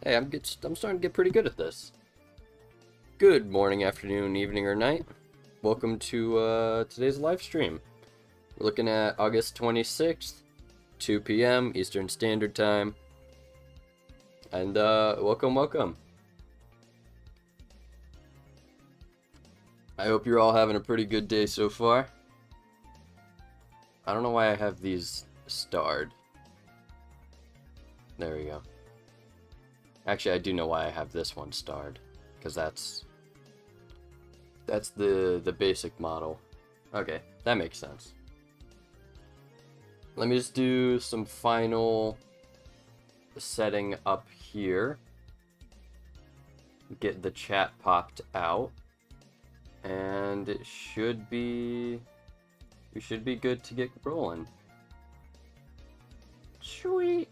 Hey, I'm starting to get pretty good at this. Good morning, afternoon, evening, or night. Welcome to today's live stream. We're looking at August 26th, 2 p.m. Eastern Standard Time. And welcome. I hope you're all having a pretty good day so far. I don't know why I have these starred. There we go. Actually, I do know why I have this one starred, because that's the basic model. Okay, that makes sense. Let me just do some final setting up here. Get the chat popped out, and we should be good to get rolling. Sweet.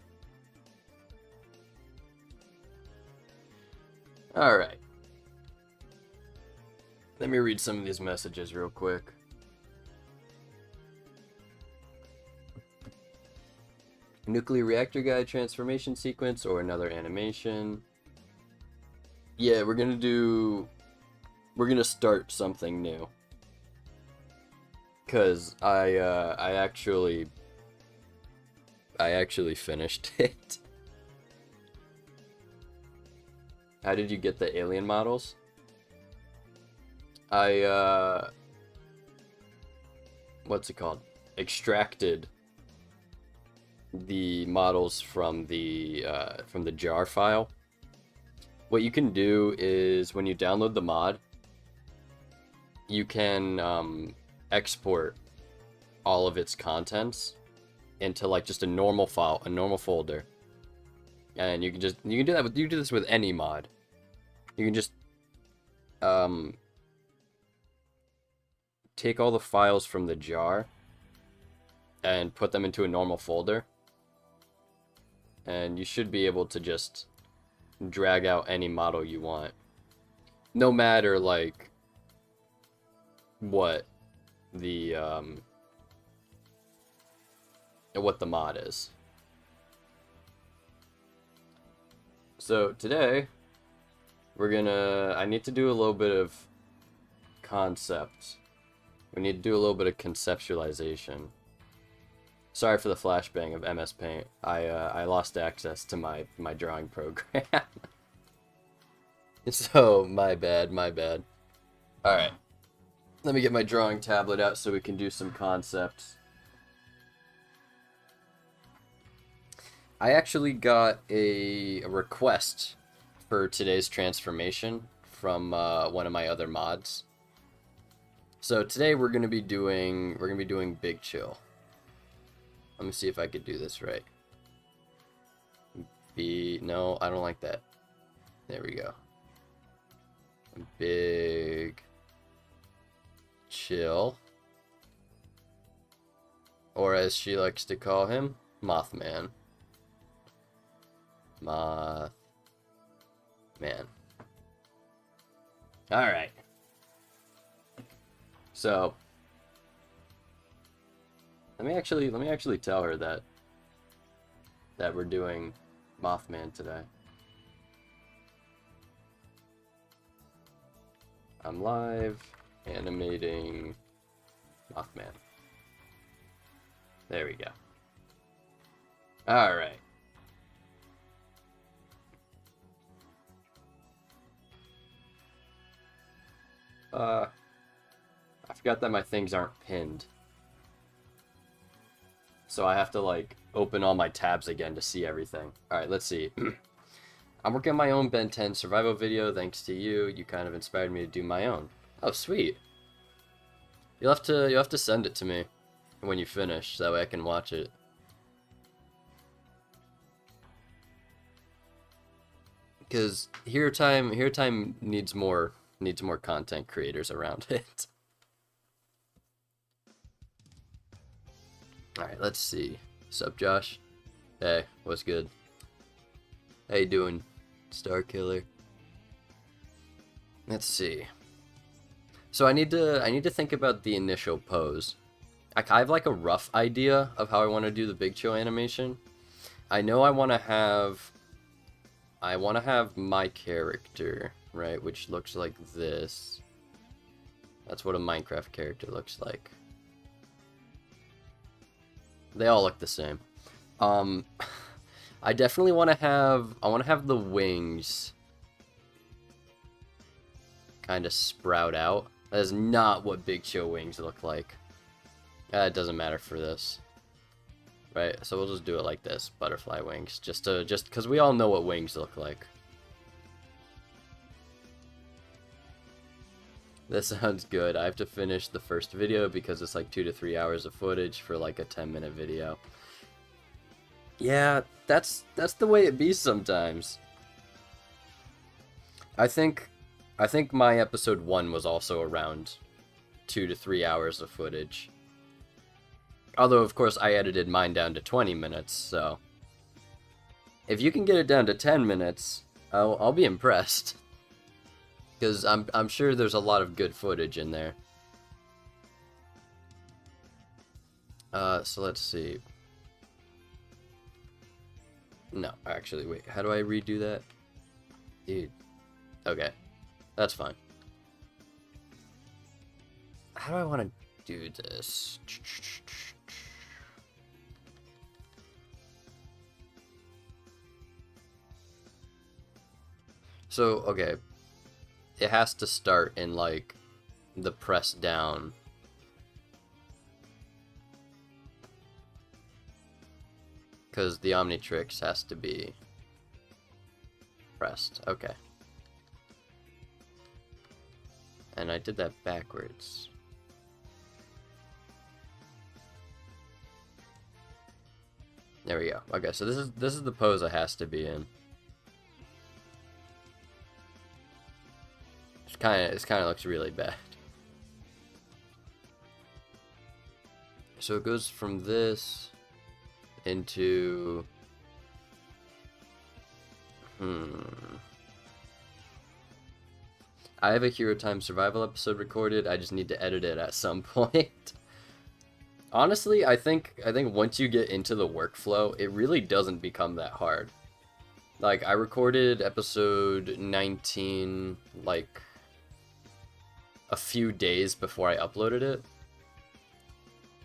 Alright. Let me read some of these messages real quick. Nuclear reactor guide transformation sequence or another animation. Yeah, we're gonna start something new. Cause I actually finished it. How did you get the alien models? What's it called? Extracted the models from the jar file. What you can do is when you download the mod, you can export all of its contents into like just a normal file, a normal folder. And you can do this with any mod. You can just take all the files from the jar and put them into a normal folder, and you should be able to just drag out any model you want, no matter like what the mod is. So today I need to do a little bit of concept. We need to do a little bit of conceptualization. Sorry for the flashbang of MS Paint. I lost access to my drawing program. So my bad. Alright. Let me get my drawing tablet out so we can do some concepts. I actually got a request for today's transformation from one of my other mods. So today we're gonna be doing Big Chill. Let me see if I could do this right. No, I don't like that. There we go. Big Chill, or as she likes to call him, Mothman. Mothman. Alright. So let me actually tell her that we're doing Mothman today. I'm live animating Mothman. There we go. Alright. I forgot that my things aren't pinned. So I have to like open all my tabs again to see everything. Alright, let's see. I'm working on my own Ben 10 survival video thanks to you. You kind of inspired me to do my own. Oh, sweet. You'll have to send it to me when you finish, so that way I can watch it. Because Hero Time needs more content creators around it. Alright, let's see. Sup, Josh? Hey, what's good? How you doing, Star Killer? Let's see. So I need to think about the initial pose. I have like a rough idea of how I want to do the Big Chill animation. I know I want to have I want to have my character, right, which looks like this. That's what a Minecraft character looks like. They all look the same. I definitely want to have, the wings kind of sprout out. That is not what Big Chill wings look like. It doesn't matter for this. Right, so we'll just do it like this, butterfly wings, just because we all know what wings look like. This sounds good. I have to finish the first video because it's like 2 to 3 hours of footage for like a 10-minute video. Yeah, that's the way it be sometimes. I think my episode 1 was also around 2 to 3 hours of footage. Although, of course, I edited mine down to 20 minutes, so... If you can get it down to 10 minutes, I'll be impressed. Because I'm sure there's a lot of good footage in there. So let's see. No, actually, wait. How do I redo that? Dude. Okay. That's fine. How do I want to do this? So, okay. It has to start in, like, the press down. Because the Omnitrix has to be pressed. Okay. And I did that backwards. There we go. Okay, so this is the pose it has to be in. It kind of looks really bad. So it goes from this into I have a Hero Time survival episode recorded. I just need to edit it at some point. Honestly, I think once you get into the workflow, it really doesn't become that hard. Like, I recorded episode 19 like a few days before I uploaded it.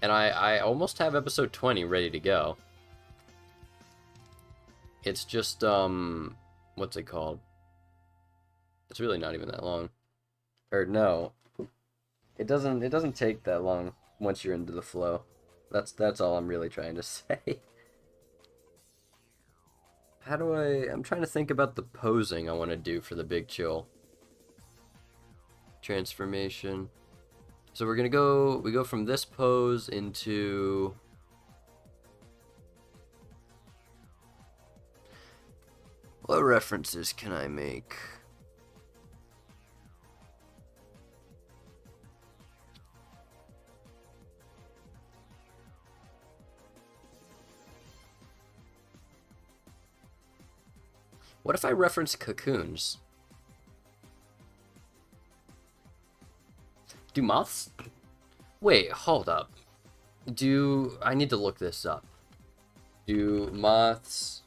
And I almost have episode 20 ready to go. It's just, what's it called? It's really not even that long. Or, no. It doesn't take that long once you're into the flow. That's all I'm really trying to say. How do I'm trying to think about the posing I want to do for the Big Chill transformation. So we go from this pose into what references can I make? What if I reference cocoons? Do moths? Wait, hold up. I need to look this up. Do moths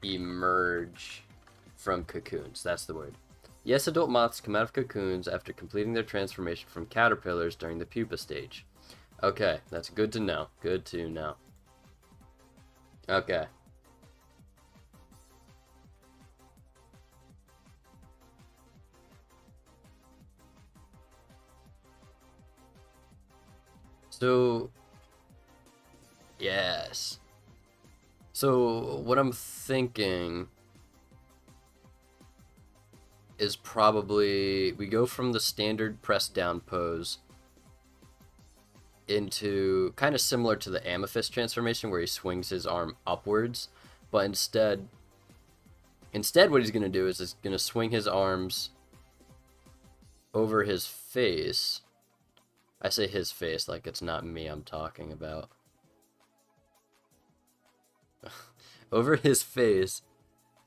emerge from cocoons? That's the word. Yes, adult moths come out of cocoons after completing their transformation from caterpillars during the pupa stage. Okay, that's good to know. Good to know. Okay. So, yes. So, what I'm thinking is probably we go from the standard press down pose into kind of similar to the amethyst transformation where he swings his arm upwards, but instead what he's going to do is he's going to swing his arms over his face. I say his face like it's not me I'm talking about. Over his face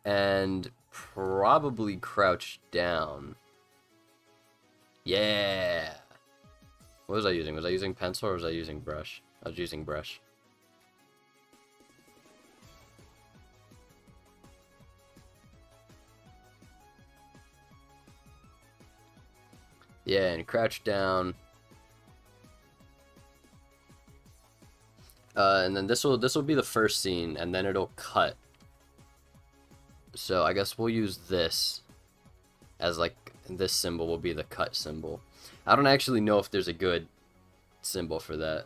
and probably crouch down. Yeah. What was I using? Was I using pencil or was I using brush? I was using brush. Yeah, and crouch down. And then this will be the first scene, and then it'll cut. So I guess we'll use this as like this symbol will be the cut symbol. I don't actually know if there's a good symbol for that.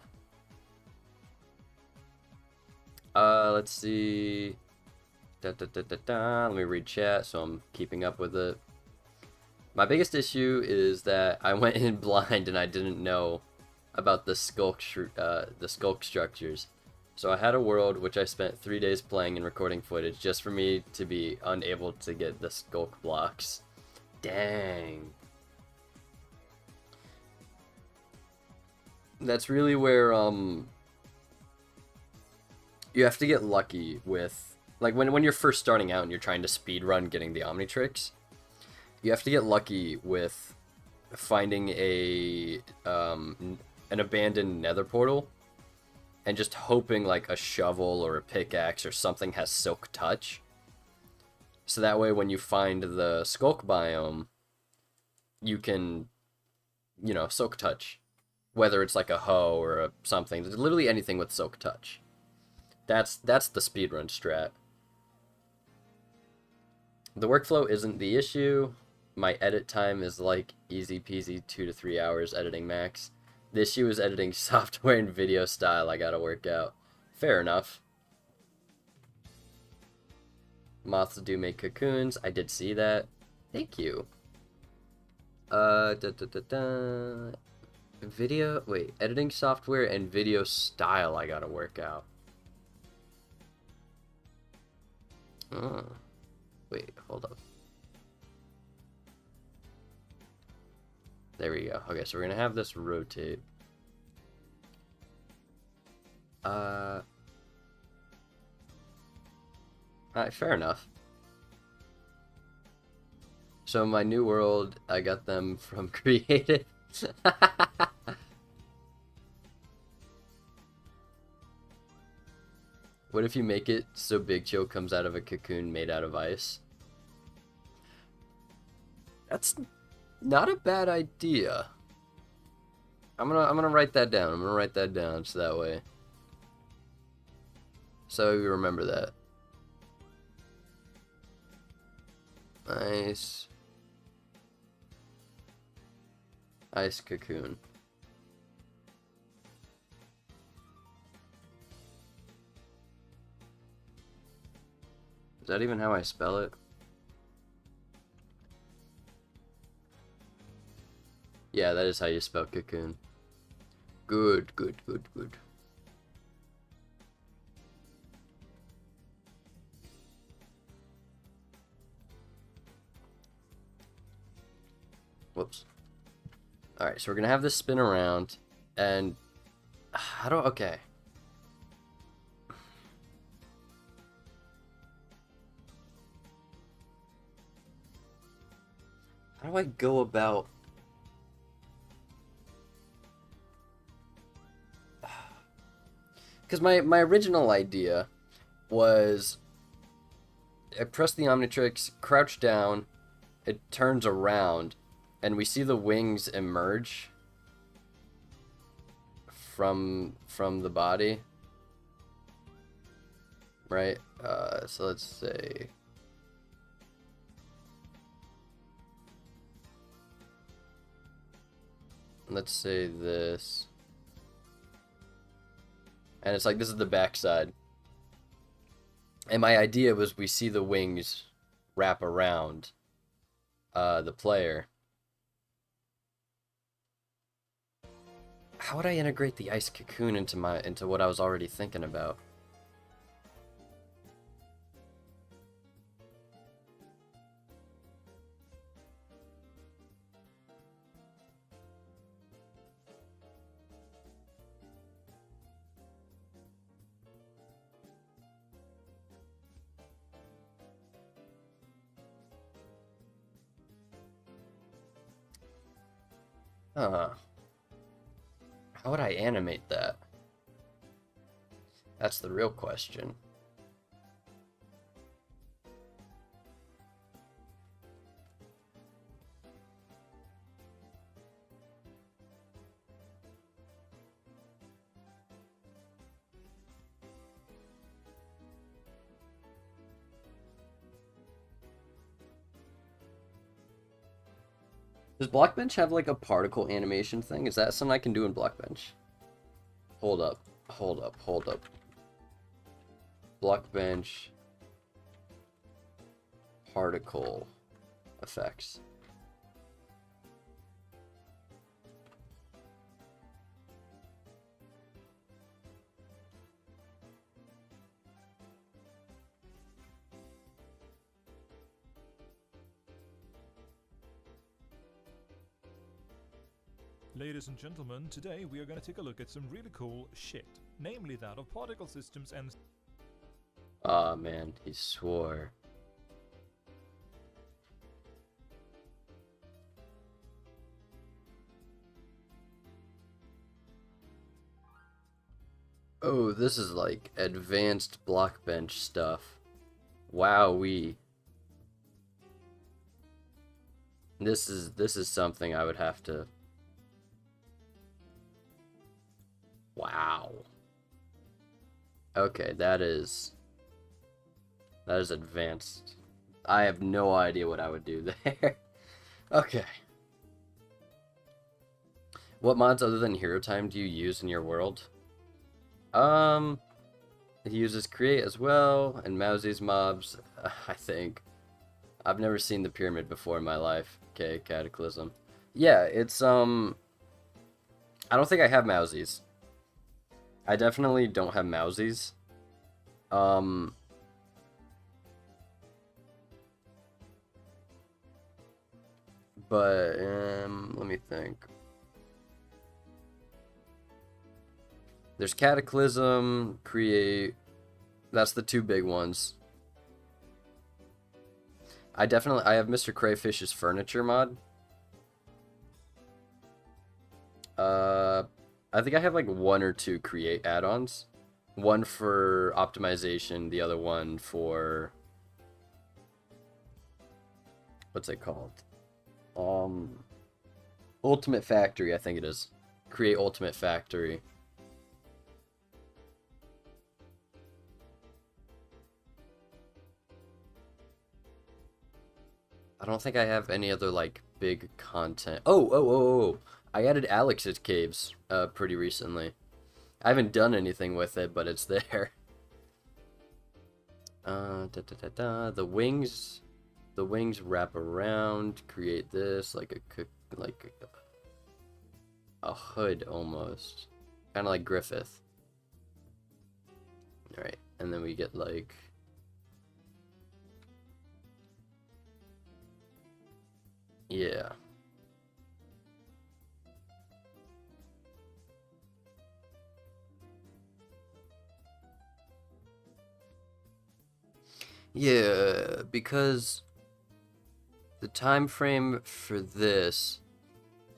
Let's see. Let me read chat so I'm keeping up with it. My biggest issue is that I went in blind and I didn't know about the skulk structures. So I had a world which I spent 3 days playing and recording footage just for me to be unable to get the skulk blocks. Dang. That's really where you have to get lucky with, like, when you're first starting out and you're trying to speedrun getting the Omnitrix, you have to get lucky with finding an abandoned nether portal and just hoping like a shovel or a pickaxe or something has silk touch. So that way when you find the skulk biome, you can, silk touch. Whether it's like a hoe or something. Literally anything with silk touch. That's the speedrun strat. The workflow isn't the issue. My edit time is like easy peasy 2 to 3 hours editing max. The issue is editing software and video style I gotta work out. Fair enough. Moths do make cocoons. I did see that. Thank you. Editing software and video style I gotta work out. Oh. Wait, hold up. There we go. Okay, so we're gonna have this rotate. Alright, fair enough. So my new world, I got them from Creative. What if you make it so Big Chill comes out of a cocoon made out of ice? That's not a bad idea. I'm gonna write that down. I'm gonna write that down so that way. So you remember that. Nice. Ice cocoon. Is that even how I spell it? Yeah, that is how you spell cocoon. Good, good, good, good. Whoops. Alright, so we're gonna have this spin around, and okay. How do I go about... Because my original idea was I press the Omnitrix, crouch down, it turns around, and we see the wings emerge from the body. Right? So let's say... Let's say this. And it's like, this is the backside. And my idea was we see the wings wrap around the player. How would I integrate the ice cocoon into what I was already thinking about? How would I animate that? That's the real question. Does Blockbench have like a particle animation thing? Is that something I can do in Blockbench? Hold up, hold up, hold up. Blockbench particle effects. Ladies and gentlemen, today we are going to take a look at some really cool shit, namely that of particle systems and... Aw, man, he swore. Oh, this is like advanced Blockbench stuff. Wowee. This is something I would have to... Wow. Okay, that is advanced. I have no idea what I would do there. Okay. What mods other than Hero Time do you use in your world? He uses Create as well, and Mousie's mobs, I think. I've never seen the pyramid before in my life. Okay, Cataclysm. Yeah, it's, I don't think I have Mousies. I definitely don't have Mousies. But, let me think. There's Cataclysm, Create. That's the two big ones. I have Mr. Crayfish's furniture mod. I think I have like one or two Create add-ons. One for optimization, the other one for... What's it called? Ultimate Factory, I think it is. Create Ultimate Factory. I don't think I have any other, like, big content. Oh! I added Alex's Caves, pretty recently. I haven't done anything with it, but it's there. The wings wrap around, create this, like a hood, almost. Kind of like Griffith. Alright, and then we get, like... Yeah. Yeah, because the time frame for this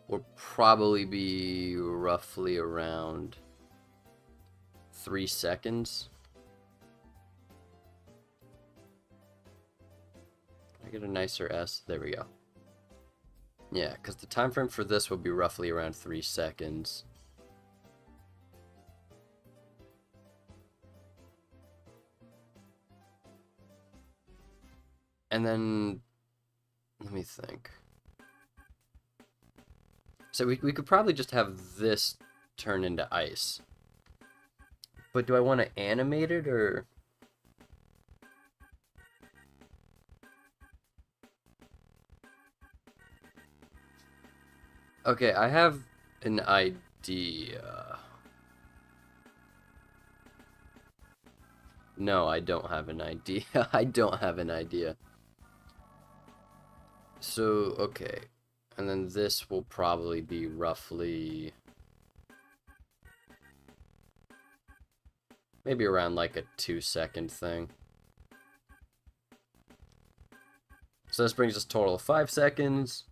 will probably be roughly around 3 seconds. Can I get a nicer S? There we go. Yeah, because the time frame for this will be roughly around 3 seconds. And then, let me think. So we could probably just have this turn into ice. But do I want to animate it, or... Okay, I have an idea. No, I don't have an idea. I don't have an idea. So, okay. And then this will probably be roughly... maybe around like a 2-second thing. So this brings us a total of 5 seconds.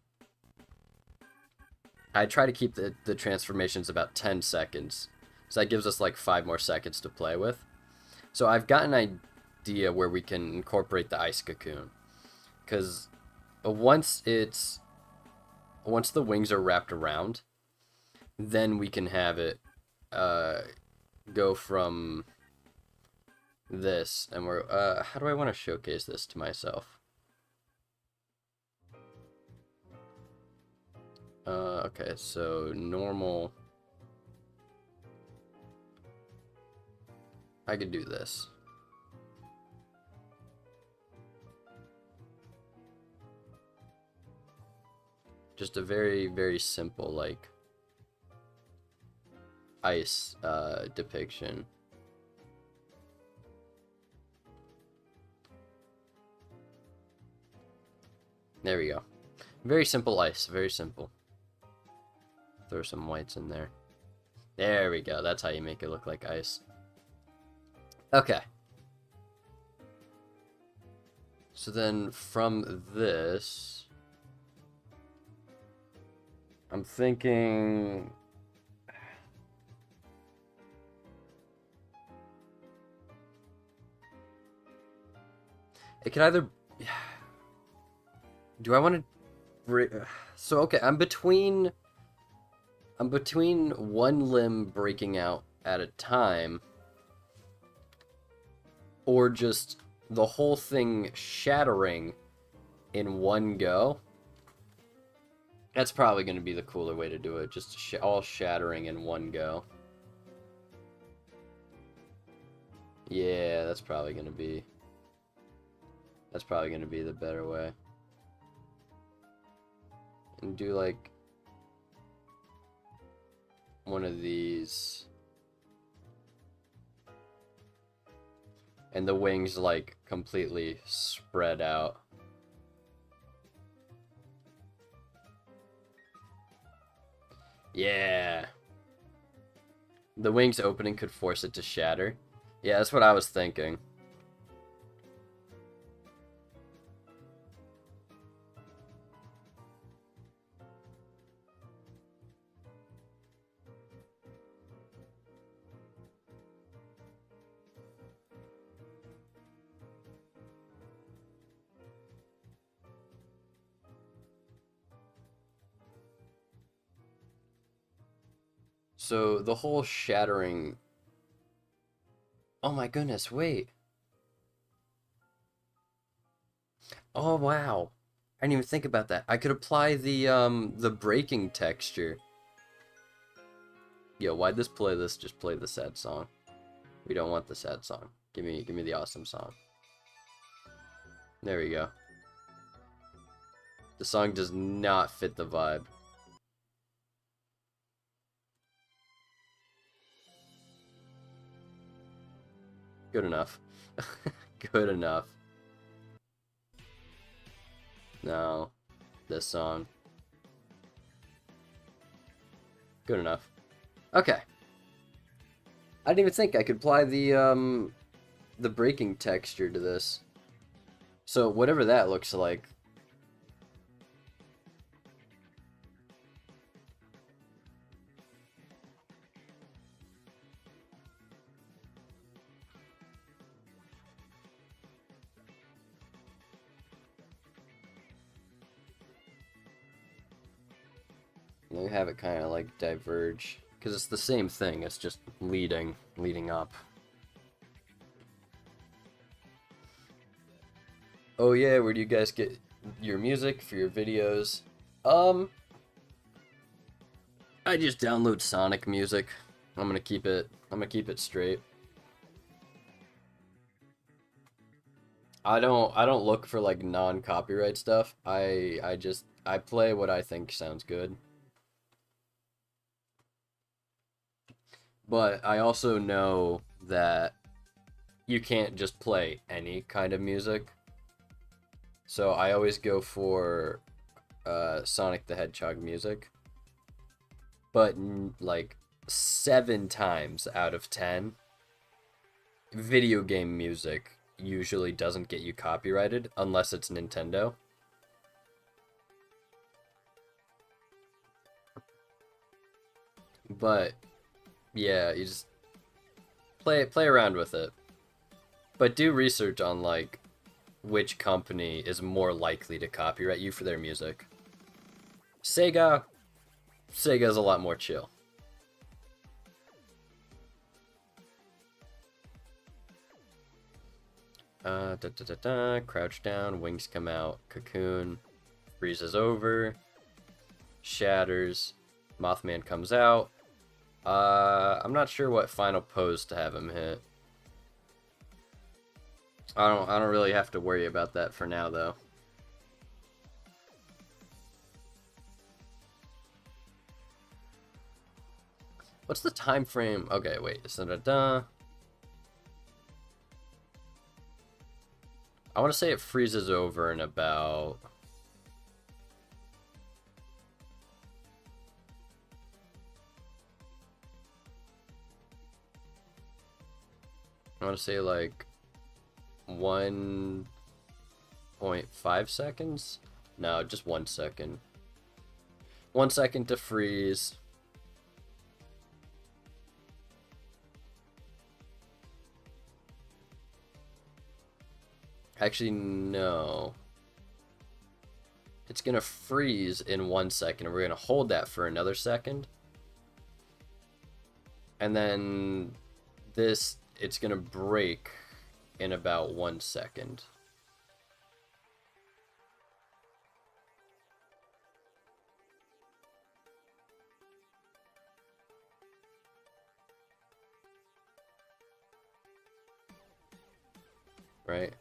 I try to keep the transformations about 10 seconds. So that gives us like 5 more seconds to play with. So I've got an idea where we can incorporate the ice cocoon. Because once the wings are wrapped around, then we can have it go from this, and we're how do I want to showcase this to myself? Okay, so normal. I could do this. Just a very, very simple, like, ice depiction. There we go. Very simple ice, very simple. Throw some whites in there. There we go, that's how you make it look like ice. Okay. So then from this, I'm thinking... It could either... Do I want to... So, okay, I'm between one limb breaking out at a time, or just the whole thing shattering in one go. That's probably going to be the cooler way to do it, just all shattering in one go. Yeah, that's probably going to be the better way. And do like one of these, and the wings like completely spread out. Yeah. The wings opening could force it to shatter. Yeah, that's what I was thinking. So the whole shattering... Oh my goodness, wait. Oh wow. I didn't even think about that. I could apply the breaking texture. Yo, why'd this play this? Just play the sad song. We don't want the sad song. Give me the awesome song. There we go. The song does not fit the vibe. Good enough. Good enough. No. This song. Good enough. Okay. I didn't even think I could apply the breaking texture to this. So whatever that looks like. We have it kind of like diverge, because it's the same thing, it's just leading up. Oh yeah, where do you guys get your music for your videos? I just download Sonic music. I'm gonna keep it straight. I don't look for like non-copyright stuff. I play what I think sounds good. But I also know that you can't just play any kind of music. So I always go for Sonic the Hedgehog music. But like 7 times out of 10, video game music usually doesn't get you copyrighted unless it's Nintendo. But yeah, you just play around with it. But do research on like which company is more likely to copyright you for their music. Sega's a lot more chill. Crouch down, wings come out, cocoon, freezes over. shatters, Mothman comes out. I'm not sure what final pose to have him hit. I don't really have to worry about that for now though. What's the time frame? Okay, wait. I want to say it freezes over in about... I want to say like 1.5 seconds? No, just 1 second. 1 second to freeze. Actually, no. It's gonna freeze in 1 second, and we're gonna hold that for another second. And then this, it's gonna break in about 1 second. Right?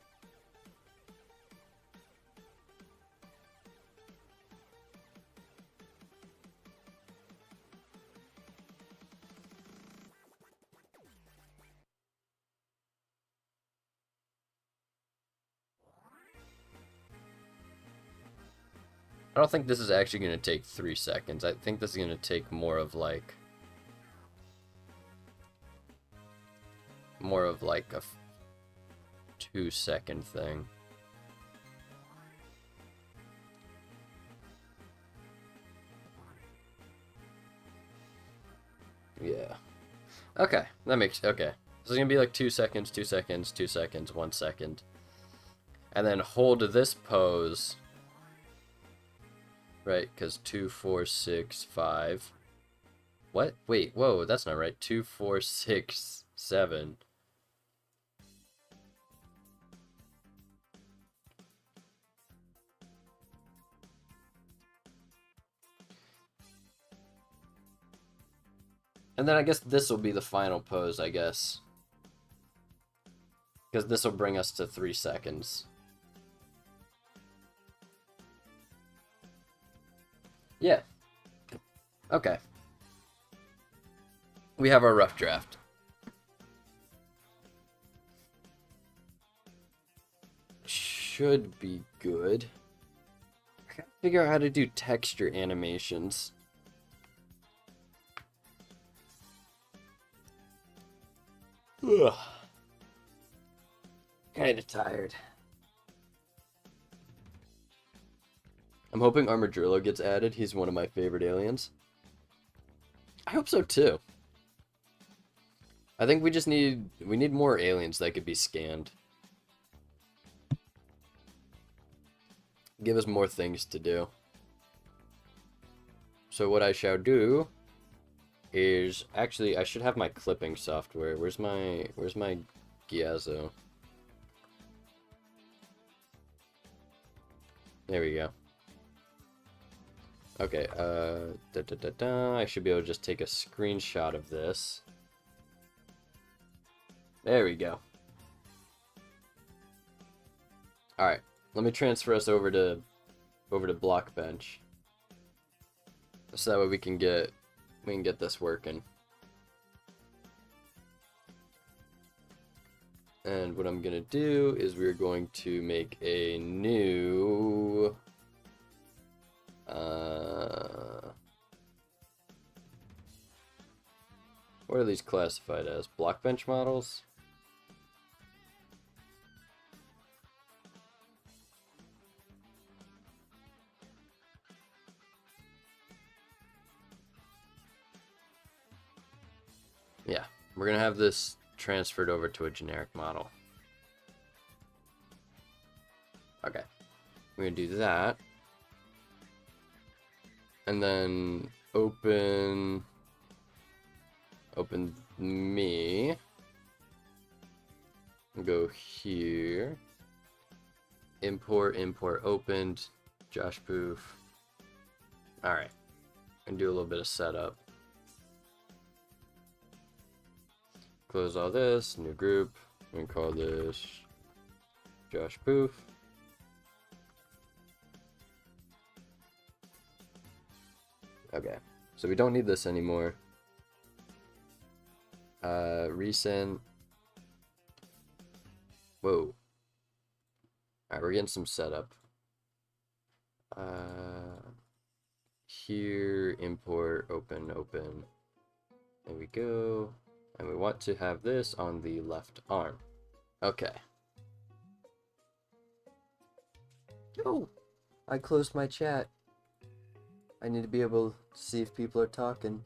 I don't think this is actually going to take 3 seconds. I think this is going to take more of like a 2-second thing. Yeah. Okay, that makes... Okay. So it's going to be like 2 seconds, 2 seconds, 2 seconds, 1 second. And then hold this pose... Right, because 2, 4, 6, 5. What? Wait, whoa, that's not right. 2, 4, 6, 7. And then I guess this will be the final pose, I guess. Because this will bring us to 3 seconds. Yeah. Okay. We have our rough draft. Should be good. I gotta figure out how to do texture animations. Ugh. Kinda tired. I'm hoping Armadillo gets added. He's one of my favorite aliens. I hope so too. I think we need more aliens that could be scanned. Give us more things to do. So what I shall do is actually I should have my clipping software. Where's my Giazzo? There we go. Okay, I should be able to just take a screenshot of this. There we go. Alright, let me transfer us over to Blockbench. So that way we can get this working. And what I'm gonna do is we're going to make a new what are these classified as? Blockbench models? Yeah, we're gonna have this transferred over to a generic model. Okay, we're gonna do that. And then open me. Go here. Import opened. Joshpoof. Alright. and do a little bit of setup. Close all this, new group. We can call this Joshpoof. Okay, so we don't need this anymore. Recent. Whoa. Alright, we're getting some setup. Here, import, open. There we go. And we want to have this on the left arm. Okay. Oh, I closed my chat. I need to be able to see if people are talking.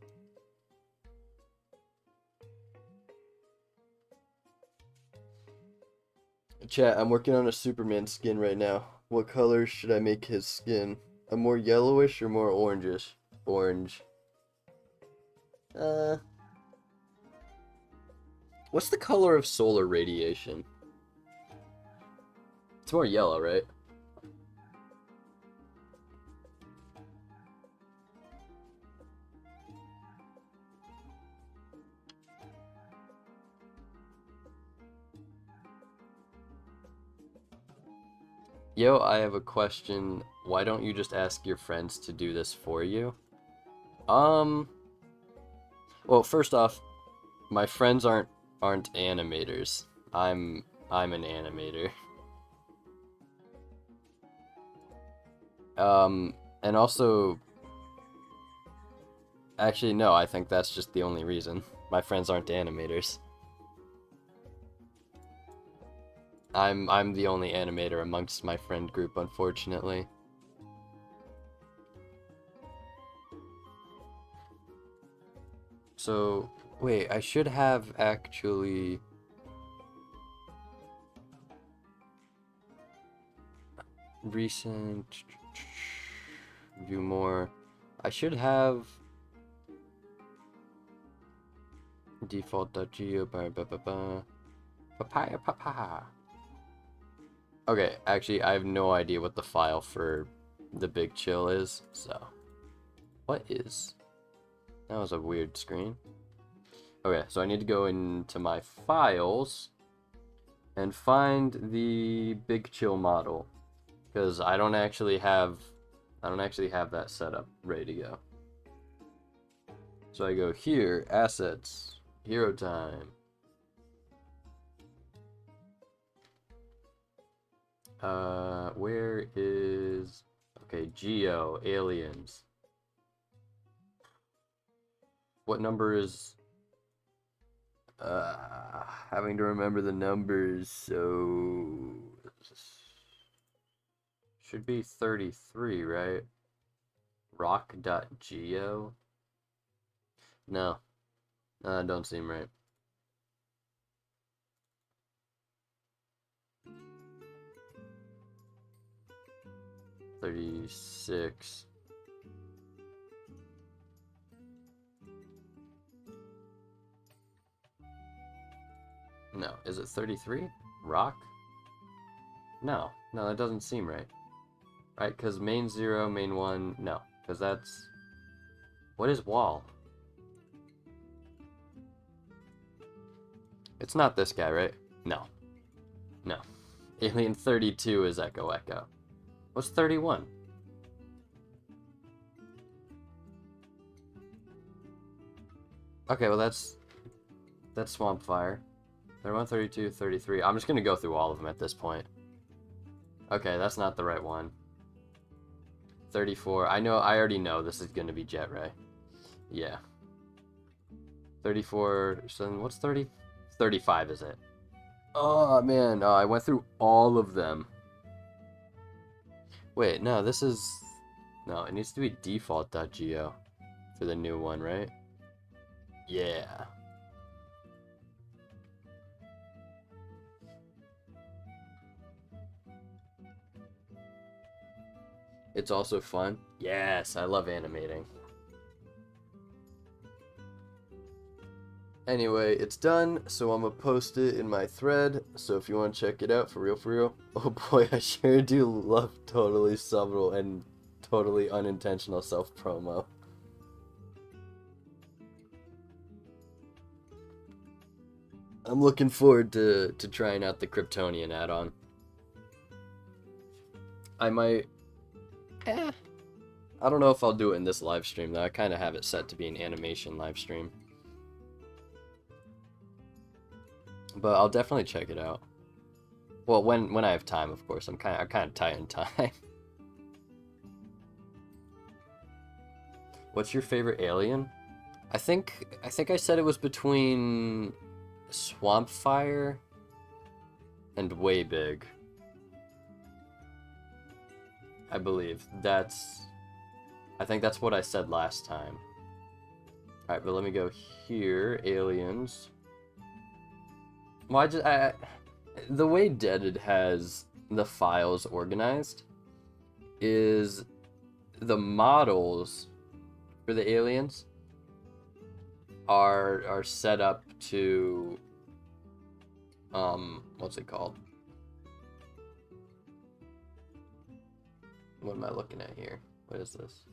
Chat, I'm working on a Superman skin right now. What color should I make his skin? A more yellowish or more orangish? Orange. What's the color of solar radiation? It's more yellow, right? Yo, I have a question. Why don't you just ask your friends to do this for you? Well, first off, my friends aren't animators. I'm an animator. And also, actually no, I think that's just the only reason. My friends aren't animators. I'm the only animator amongst my friend group, unfortunately. So, wait, I should have actually... Recent... View more... I should have... Default.geo... Papaya papa. Okay, actually, I have no idea what the file for the big chill is, so... What is... That was a weird screen. Okay, so I need to go into my files and find the big chill model, because I don't actually have that set up ready to go. So I go here, assets, hero time. Where is... Okay, Geo, aliens. What number is... having to remember the numbers, so... Should be 33, right? Rock.geo? No. That don't seem right. $36. No, is it 33? Rock? No, that doesn't seem right. Right, because main 0, main 1, no, because that's... What is wall? It's not this guy, right? No. No. Alien 32 is Echo Echo. What's 31? Okay, well that's Swamp Fire. 31, 32, 33. I'm just gonna go through all of them at this point. Okay, that's not the right one. 34. I already know this is gonna be Jet Ray. Yeah. 34. So then what's 30? 35 is it? Oh man, I went through all of them. Wait, no, this is... No, it needs to be default.geo for the new one, right? Yeah. It's also fun. Yes, I love animating. Anyway, it's done, so I'm gonna post it in my thread, so if you want to check it out, for real, oh boy, I sure do love totally subtle and totally unintentional self-promo. I'm looking forward to trying out the Kryptonian add-on. I might... I don't know if I'll do it in this live stream, though. I kind of have it set to be an animation live stream. But I'll definitely check it out. Well, when I have time, of course. I'm kind of tight on time. What's your favorite alien? I think I said it was between Swampfire and Way Big. I believe I think that's what I said last time. Alright, but let me go here. Aliens. Well, the way Deaded has the files organized is the models for the aliens are set up to what's it called? What am I looking at here? What is this?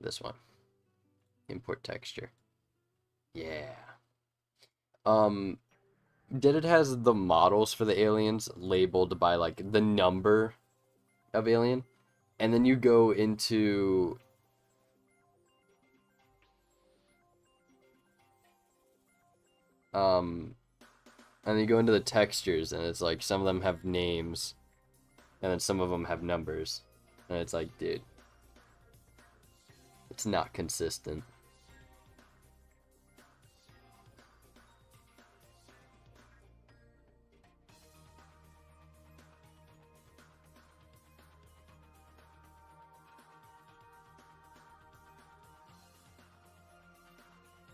This one. Import texture. Yeah. Did it has the models for the aliens labeled by like the number of alien, and then you go into and you go into the textures, and it's like some of them have names, and then some of them have numbers, and it's like, dude, it's not consistent.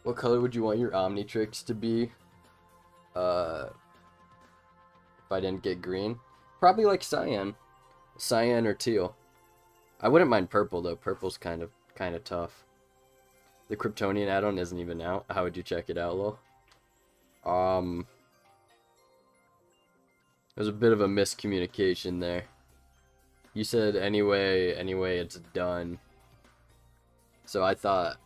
What color would you want your Omnitrix to be? If I didn't get green, probably like cyan or teal. I wouldn't mind purple though. Purple's kind of tough. The Kryptonian add-on isn't even out. How would you check it out, Lil? There's a bit of a miscommunication there. You said anyway it's done. So I thought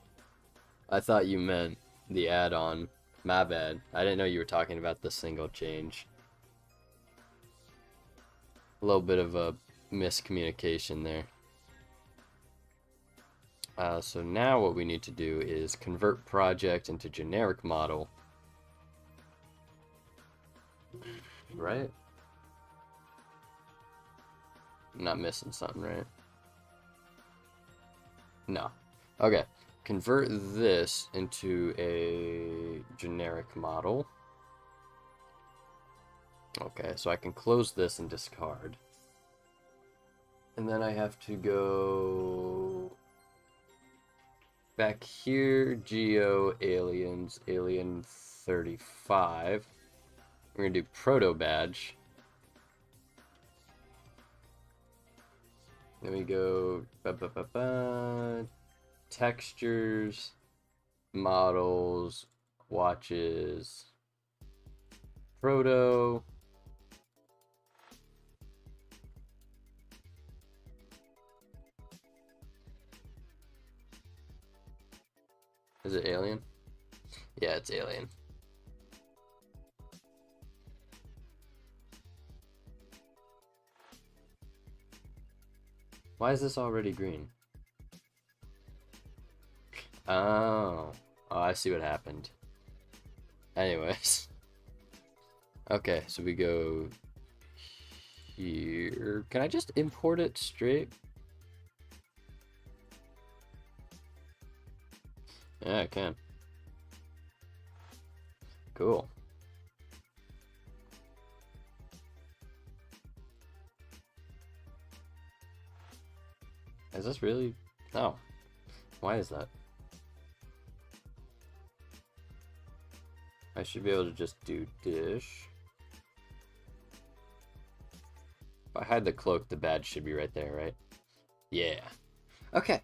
you meant the add-on. My bad. I didn't know you were talking about the single change. A little bit of a miscommunication there. So now what we need to do is convert project into generic model. Right? I'm not missing something, right? No. Okay. Convert this into a generic model. Okay, so I can close this and discard. And then I have to go back here, Geo Aliens, Alien 35. We're gonna do Proto Badge. Then we go textures, models, watches, proto. Is it alien? Yeah, it's alien. Why is this already green? Oh, I see what happened. Anyways. Okay, so we go here. Can I just import it straight? Yeah, I can. Cool. Is this really? Oh. Why is that? I should be able to just do dish. If I hide the cloak, the badge should be right there, right? Yeah. Okay.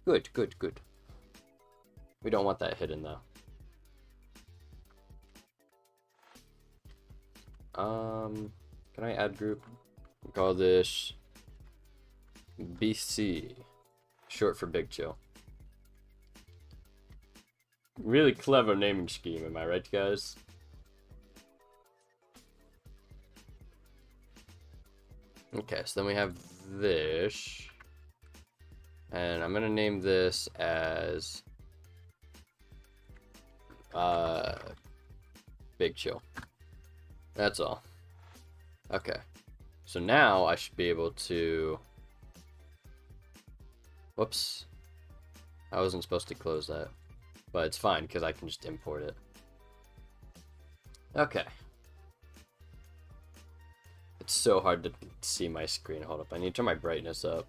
Good, good, good. We don't want that hidden, though. Can I add group? We'll call this BC, short for Big Chill. Really clever naming scheme, am I right, guys? Okay, so then we have this. And I'm gonna name this as Big Chill. That's all. Okay. So now I should be able to... Whoops. I wasn't supposed to close that. But it's fine, because I can just import it. Okay. It's so hard to see my screen. Hold up, I need to turn my brightness up.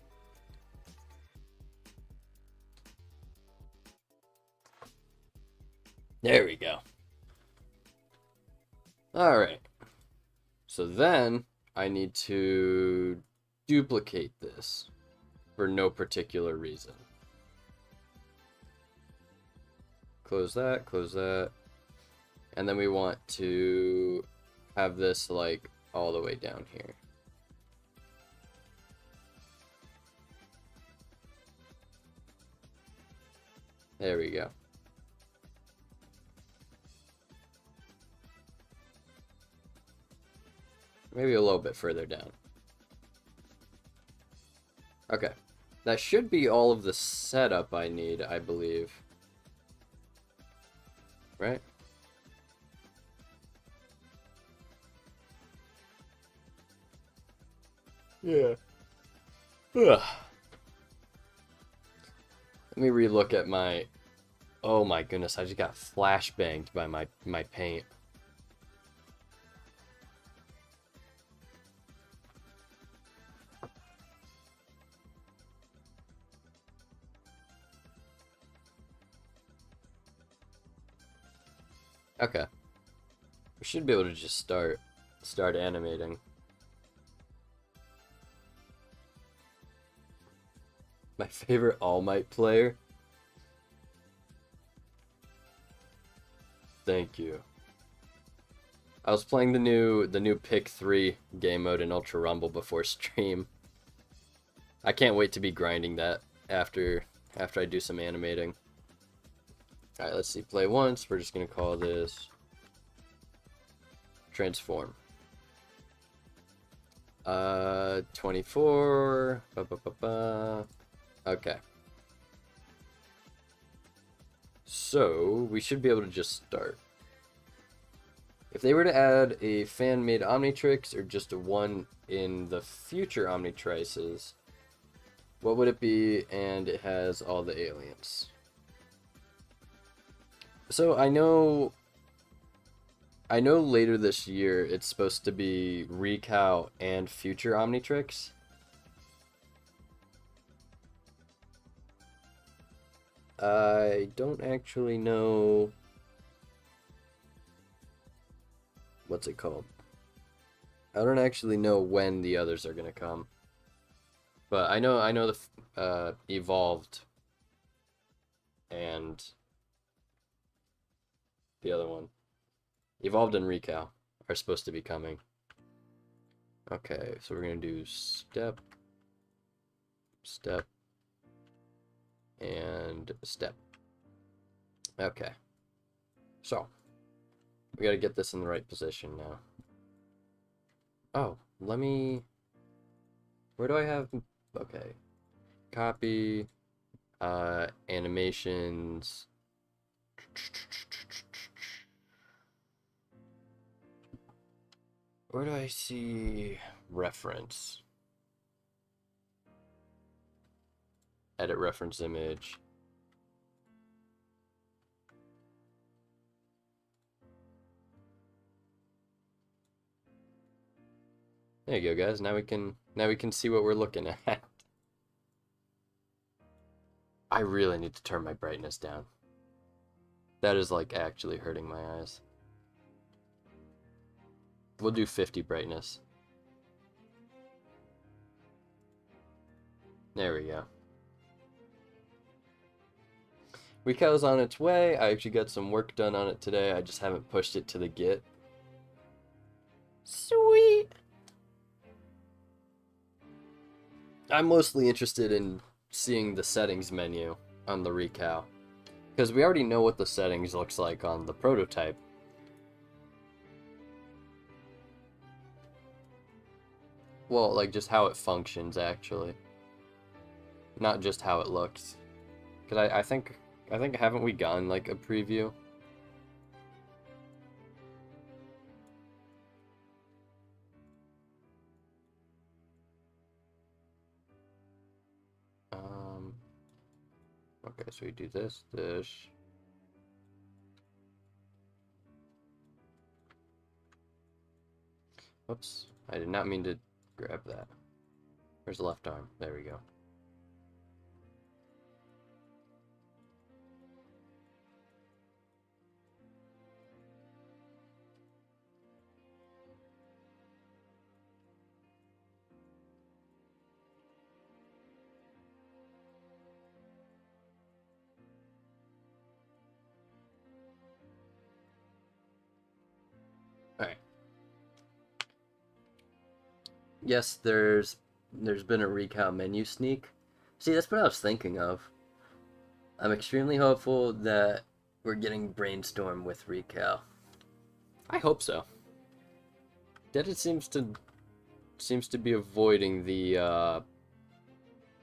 There we go. Alright. So then, I need to duplicate this for no particular reason. Close that, and then we want to have this like all the way down here. There we go. Maybe a little bit further down. Okay. That should be all of the setup I need, I believe. Right? Yeah. Ugh. Let me relook at my... Oh my goodness, I just got flashbanged by my paint. Okay. We should be able to just start animating. My favorite All Might player? Thank you. I was playing the new Pick 3 game mode in Ultra Rumble before stream. I can't wait to be grinding that after I do some animating. Alright, let's see. Play once. We're just gonna call this Transform. 24. Okay. So, we should be able to just start. If they were to add a fan-made Omnitrix or just a one in the future Omnitrices, what would it be? And it has all the aliens. So I know later this year it's supposed to be Recal and future Omnitrix. I don't actually know what's it called. I don't actually know when the others are gonna come. But I know the Evolved and the other one. Evolved and Recal are supposed to be coming. Okay, so we're gonna do step, step, and step. Okay. So, we gotta get this in the right position now. Oh, let me... Where do I have... Okay. Copy. Animations. Where do I see reference? Edit reference image. There you go, guys. Now we can see what we're looking at. I really need to turn my brightness down. That is like actually hurting my eyes. We'll do 50 brightness. There we go. Recal's on its way. I actually got some work done on it today. I just haven't pushed it to the Git. Sweet. I'm mostly interested in seeing the settings menu on the Recal. Because we already know what the settings looks like on the prototype. Well, like just how it functions, actually. Not just how it looks. Because I think, haven't we gotten, like, a preview? Okay, so we do this. Oops, I did not mean to grab that. Where's the left arm? There we go. Alright. Yes, there's been a recal menu sneak. See, that's what I was thinking of. I'm extremely hopeful that we're getting Brainstorm with recal. I hope so. Deadit seems to be avoiding the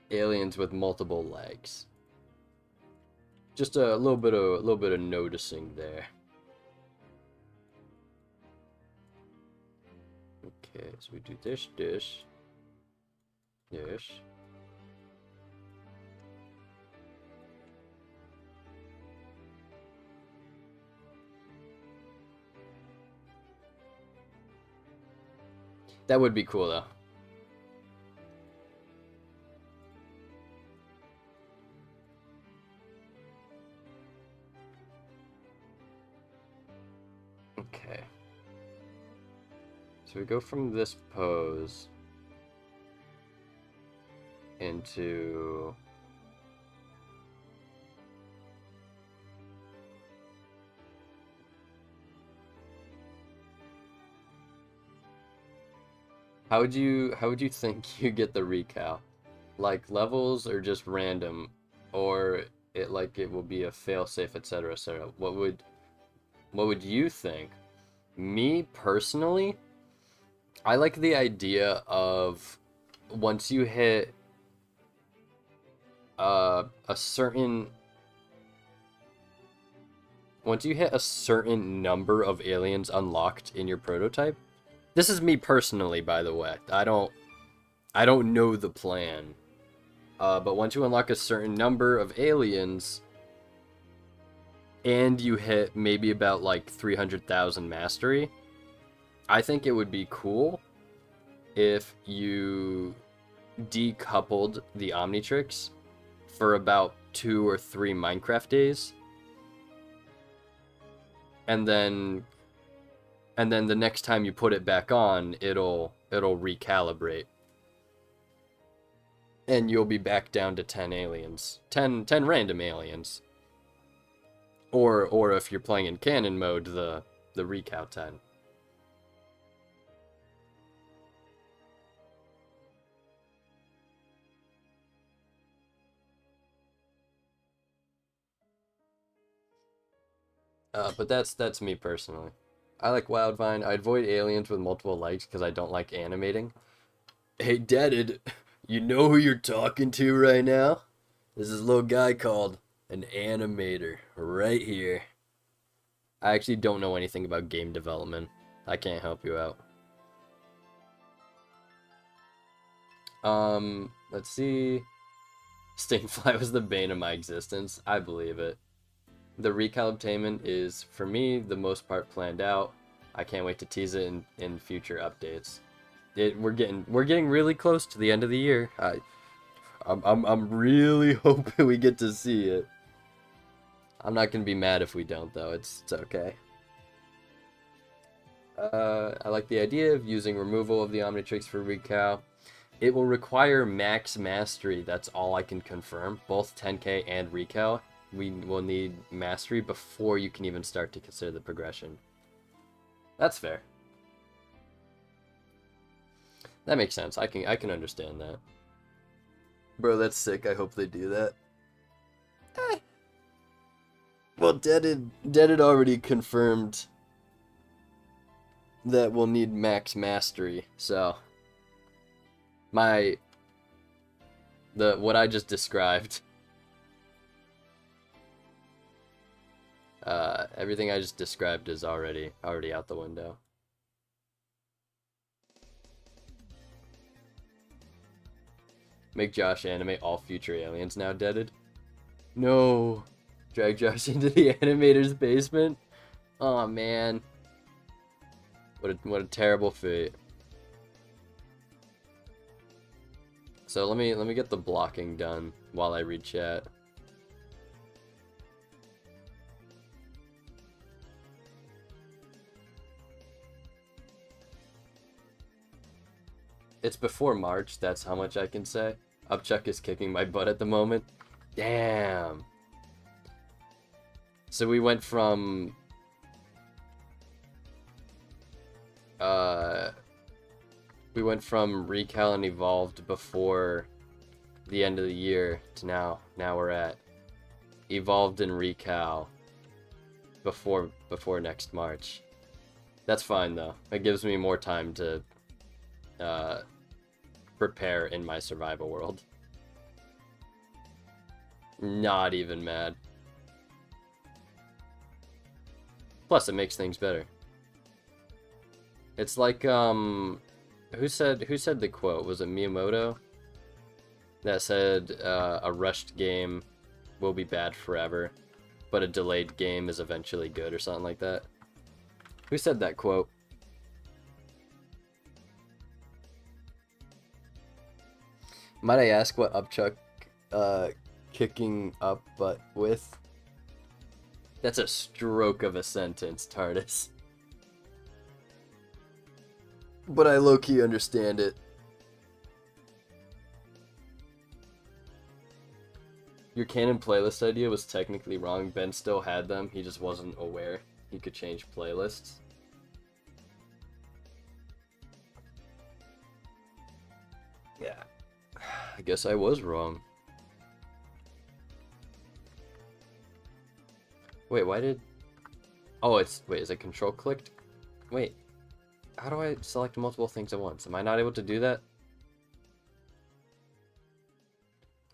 aliens with multiple legs. Just a little bit of noticing there. Okay, so we do this. That would be cool, though. Okay. So we go from this pose into... How would you think you get the recal? Like levels or just random, or it will be a failsafe, etc., etc. What would you think? Me personally, I like the idea of once you hit a certain number of aliens unlocked in your prototype. This is me personally, by the way. I don't know the plan. But once you unlock a certain number of aliens, and you hit maybe about like 300,000 mastery, I think it would be cool if you decoupled the Omnitrix for about 2 or 3 Minecraft days, and then the next time you put it back on, it'll recalibrate. And you'll be back down to 10 aliens. 10 random aliens. Or if you're playing in canon mode, the recal 10. But that's me personally. I like Wildvine. I avoid aliens with multiple legs because I don't like animating. Hey, Deaded, you know who you're talking to right now? This is a little guy called an animator right here. I actually don't know anything about game development. I can't help you out. Let's see. Stingfly was the bane of my existence. I believe it. The recal obtainment is, for me, the most part planned out. I can't wait to tease it in future updates. We're getting really close to the end of the year. I'm really hoping we get to see it. I'm not gonna be mad if we don't, though. It's okay. I like the idea of using removal of the Omnitrix for recal. It will require max mastery. That's all I can confirm. Both 10k and recal. We will need mastery before you can even start to consider the progression. That's fair. That makes sense. I can understand that. Bro, that's sick. I hope they do that. Well, Deaded already confirmed that we'll need max mastery, so what I just described, everything I just described is already out the window. Make Josh animate all future aliens now, Deaded. No. Drag Josh into the animator's basement. Oh man. What a terrible fate. So let me get the blocking done while I read chat. It's before March, that's how much I can say. Upchuck is kicking my butt at the moment. Damn. So we went from Recal and Evolved before the end of the year to now we're at Evolved and Recal before next March. That's fine though. It gives me more time to prepare in my survival world. Not even mad. Plus it makes things better. It's like who said the quote? Was it Miyamoto? That said a rushed game will be bad forever, but a delayed game is eventually good, or something like that. Who said that quote? Might I ask what Upchuck kicking up butt with? That's a stroke of a sentence, TARDIS. But I low-key understand it. Your canon playlist idea was technically wrong. Ben still had them, he just wasn't aware he could change playlists. Yeah. I guess I was wrong. Wait, why did... Oh, it's... Wait, is it control clicked? Wait. How do I select multiple things at once? Am I not able to do that?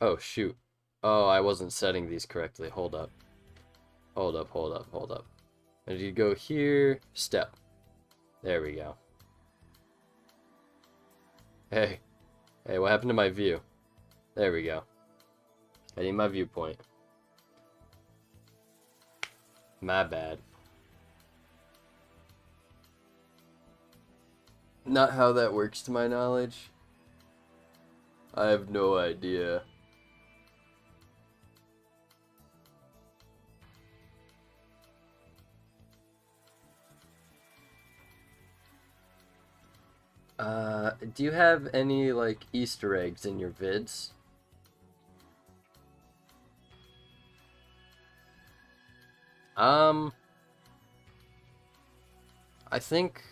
Oh, shoot. Oh, I wasn't setting these correctly. Hold up. Hold up. I need to go here. Step. There we go. Hey. Hey, what happened to my view? There we go. I need my viewpoint. My bad. Not how that works to my knowledge. I have no idea. Do you have any, like, Easter eggs in your vids? I think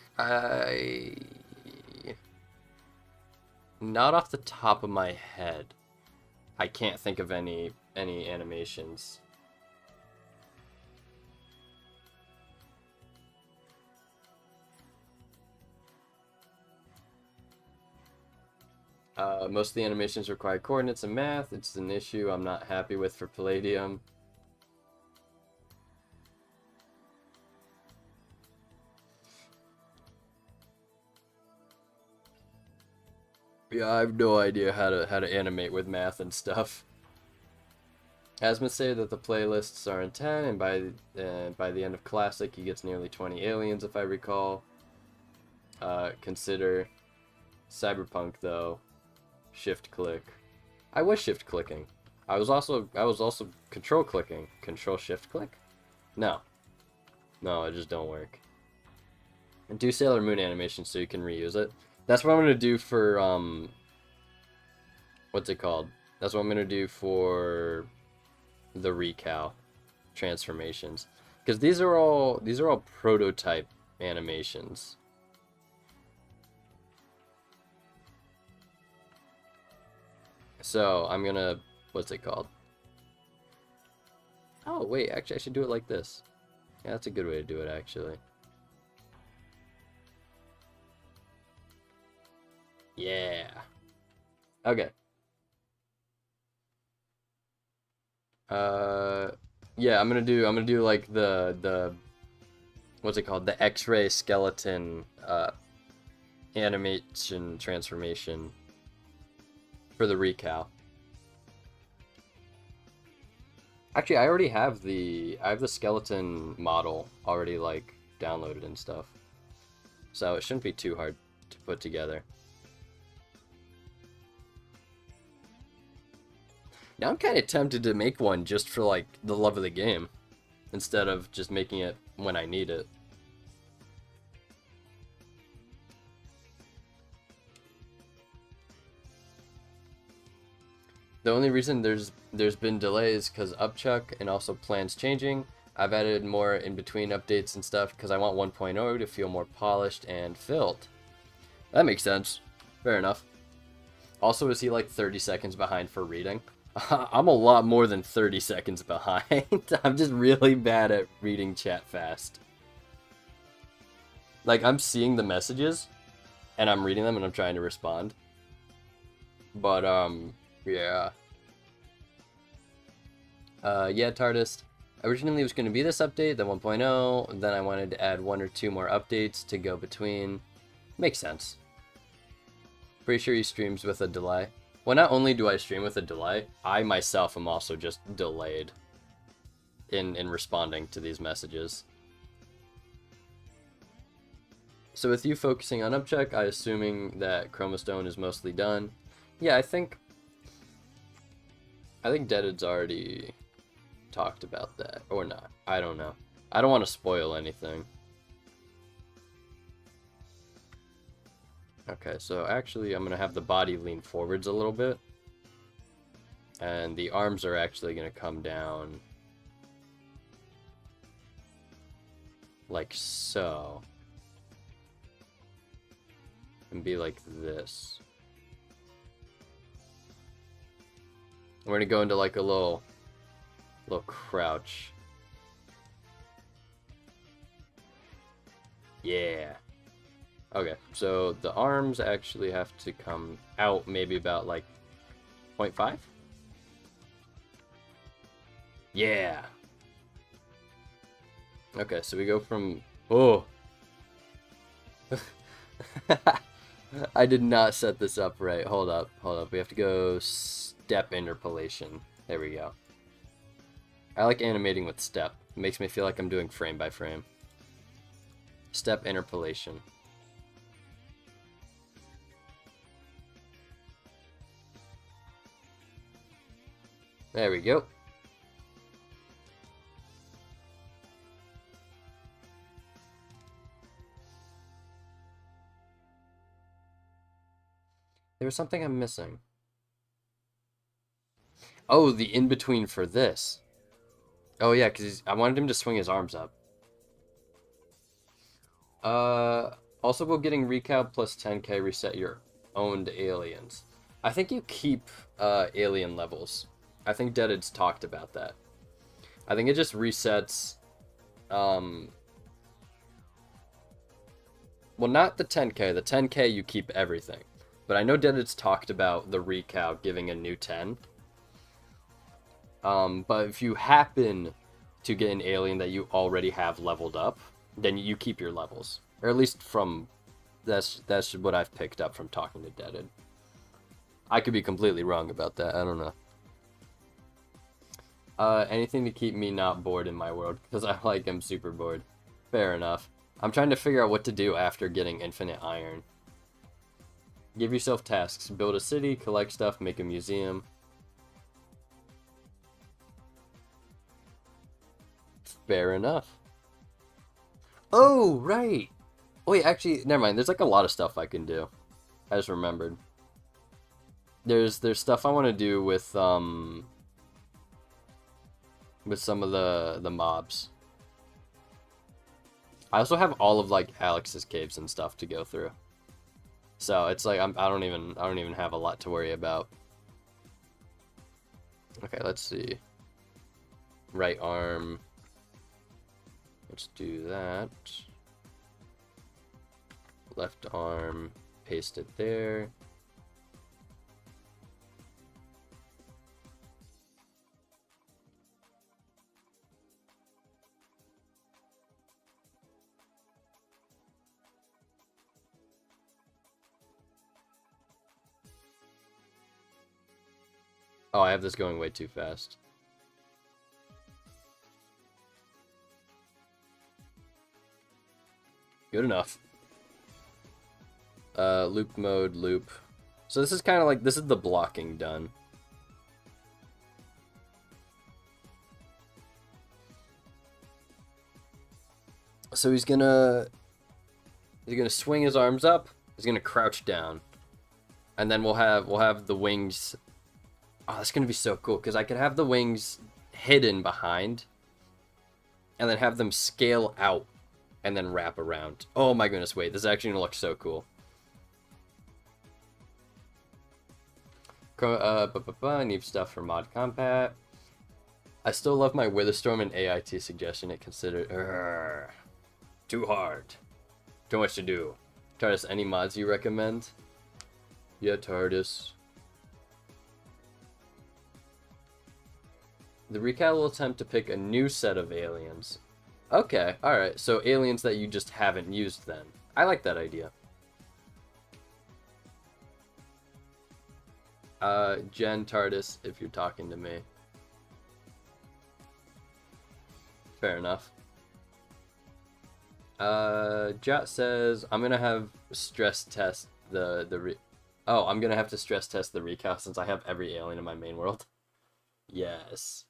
not off the top of my head. I can't think of any animations. Most of the animations require coordinates and math. It's an issue I'm not happy with for Palladium. Yeah, I have no idea how to animate with math and stuff. Asmus say that the playlists are in 10, and by the end of Classic, he gets nearly 20 aliens, if I recall. Consider Cyberpunk though. Shift click. I was shift clicking. I was also control clicking. Control shift click? No. No, it just don't work. And do Sailor Moon animation so you can reuse it. That's what I'm gonna do for what's it called? That's what I'm gonna do for the Recal transformations. Because these are all prototype animations. So I'm gonna, what's it called? Oh, wait, actually, I should do it like this. Yeah, that's a good way to do it, actually. Yeah. Okay. Yeah, I'm gonna do like the what's it called? The X-ray skeleton animation transformation for the recal. Actually, I already have the skeleton model already like downloaded and stuff. So it shouldn't be too hard to put together. Now I'm kind of tempted to make one just for like the love of the game instead of just making it when I need it. The only reason there's been delays because Upchuck and also plans changing. I've added more in between updates and stuff because I want 1.0 to feel more polished and filled. That makes sense. Fair enough. Also, is he like 30 seconds behind for reading? I'm a lot more than 30 seconds behind. I'm just really bad at reading chat fast. Like, I'm seeing the messages, and I'm reading them, and I'm trying to respond. But, yeah. Yeah, TARDIS. Originally, it was going to be this update, then 1.0, then I wanted to add 1 or 2 more updates to go between. Makes sense. Pretty sure he streams with a delay. Well, not only do I stream with a delay, I myself am also just delayed in responding to these messages. So with you focusing on Upcheck, I assuming that Chromastone is mostly done. Yeah, I think Deaded's already talked about that, or not. I don't know. I don't want to spoil anything. Okay, so actually I'm going to have the body lean forwards a little bit. And the arms are actually going to come down like so. And be like this. We're going to go into like a little crouch. Yeah. Okay, so the arms actually have to come out maybe about like 0.5? Yeah. Okay, so we go from... Oh! I did not set this up right. Hold up. We have to go step interpolation. There we go. I like animating with step. It makes me feel like I'm doing frame by frame. Step interpolation. There we go. There was something I'm missing. Oh, the in-between for this. Oh yeah, because I wanted him to swing his arms up. Also will getting recap plus 10k reset your owned aliens. I think you keep alien levels. I think Deaded's talked about that. I think it just resets well, not the 10k. The 10k you keep everything. But I know Deaded's talked about the recal giving a new 10. But if you happen to get an alien that you already have leveled up, then you keep your levels. Or at least from... That's what I've picked up from talking to Deaded. I could be completely wrong about that. I don't know. Anything to keep me not bored in my world, because I'm super bored. Fair enough. I'm trying to figure out what to do after getting infinite iron. Give yourself tasks. Build a city, collect stuff, make a museum. Fair enough. Oh, right! Wait, actually, never mind. There's like a lot of stuff I can do. I just remembered. There's stuff I want to do with some of the mobs. I also have all of like Alex's caves and stuff to go through. So it's like I don't even have a lot to worry about. Okay, let's see. right arm. Let's do that. Left arm, paste it there. Oh, I have this going way too fast. Good enough. Loop mode, loop. So this is kind of like, this is the blocking done. So he's gonna swing his arms up. He's gonna crouch down, and then we'll have the wings. Oh, that's gonna be so cool because I could have the wings hidden behind, and then have them scale out, and then wrap around. Oh my goodness! Wait, this is actually gonna look so cool. I need stuff for mod compat. I still love my Witherstorm and AIT suggestion. It considered too hard, too much to do. TARDIS, any mods you recommend? Yeah, TARDIS. The recal will attempt to pick a new set of aliens. Okay, alright, so aliens that you just haven't used then. I like that idea. Jen TARDIS, if you're talking to me. Fair enough. Jot says, I'm gonna have stress test I'm gonna have to stress test the recal since I have every alien in my main world. Yes.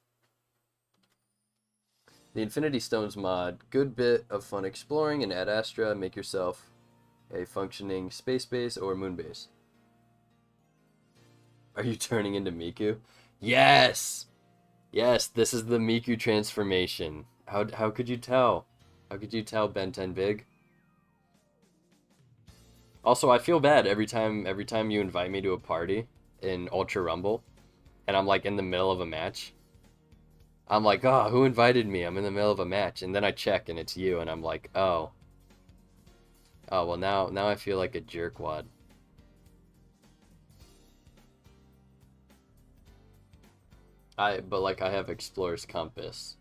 The Infinity Stones mod, good bit of fun exploring in Ad Astra. Make yourself a functioning space base or moon base. Are you turning into Miku? Yes! Yes, this is the Miku transformation. How could you tell? How could you tell, Ben 10 Big? Also, I feel bad every time you invite me to a party in Ultra Rumble, and I'm like in the middle of a match. I'm like, oh, who invited me? I'm in the middle of a match, and then I check and it's you, and I'm like, oh. Oh, well now I feel like a jerkwad. But like I have Explorer's Compass.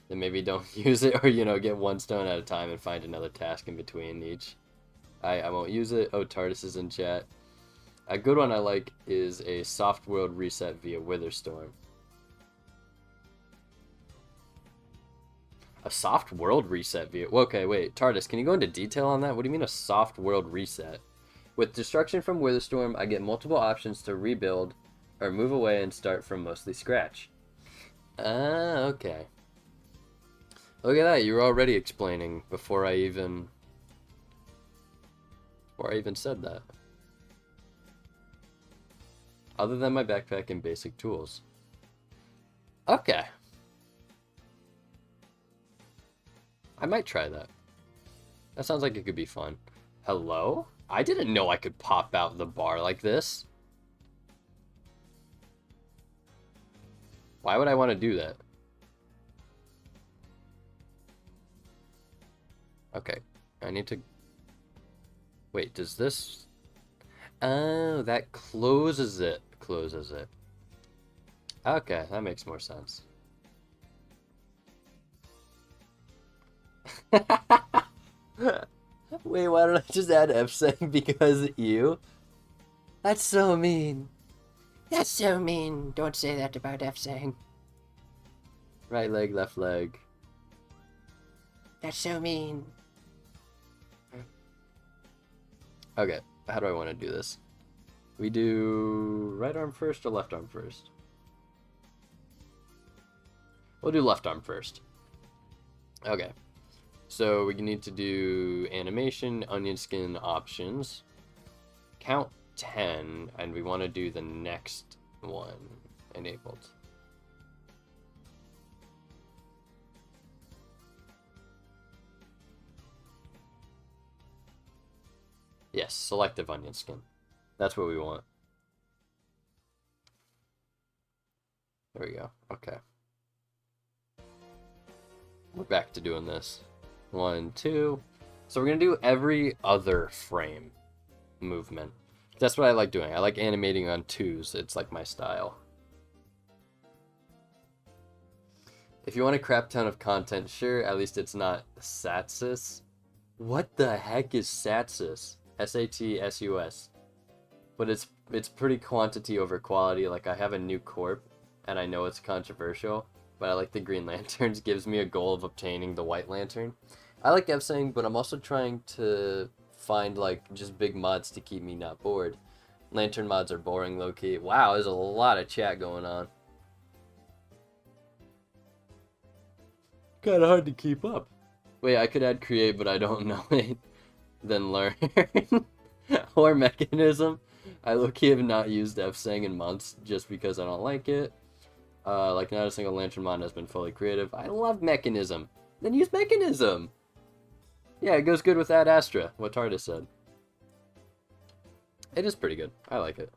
Then maybe don't use it, or get one stone at a time and find another task in between each. I won't use it. Oh, TARDIS is in chat. A good one I like is a soft world reset via Witherstorm. A soft world reset via... Well, okay, wait. TARDIS, can you go into detail on that? What do you mean a soft world reset? With destruction from Witherstorm, I get multiple options to rebuild or move away and start from mostly scratch. Okay. Look at that, you were already explaining before I even said that. Other than my backpack and basic tools. Okay. I might try that. That sounds like it could be fun. Hello? I didn't know I could pop out the bar like this. Why would I want to do that? Okay, I need to... Wait, does this... Oh, that closes it. Closes it. Okay, that makes more sense. Wait, why don't I just add F-Sang because you? That's so mean. That's so mean. Don't say that about F-Sang. Right leg, left leg. That's so mean. Okay, how do I want to do this? We do right arm first or left arm first? We'll do left arm first. Okay. So we need to do animation, onion skin options. Count 10, and we want to do the next one enabled. Yes, selective onion skin. That's what we want. There we go. Okay. We're back to doing this. 1, 2. So we're gonna do every other frame movement. That's what I like doing. I like animating on 2s. It's like my style. If you want a crap ton of content, sure, at least it's not Satsus. What the heck is Satsus? S-A-T-S-U-S. But it's pretty quantity over quality. Like, I have a new corp, and I know it's controversial, but I like the Green Lanterns. Gives me a goal of obtaining the White Lantern. I like Evsang, but I'm also trying to find, like, just big mods to keep me not bored. Lantern mods are boring, low-key. Wow, there's a lot of chat going on. Kind of hard to keep up. Wait, I could add create, but I don't know it. Then learn. Or mechanism. I low-key have not used Evsang in months just because I don't like it. Like, not a single Lantern mod has been fully creative. I love mechanism. Then use mechanism. Yeah, it goes good with Ad Astra, what Tardis said. It is pretty good. I like it.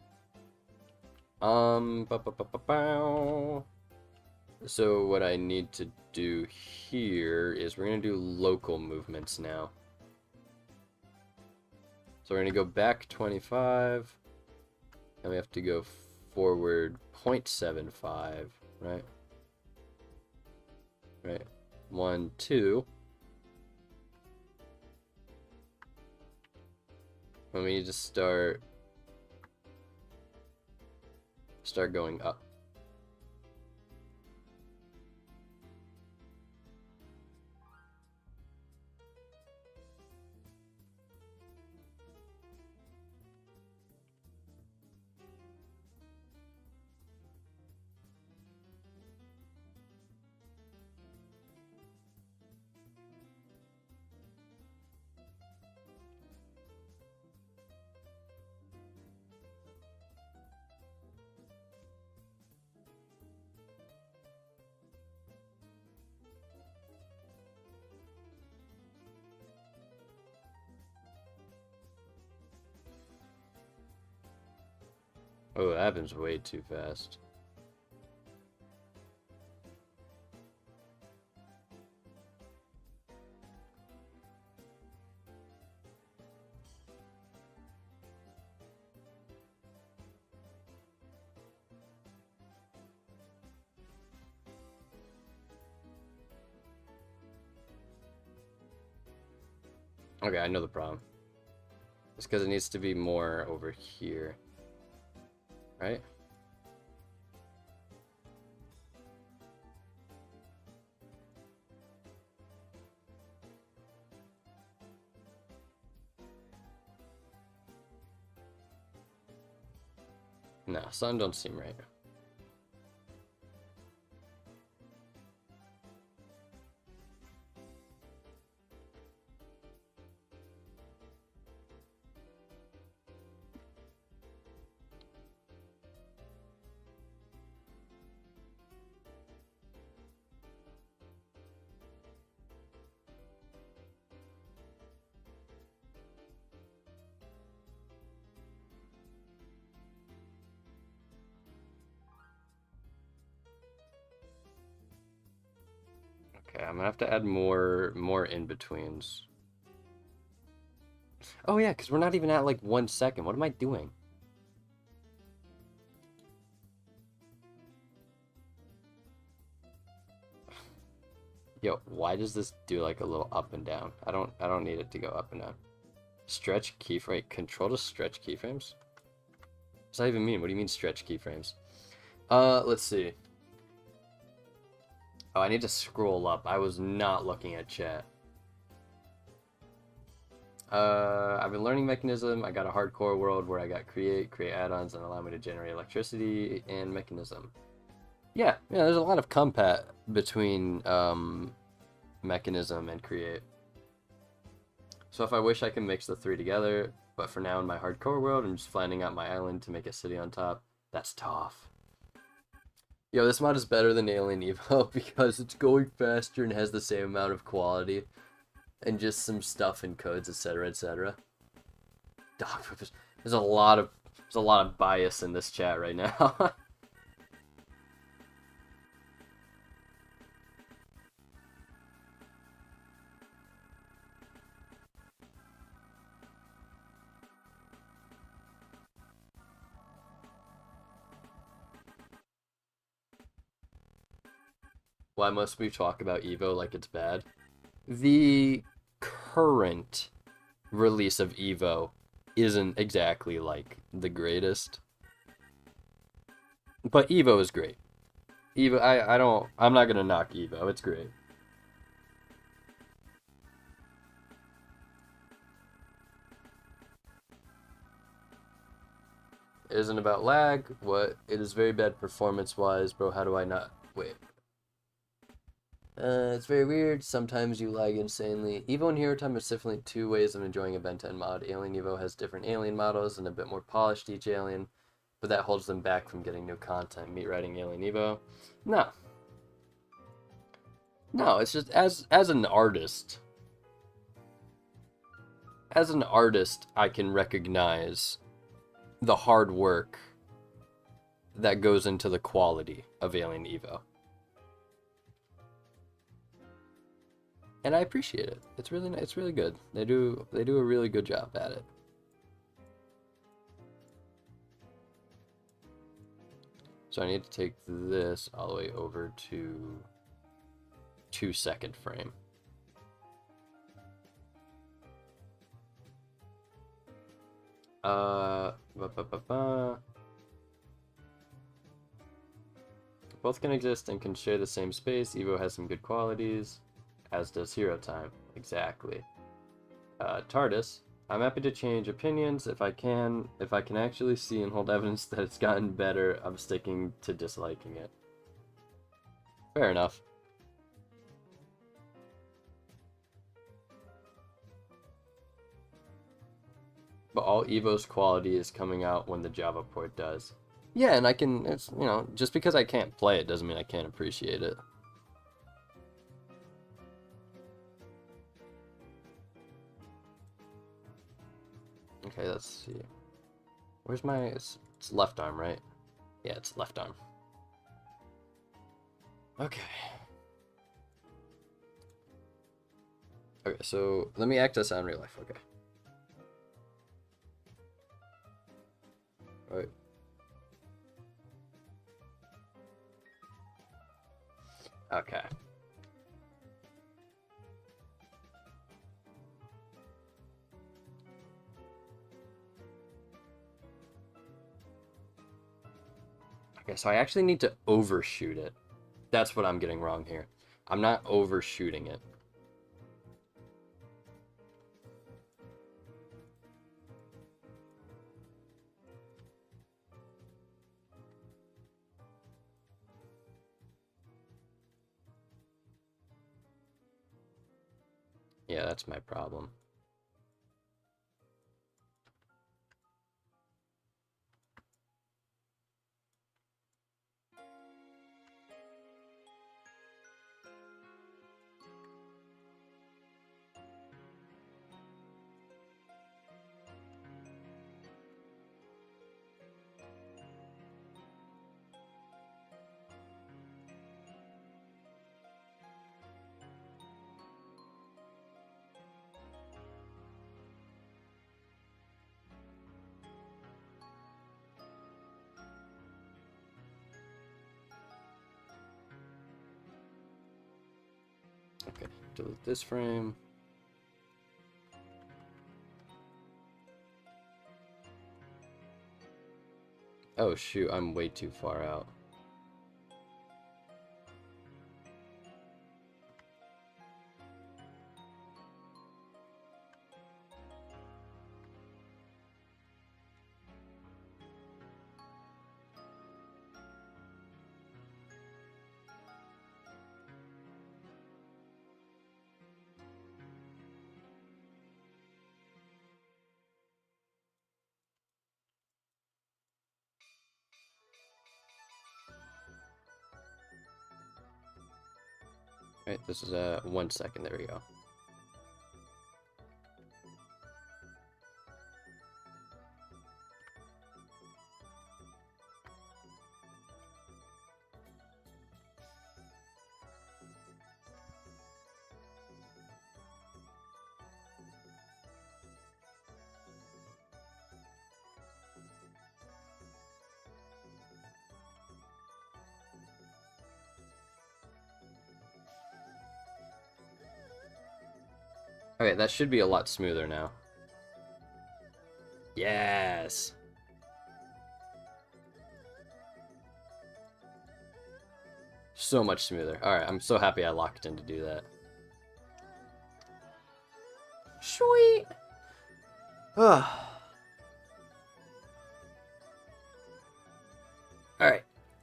So what I need to do here is we're going to do local movements now. So we're going to go back 25. And we have to go forward 0.75, right? Right. 1, 2. And we need to start going up. Oh, that happens way too fast. Okay, I know the problem. It's because it needs to be more over here. Right? No, sun don't seem right. Okay, I'm gonna have to add more in-betweens. Oh yeah, because we're not even at like 1 second. What am I doing? Yo, why does this do like a little up and down? I don't need it to go up and down. Stretch keyframe, control to stretch keyframes? What does that even mean? What do you mean stretch keyframes? Let's see. Oh, I need to scroll up. I was not looking at chat. I've been learning mechanism. I got a hardcore world where I got create add-ons, and allow me to generate electricity and mechanism. Yeah, there's a lot of compat between mechanism and create. So if I wish I can mix the 3 together, but for now in my hardcore world, I'm just flattening out my island to make a city on top. That's tough. Yo, this mod is better than Alien Evo because it's going faster and has the same amount of quality. And just some stuff and codes, etc., etc. There's a lot of bias in this chat right now. why must we talk about Evo like it's bad? The current release of Evo isn't exactly like the greatest. But Evo is great. Evo, I'm not gonna knock Evo. It's great. It isn't about lag. What? It is very bad performance-wise, bro. How do I not? Wait. It's very weird. Sometimes you lag insanely. Evo and Hero Time are definitely two ways of enjoying a Ben 10 mod. Alien Evo has different alien models and a bit more polished each alien, but that holds them back from getting new content. Meat Riding Alien Evo? No. No, it's just as an artist. As an artist, I can recognize the hard work that goes into the quality of Alien Evo. And I appreciate it. It's really good. They do a really good job at it. So I need to take this all the way over to 2-second frame. Both can exist and can share the same space. Evo has some good qualities, as does Hero Time. Exactly. TARDIS. I'm happy to change opinions if I can. If I can actually see and hold evidence that it's gotten better, I'm sticking to disliking it. Fair enough. But all Evo's quality is coming out when the Java port does. Yeah, and I can, it's, you know, just because I can't play it doesn't mean I can't appreciate it. Okay, let's see. Where's my, it's left arm, right? Yeah, it's left arm. Okay. Okay, so let me act this out in real life, okay. Alright. Okay. Okay, so I actually need to overshoot it. That's what I'm getting wrong here. I'm not overshooting it. Yeah, that's my problem. Okay, delete this frame. Oh shoot, I'm way too far out. Right, this is 1 second, there we go. Okay, that should be a lot smoother now. Yes! So much smoother. Alright, I'm so happy I locked in to do that. Sweet! Alright,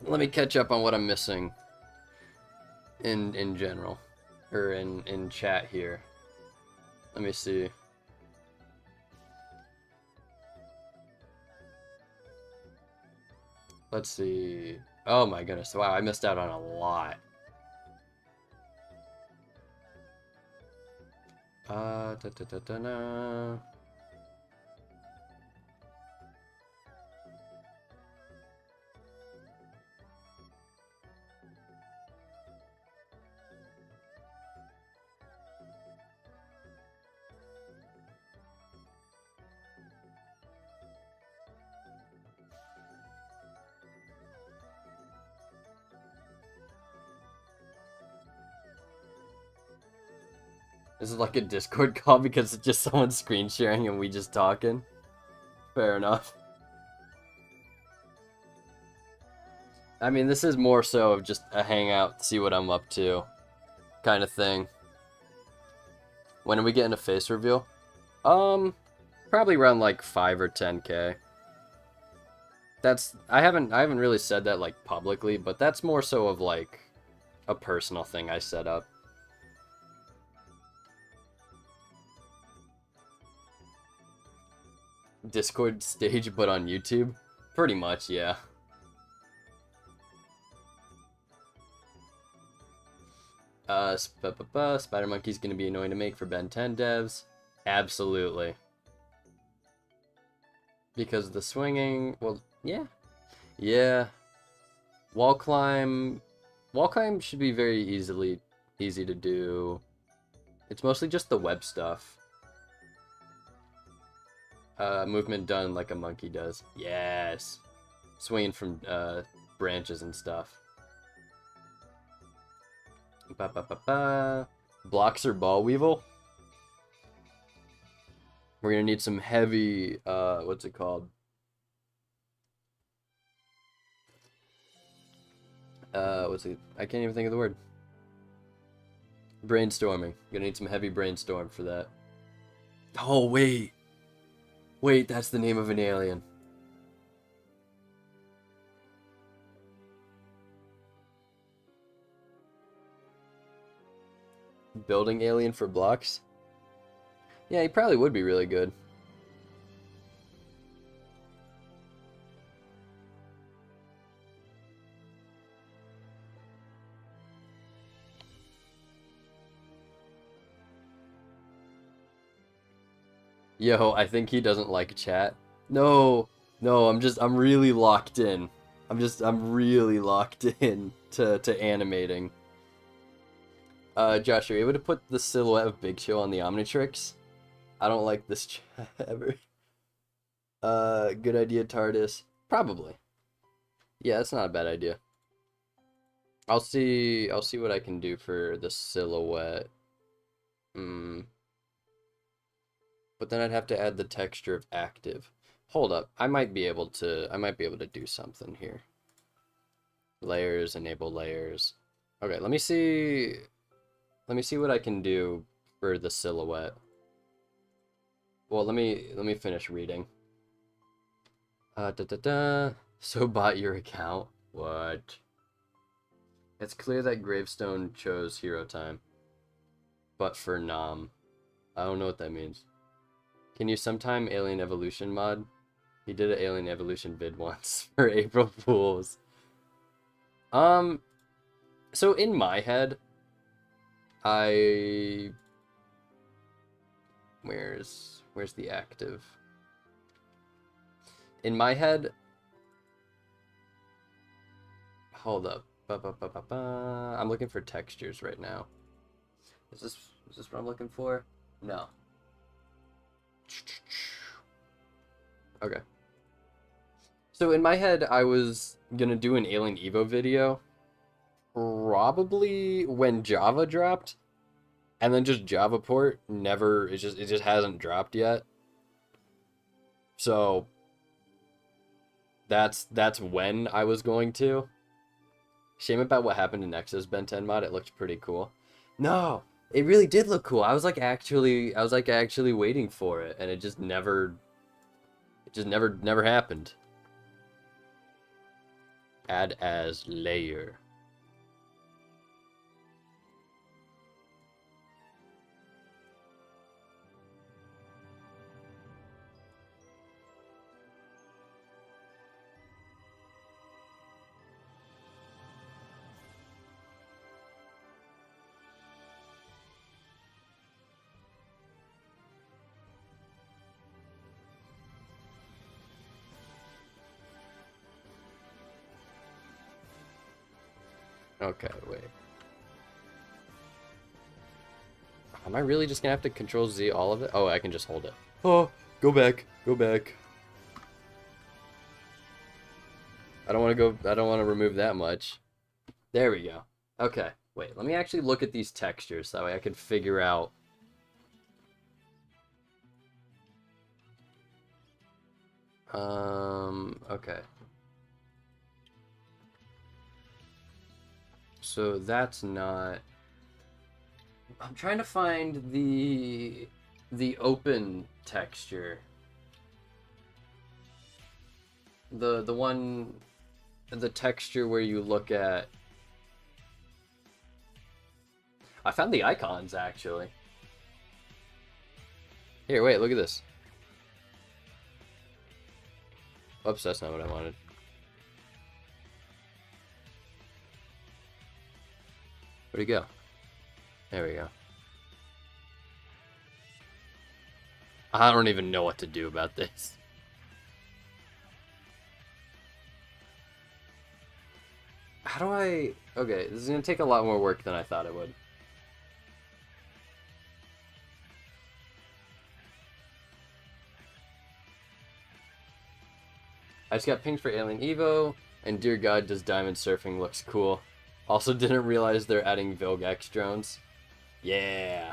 let me catch up on what I'm missing in general. Or in chat here. Let me see. Let's see. Oh my goodness. Wow, I missed out on a lot. Da, da, da, da, da. This is like a Discord call because it's just someone screen sharing and we just talking. Fair enough. I mean, this is more so of just a hangout, see what I'm up to, kind of thing. When are we getting a face reveal? Probably around like 5 or 10K. I haven't really said that like publicly, but that's more so of like a personal thing I set up. Discord stage, but on YouTube? Pretty much, yeah. Spider Monkey's gonna be annoying to make for Ben 10 devs. Absolutely. Because of the swinging, well, yeah. Yeah. Wall climb should be very easy to do. It's mostly just the web stuff. Movement done like a monkey does. Yes. Swinging from branches and stuff. Blocks or ball weevil? We're gonna need some heavy, what's it called? I can't even think of the word. Brainstorming. Gonna need some heavy brainstorm for that. Oh, wait. Wait, that's the name of an alien. Building alien for blocks? Yeah, he probably would be really good. Yo, I think he doesn't like chat. No, I'm really locked in. I'm really locked in to animating. Josh, are you able to put the silhouette of Big Show on the Omnitrix? I don't like this chat ever. Good idea, TARDIS. Probably. Yeah, that's not a bad idea. I'll see what I can do for the silhouette. But then I'd have to add the texture of active. Hold up, I might be able to do something here. Layers, enable layers. Okay, let me see what I can do for the silhouette. Well, let me finish reading. So bought your account? What? It's clear that Gravestone chose Hero Time. But for Nam. I don't know what that means. Can you sometime Alien Evolution mod? He did an Alien Evolution vid once for April Fools. So in my head, where's the active? In my head, hold up. I'm looking for textures right now. Is this what I'm looking for? No. Okay. So in my head, I was gonna do an Alien Evo video, probably when Java dropped. And then just Java port never, it just hasn't dropped yet. So that's when I was going to. Shame about what happened in Nexus Ben 10 mod. It looked pretty cool. No, it really did look cool. I was like actually waiting for it, and it just never happened. Add as layer. Okay, wait. Am I really just gonna have to Control Z all of it? Oh, I can just hold it. Oh, go back, go back. I don't want to go, I don't want to remove that much. There we go. Okay, wait, let me actually look at these textures, that way I can figure out. Okay. So that's not... I'm trying to find the open texture. The one, the texture where you look at... I found the icons, actually. Here, wait, look at this. Oops, that's not what I wanted. Where'd he go? There we go. I don't even know what to do about this. How do I... Okay, this is going to take a lot more work than I thought it would. I just got pinged for Alien Evo, and dear god, does diamond surfing looks cool. Also didn't realize they're adding Vilgax drones. Yeah.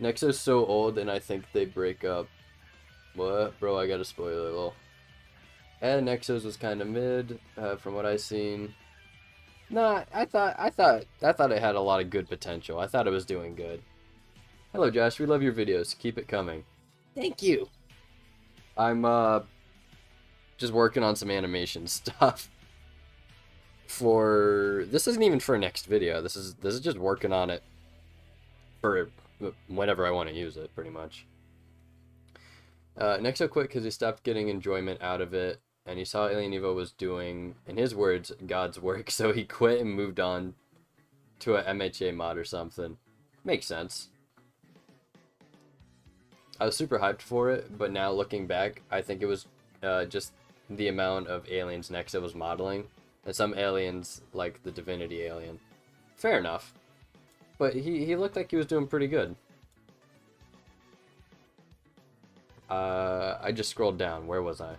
Nexo's so old, and I think they break up. What? Bro, I got a spoiler, lol. And Nexos was kind of mid, from what I seen. Nah, I thought it had a lot of good potential. I thought it was doing good. Hello, Josh. We love your videos. Keep it coming. Thank you. I'm just working on some animation stuff. For this isn't even for next video. This is just working on it for whenever I want to use it, pretty much. Nexo quit because he stopped getting enjoyment out of it, and he saw Alien Evo was doing, in his words, God's work, so he quit and moved on to a MHA mod or something. Makes sense. I was super hyped for it, but now looking back, I think it was just the amount of aliens Nexo was modeling, and some aliens, like the Divinity alien. Fair enough. But he looked like he was doing pretty good. I just scrolled down. Where was I?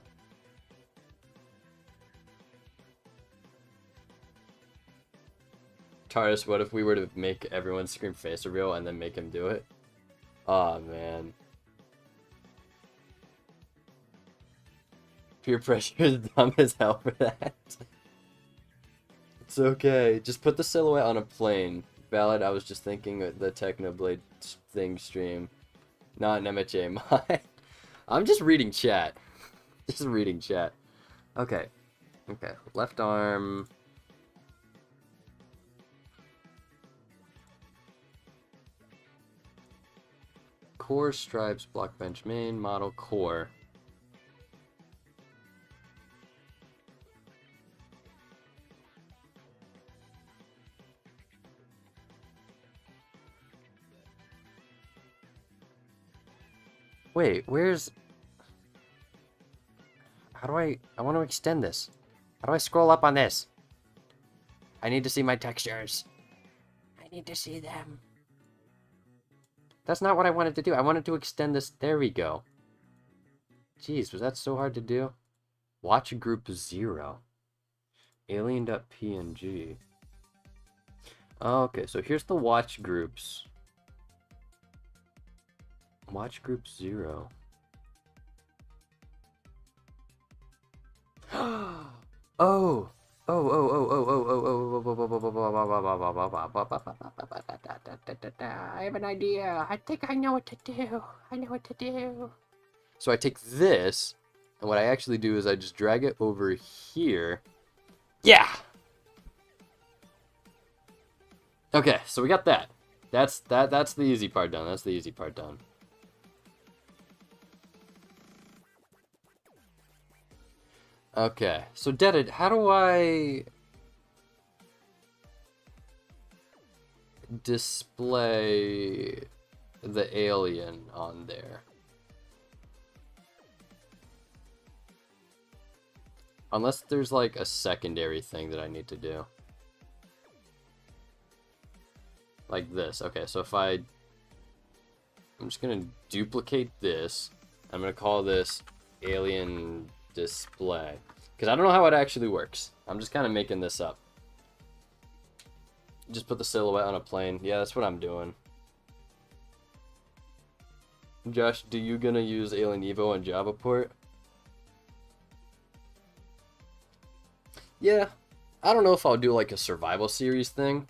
Taurus, what if we were to make everyone scream face reveal and then make him do it? Aw, man. Peer pressure is dumb as hell for that. It's okay. Just put the silhouette on a plane. Valid, I was just thinking the Technoblade thing stream. Not an MHA mod. I'm just reading chat. Just reading chat. Okay. Okay. Left arm. Core stripes, block bench main, model core. Wait, where's... How do I want to extend this. How do I scroll up on this? I need to see my textures. I need to see them. That's not what I wanted to do. I wanted to extend this. There we go. Jeez, was that so hard to do? Watch group 0. Alien.png. Okay, so here's the watch groups. Watch group 0. Oh. Oh, oh, oh, oh, oh, oh, I have an idea. I think I know what to do. I know what to do. So I take this, and what I actually do is I just drag it over here. Yeah! Okay, so we got that. That's the easy part done. That's the easy part done. Okay, so Deaded, how do I display the alien on there? Unless there's like a secondary thing that I need to do. Like this. Okay, so if I'm just gonna duplicate this. I'm gonna call this alien display. Because I don't know how it actually works. I'm just kind of making this up. Just put the silhouette on a plane. Yeah, that's what I'm doing. Josh, do you gonna use Alien Evo on Java port? Yeah, I don't know if I'll do like a survival series thing,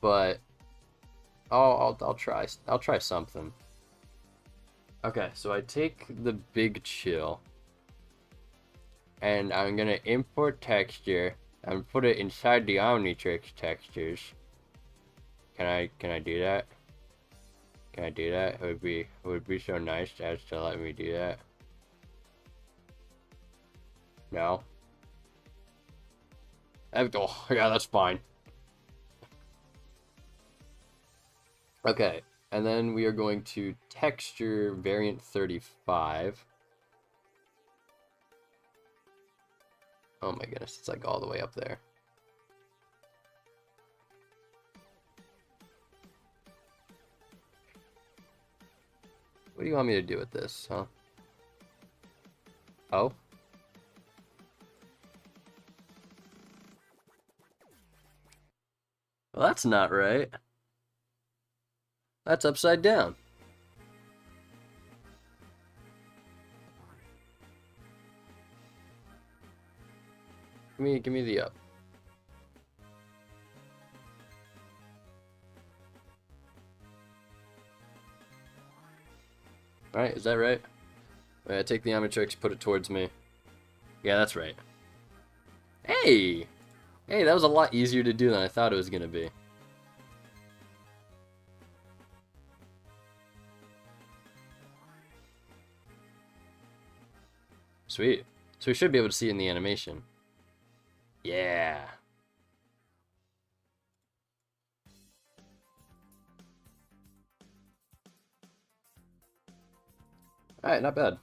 but I'll try something. Okay, so I take the big chill, and I'm gonna import texture and put it inside the Omnitrix textures. Can I do that? Can I do that? It would be so nice as to let me do that. No. Oh, yeah, that's fine. Okay, and then we are going to texture variant 35. Oh my goodness, it's like all the way up there. What do you want me to do with this, huh? Oh? Well, that's not right. That's upside down. Give me the up. Alright, is that right? Wait, I take the Omnitrix, put it towards me. Yeah, that's right. Hey! Hey, that was a lot easier to do than I thought it was gonna be. Sweet. So we should be able to see it in the animation. Yeah. Alright, not bad.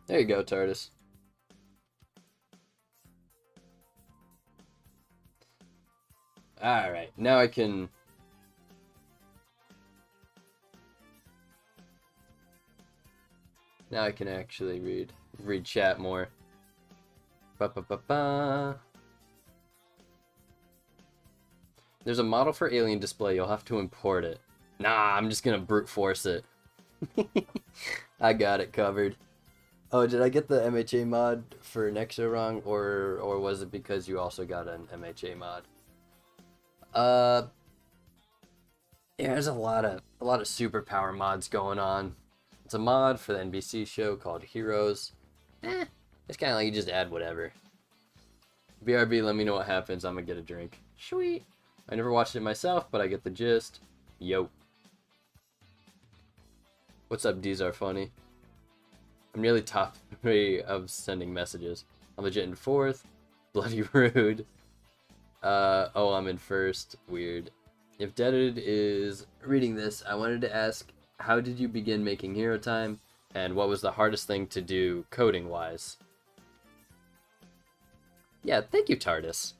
There you go, TARDIS. Alright, now I can... Now I can actually read chat more. Ba ba ba ba. There's a model for alien display, you'll have to import it. Nah, I'm just gonna brute force it. I got it covered. Oh, did I get the MHA mod for Nexo wrong, or was it because you also got an MHA mod? Yeah, there's a lot of superpower mods going on. It's a mod for the NBC show called Heroes. It's kind of like you just add whatever. BRB, let me know what happens. I'm gonna get a drink. Sweet. I never watched it myself, but I get the gist. Yo. What's up, D's are funny? I'm nearly top 3 of sending messages. I'm legit in 4th. Bloody rude. Oh, I'm in 1st. Weird. If Deaded is reading this, I wanted to ask, how did you begin making Hero Time? And what was the hardest thing to do coding-wise? Yeah, thank you, TARDIS.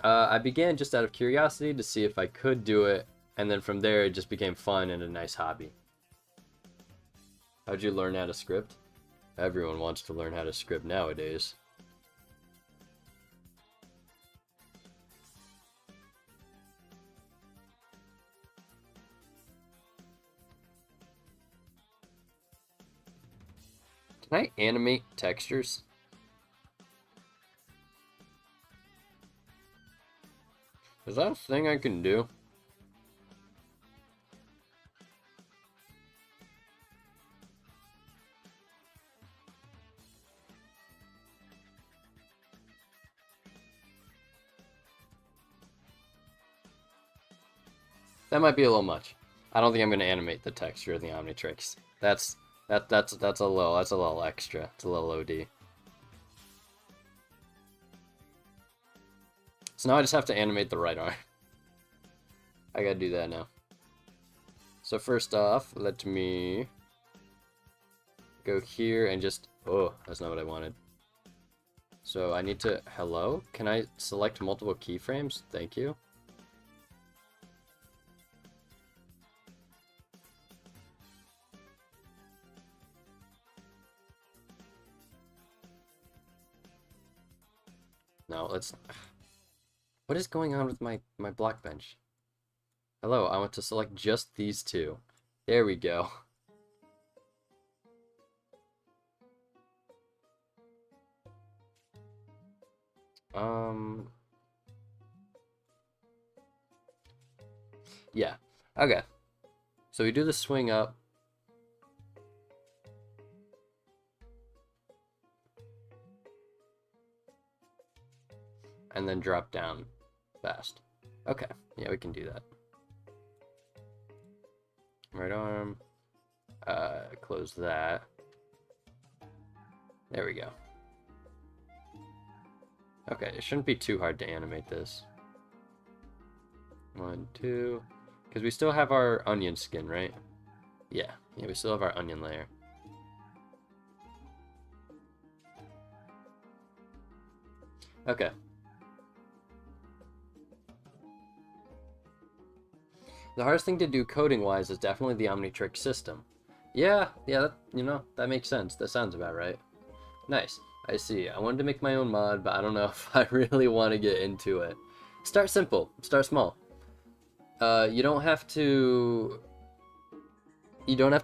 I began just out of curiosity to see if I could do it, and then from there it just became fun and a nice hobby. How'd you learn how to script? Everyone wants to learn how to script nowadays. Can I animate textures? Is that a thing I can do? That might be a little much. I don't think I'm gonna animate the texture of the Omnitrix. That's a little extra. It's a little OD. So now I just have to animate the right arm. I gotta do that now. So first off, let me go here and just, oh, that's not what I wanted. So I need to, hello? Can I select multiple keyframes? Thank you. No, let's, what is going on with my block bench? Hello, I want to select just these two. There we go. Yeah. Okay. So we do the swing up. And then drop down fast. Okay. Yeah, we can do that. Right arm. Close that. There we go. Okay, it shouldn't be too hard to animate this. 1, 2. Because we still have our onion skin, right? Yeah, we still have our onion layer. Okay. The hardest thing to do coding-wise is definitely the Omnitrix system. Yeah, that, that makes sense. That sounds about right. Nice. I see. I wanted to make my own mod, but I don't know if I really want to get into it. Start simple. Start small. You don't have to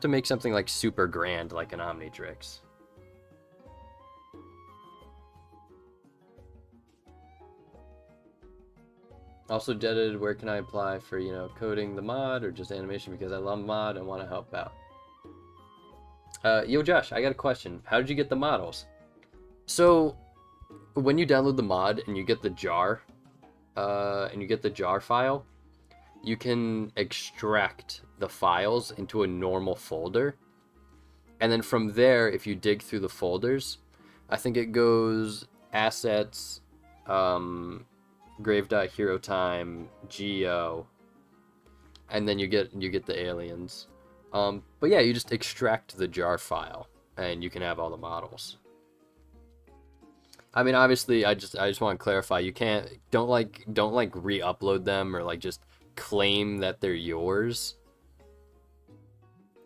make something like super grand like an Omnitrix. Also, Jetted, where can I apply for, coding the mod or just animation, because I love mod and want to help out. Yo, Josh, I got a question. How did you get the models? So, when you download the mod and you get the jar, file, you can extract the files into a normal folder. And then from there, if you dig through the folders, I think it goes assets, grave.hero time, geo, and then you get the aliens. But yeah, you just extract the jar file and you can have all the models. I mean, obviously, I just want to clarify, you don't re-upload them or like just claim that they're yours.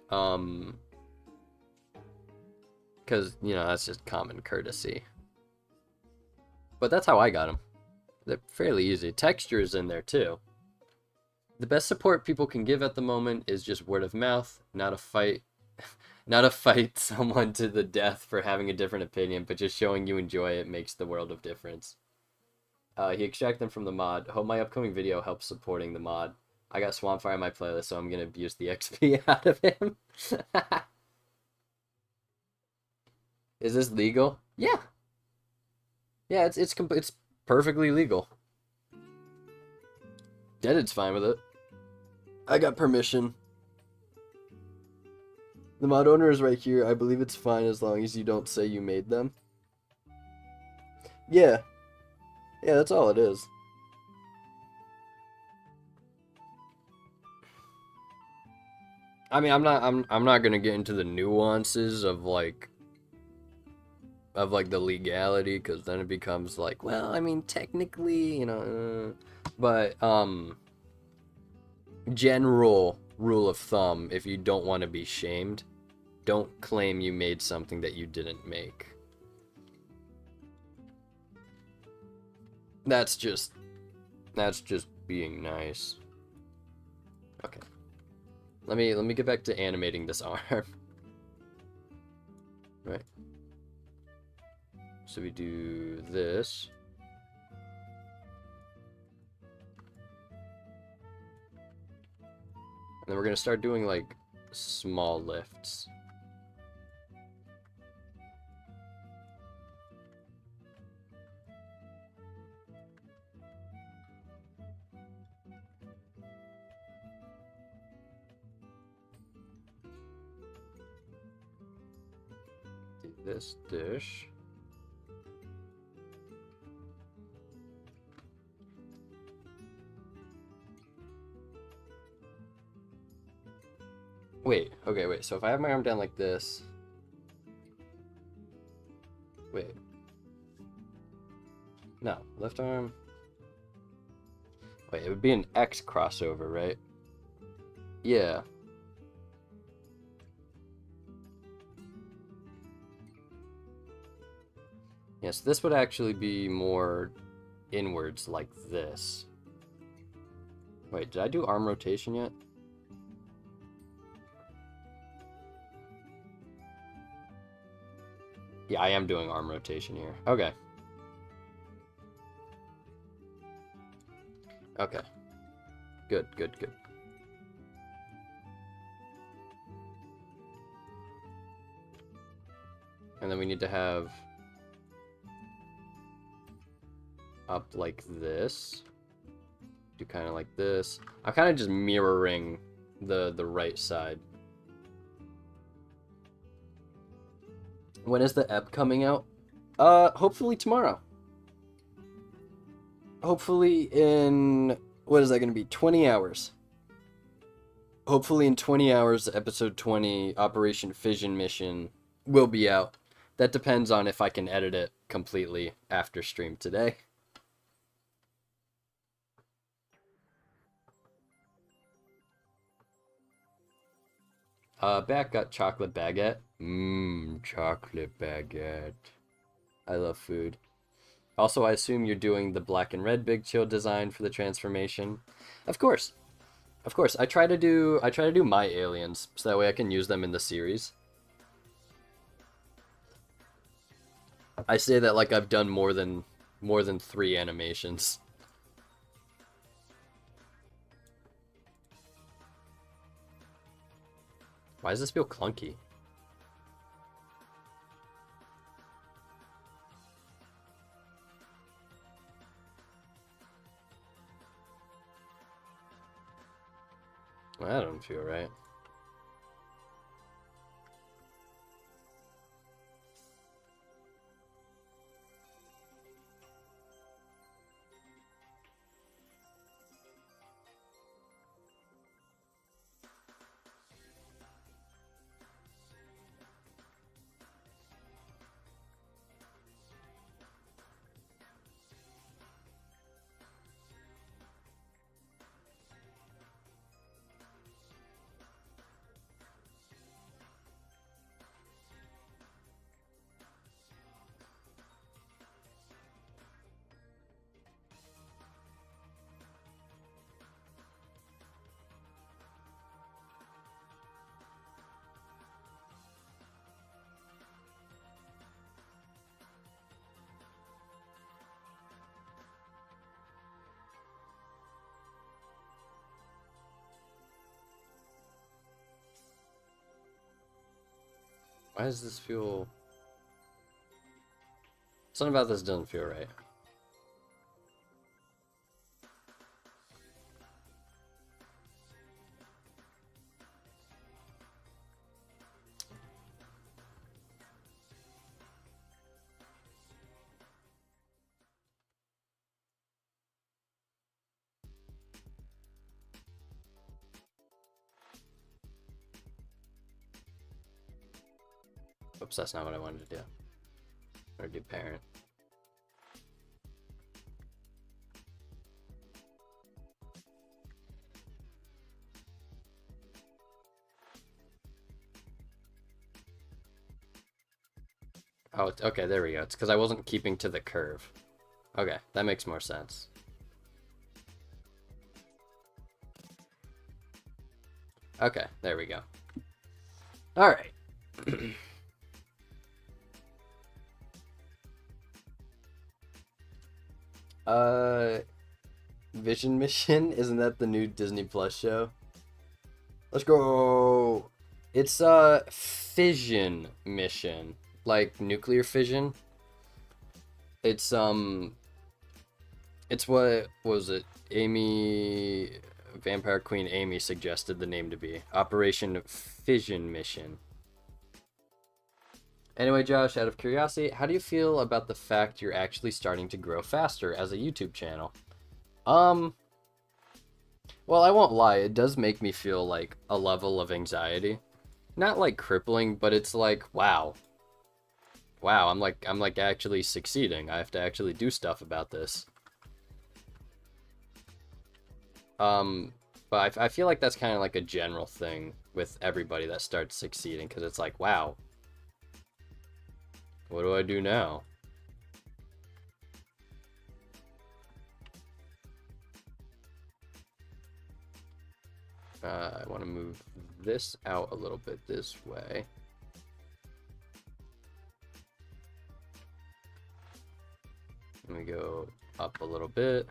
Because, that's just common courtesy. But that's how I got them. They're fairly easy. Texture is in there too. The best support people can give at the moment is just word of mouth, not a fight. Not to fight someone to the death for having a different opinion, but just showing you enjoy it makes the world of difference. He extracted them from the mod. Hope my upcoming video helps supporting the mod. I got Swampfire on my playlist, so I'm gonna abuse the XP out of him. Is this legal? Yeah. Yeah, it's perfectly legal. Deaded's fine with it. I got permission. The mod owner is right here. I believe it's fine as long as you don't say you made them. Yeah. Yeah, that's all it is. I mean, I'm not gonna get into the nuances of like the legality, because then it becomes like, well, I mean, technically, but general rule of thumb, if you don't want to be shamed, don't claim you made something that you didn't make. That's just being nice. Okay. Let me get back to animating this arm. Right. So we do this. And then we're going to start doing like small lifts. Do this dish. Wait, okay, wait. So if I have my arm down like this. Wait. No, left arm. Wait, it would be an X crossover, right? Yeah. Yes, this would actually be more inwards like this. Wait, did I do arm rotation yet? Yeah, I am doing arm rotation here. Okay. Okay. Good, good, good. And then we need to have up like this. Do kind of like this. I'm kind of just mirroring the right side. When is the ep coming out? Hopefully tomorrow. Hopefully in, what is that going to be, 20 hours. Hopefully in 20 hours, episode 20, Operation Fission Mission will be out. That depends on if I can edit it completely after stream today. Back got chocolate baguette. Chocolate baguette. I love food. Also, I assume you're doing the black and red Big Chill design for the transformation. Of course. Of course. I try to do my aliens so that way I can use them in the series. I say that like I've done more than 3 animations. Why does this feel clunky? Well, that don't feel right. Why does this feel... Something about this doesn't feel right. Oops, that's not what I wanted to do. Or do parent. Oh, okay, there we go. It's because I wasn't keeping to the curve. Okay, that makes more sense. Okay, there we go. Alright. Uh, Vision Mission? Isn't that the new Disney Plus show? Let's go. It's a fission mission, like nuclear fission. It's it's what was it? Amy, Vampire Queen Amy suggested the name to be Operation Fission Mission. Anyway, Josh, out of curiosity, how do you feel about the fact you're actually starting to grow faster as a YouTube channel? Um, well, I won't lie, it does make me feel like a level of anxiety. Not like crippling, but it's like, wow. Wow, I'm like actually succeeding. I have to actually do stuff about this. Um, but I feel like that's kind of like a general thing with everybody that starts succeeding, because it's like, wow, what do I do now? I want to move this out a little bit this way. Let me go up a little bit.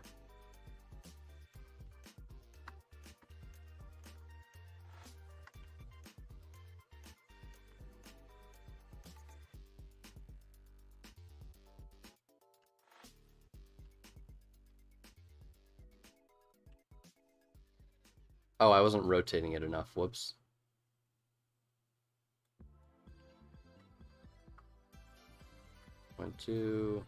Oh, I wasn't rotating it enough. Whoops. One, two.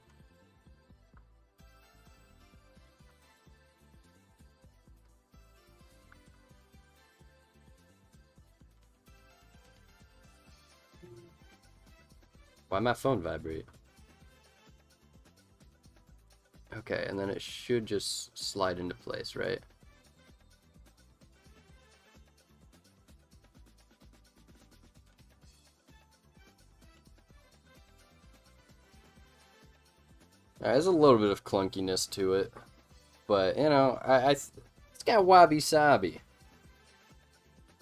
Why my phone vibrate? Okay, and then it should just slide into place, right? There's a little bit of clunkiness to it, but you know, it's got wabi sabi.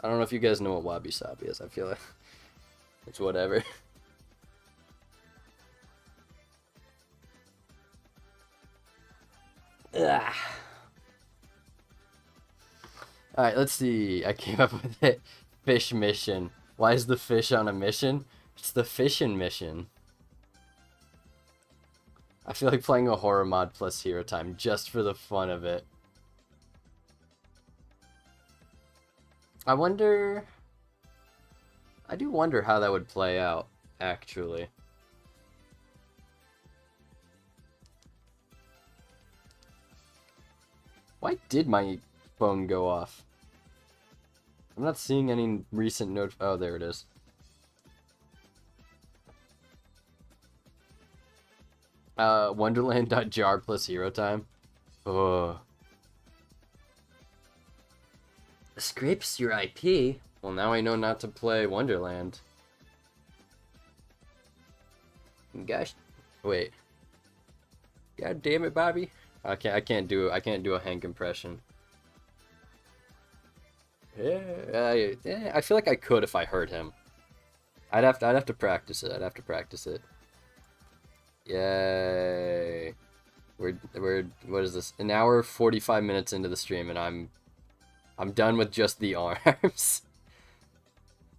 I don't know if you guys know what wabi sabi is. I feel like it's whatever. Ugh. All right, let's see. I came up with it. Fish mission. Why is the fish on a mission? It's the fishing mission. I feel like playing a horror mod plus hero time just for the fun of it. I wonder... I do wonder how that would play out, actually. Why did my phone go off? I'm not seeing any recent note. Oh, there it is. Wonderland.jar plus hero time. Oh. Scrapes your IP? Well, now I know not to play Wonderland. Gosh, wait. God damn it, Bobby. I can't do a Hank impression. Yeah, I feel like I could if I heard him. I'd have to practice it. I'd have to practice it. Yay. We're what is this? An hour 45 minutes into the stream and I'm done with just the arms.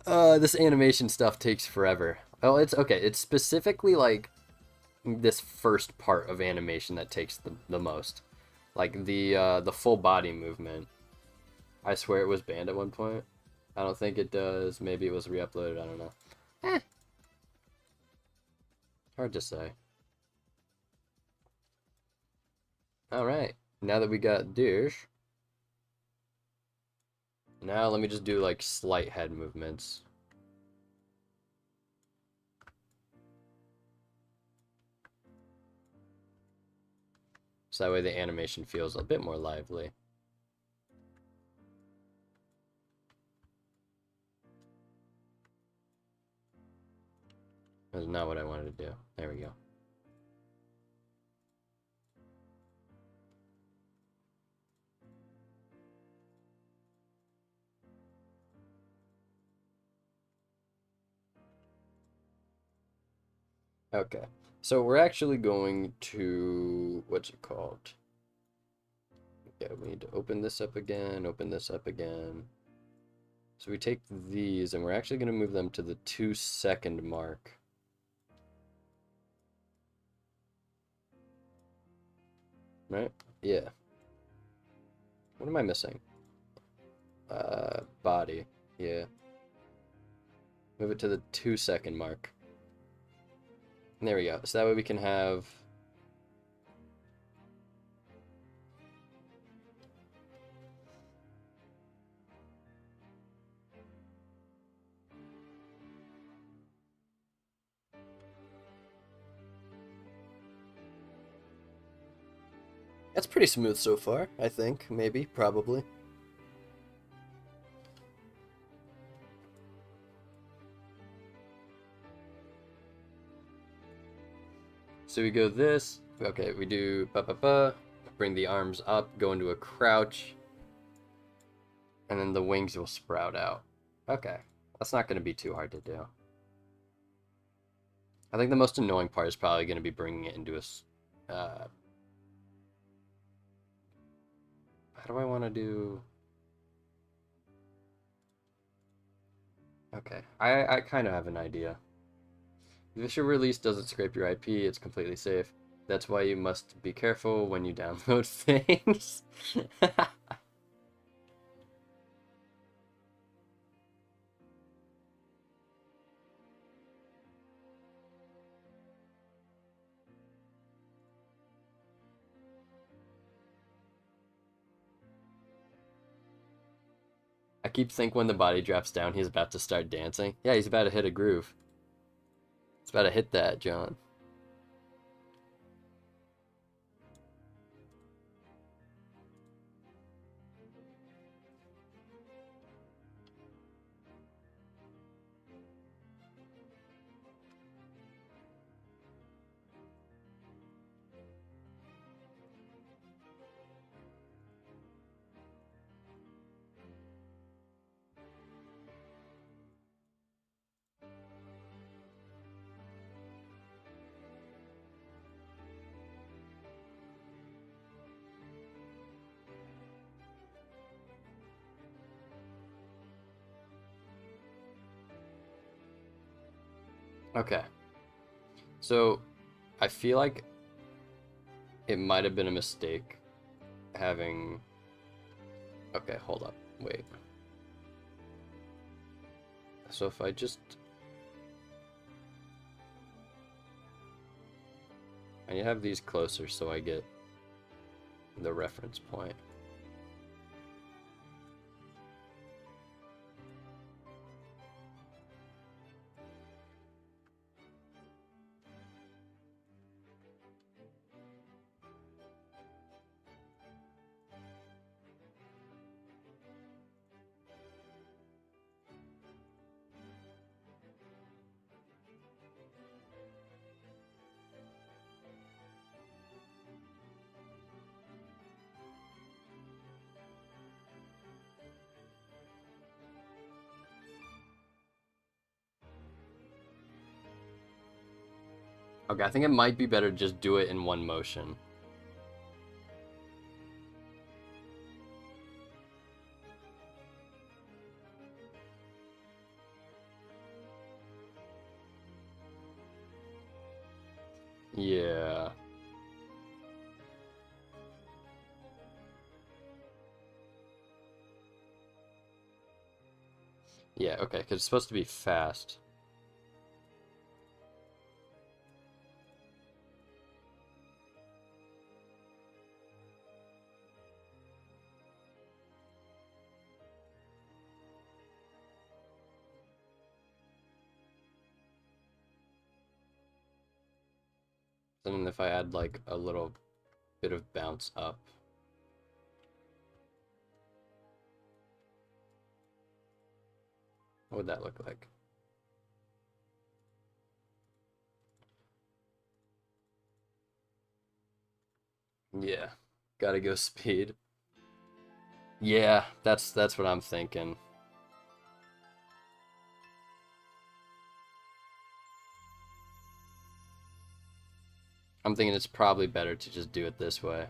This animation stuff takes forever. Oh, it's okay. It's specifically like this first part of animation that takes the most. Like the full body movement. I swear it was banned at one point. I don't think it does. Maybe it was re-uploaded. I don't know. Hard to say. Alright. Now that we got dish. Now let me just do like slight head movements. So that way the animation feels a bit more lively. That's not what I wanted to do. There we go. Okay. So we're actually going to, what's it called? Yeah, we need to open this up again, open this up again. So we take these and we're actually going to move them to the 2-second mark. Right? Yeah. What am I missing? Body. Yeah. Move it to the 2-second mark. And there we go. So that way we can have... That's pretty smooth so far, I think. Maybe, probably. So we go this. Okay, we do ba-ba-ba. Bring the arms up, go into a crouch. And then the wings will sprout out. Okay, that's not going to be too hard to do. I think the most annoying part is probably going to be bringing it into a... how do I want to do... Okay, I kind of have an idea. If your release doesn't scrape your IP, it's completely safe. That's why you must be careful when you download things. I keep thinking when the body drops down, he's about to start dancing. Yeah, he's about to hit a groove. He's about to hit that, John. Okay. So, I feel like it might have been a mistake having... Okay, hold up. Wait. So if I just... I have these closer so I get the reference point. Okay, I think it might be better to just do it in one motion. Yeah. Yeah, okay, because it's supposed to be fast. And then if I add like a little bit of bounce up. What would that look like? Yeah. Gotta go speed. Yeah, that's what I'm thinking. I'm thinking it's probably better to just do it this way.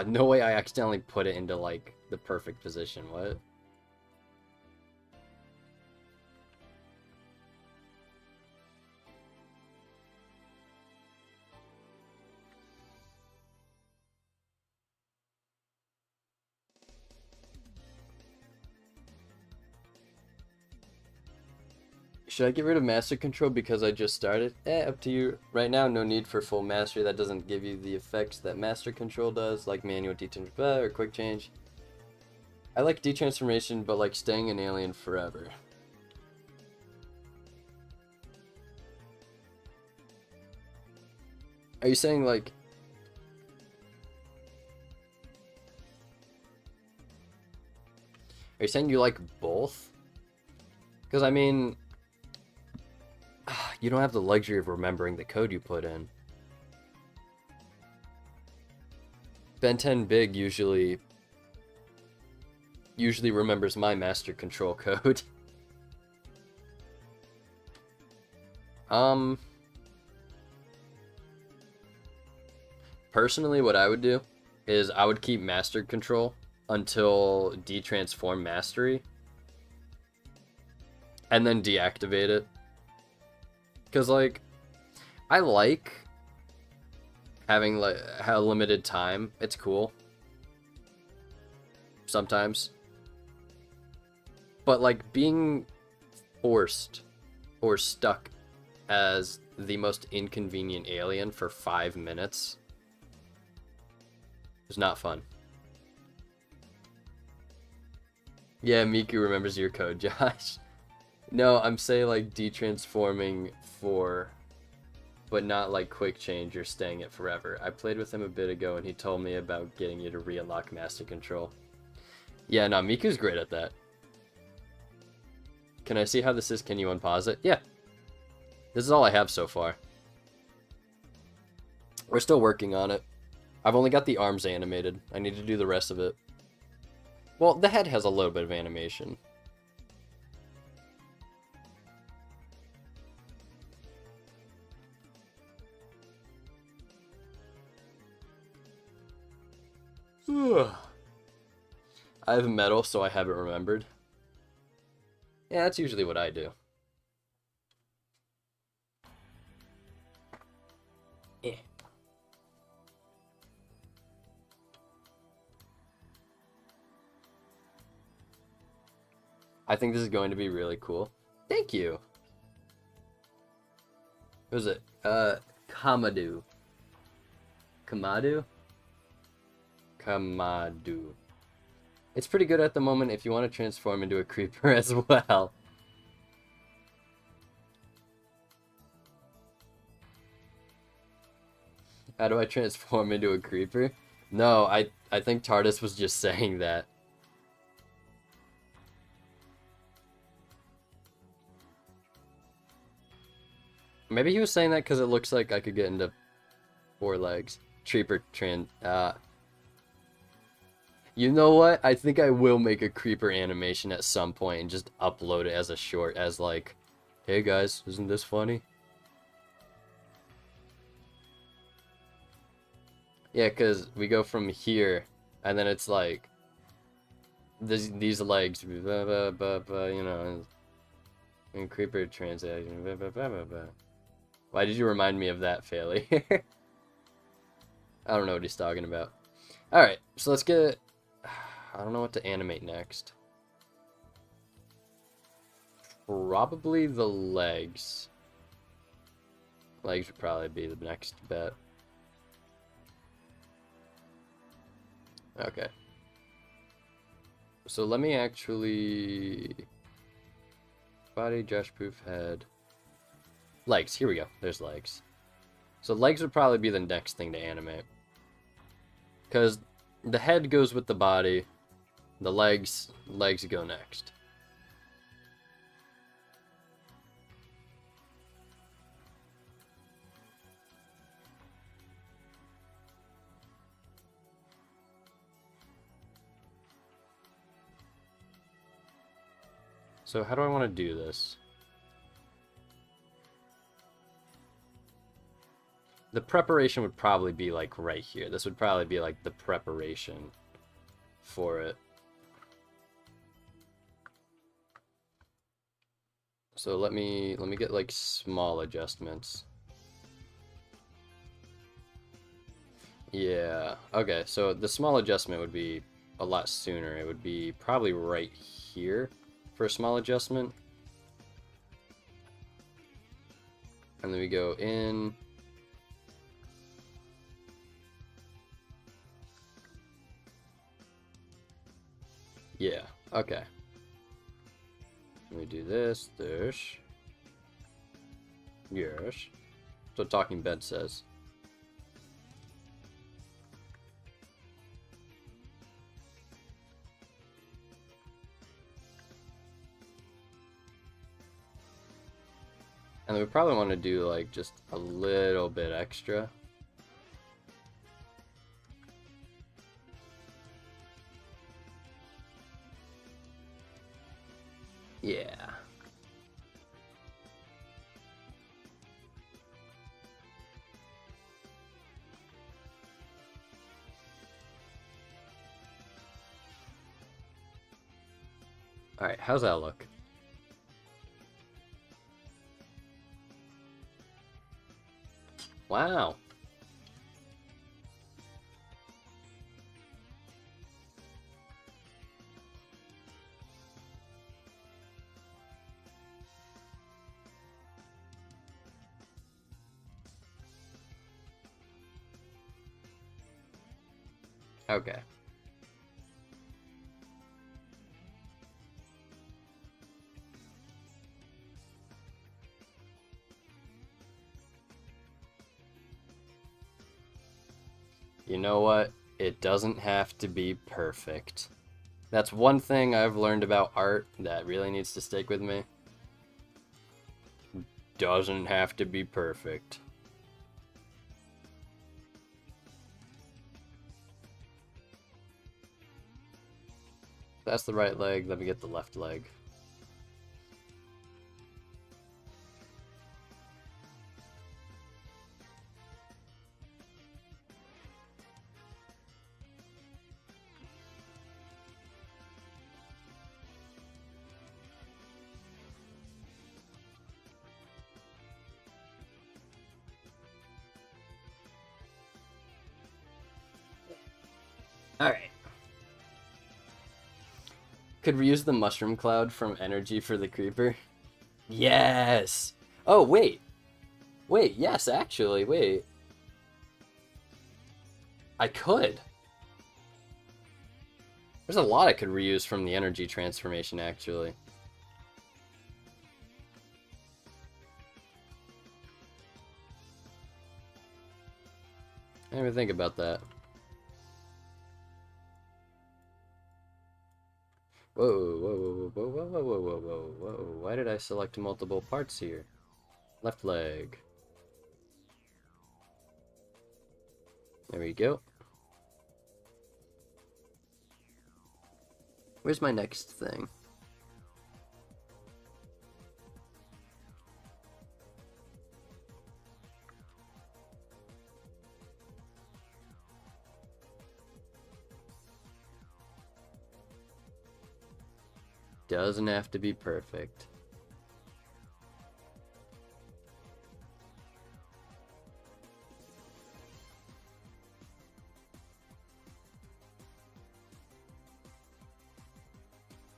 No way I accidentally put it into, like, the perfect position. What? Should I get rid of master control because I just started? Up to you. Right now, no need for full mastery. That doesn't give you the effects that master control does, like manual detransformation or quick change. I like detransformation, but like staying an alien forever. Are you saying like... Are you saying you like both? Because I mean... You don't have the luxury of remembering the code you put in. Ben 10 Big usually remembers my master control code. Personally, what I would do is I would keep master control until detransform mastery, and then deactivate it. Because, like, I like having, like, a limited time. It's cool. Sometimes. But, like, being forced or stuck as the most inconvenient alien for 5 minutes is not fun. Yeah, Miku remembers your code, Josh. No, I'm saying, like, detransforming for, but not, like, quick change or staying it forever. I played with him a bit ago, and he told me about getting you to re-unlock Master Control. Yeah, no, Miku's great at that. Can I see how this is? Can you unpause it? Yeah. This is all I have so far. We're still working on it. I've only got the arms animated. I need to do the rest of it. Well, the head has a little bit of animation. I have metal, so I haven't remembered. Yeah, that's usually what I do. Eh. I think this is going to be really cool. Thank you. What was it? Kamadu. Kamadu? Kamadu. It's pretty good at the moment if you want to transform into a creeper as well. How do I transform into a creeper? No, I think TARDIS was just saying that. Maybe he was saying that because it looks like I could get into 4 legs. You know what? I think I will make a creeper animation at some point and just upload it as a short, as like, hey guys, isn't this funny? Yeah, because we go from here, and then it's like, these legs, blah, blah, blah, blah, you know, and creeper transaction, blah, blah, blah, blah, blah. Why did you remind me of that, Failey? I don't know what he's talking about. Alright, so let's get... I don't know what to animate next. Probably the legs. Legs would probably be the next bet. Okay. So let me actually... Body, Joshpoof, head... Legs, here we go. There's legs. So legs would probably be the next thing to animate. Because the head goes with the body, the legs go next. So how do I want to do this? The preparation would probably be like right here. This would probably be like the preparation for it. So let me get like small adjustments. Yeah, okay, so the small adjustment would be a lot sooner. It would be probably right here for a small adjustment. And then we go in. Yeah, okay. Let me do this. Yes. That's what Talking Bed says. And we probably want to do like just a little bit extra. Yeah. Alright, how's that look? Wow. Okay. You know what? It doesn't have to be perfect. That's one thing I've learned about art that really needs to stick with me. Doesn't have to be perfect. That's the right leg, let me get the left leg. Alright. Could we use the mushroom cloud from energy for the creeper? Yes! Oh, wait. Wait, yes, actually, wait. I could. There's a lot I could reuse from the energy transformation, actually. I didn't even think about that. Whoa, whoa, whoa, whoa, whoa, whoa, whoa, whoa, whoa, whoa. Why did I select multiple parts here? Left leg. There we go. Where's my next thing? Doesn't have to be perfect.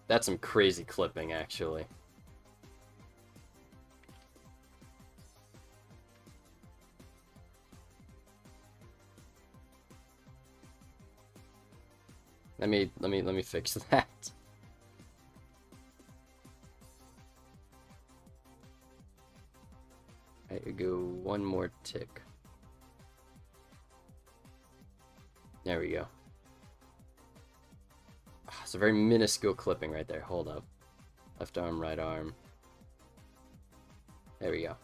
That's some crazy clipping, actually. Let me fix that. Alright, we go one more tick. There we go. It's a very minuscule clipping right there. Hold up. Left arm, right arm. There we go.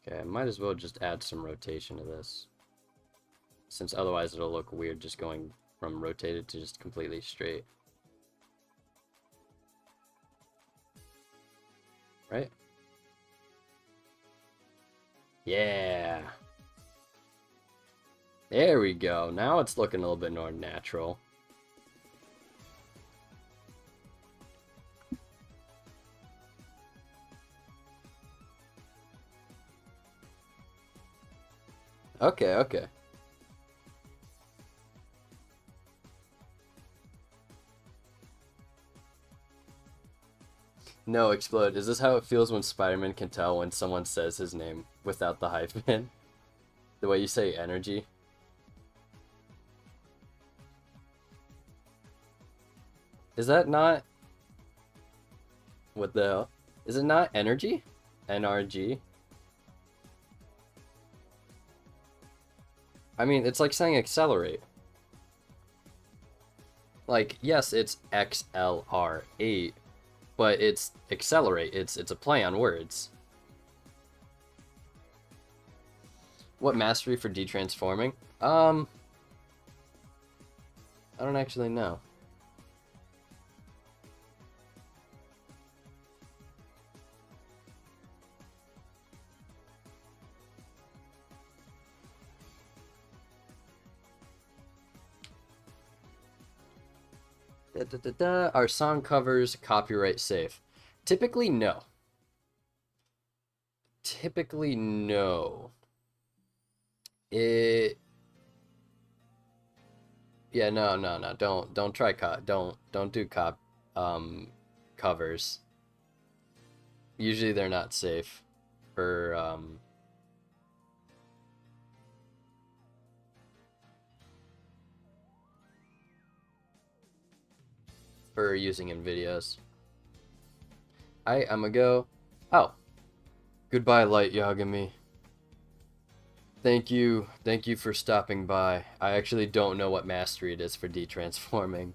Okay, I might as well just add some rotation to this, since otherwise it'll look weird just going from rotated to just completely straight. Right? Yeah! There we go. Now it's looking a little bit more natural. Okay, okay. No, Explode. Is this how it feels when Spider-Man can tell when someone says his name without the hyphen? The way you say energy? Is that not... What the hell? Is it not energy? NRG? I mean, it's like saying accelerate. Like, yes, it's XLR8, but it's accelerate. It's a play on words. What mastery for detransforming? I don't actually know. Are song covers copyright safe? Typically, no. Typically, no. Yeah, no. Don't try don't do covers. Usually they're not safe for using in videos. I'm gonna go. Oh, goodbye, Light Yagami. Thank you for stopping by. I actually don't know what mastery it is for detransforming.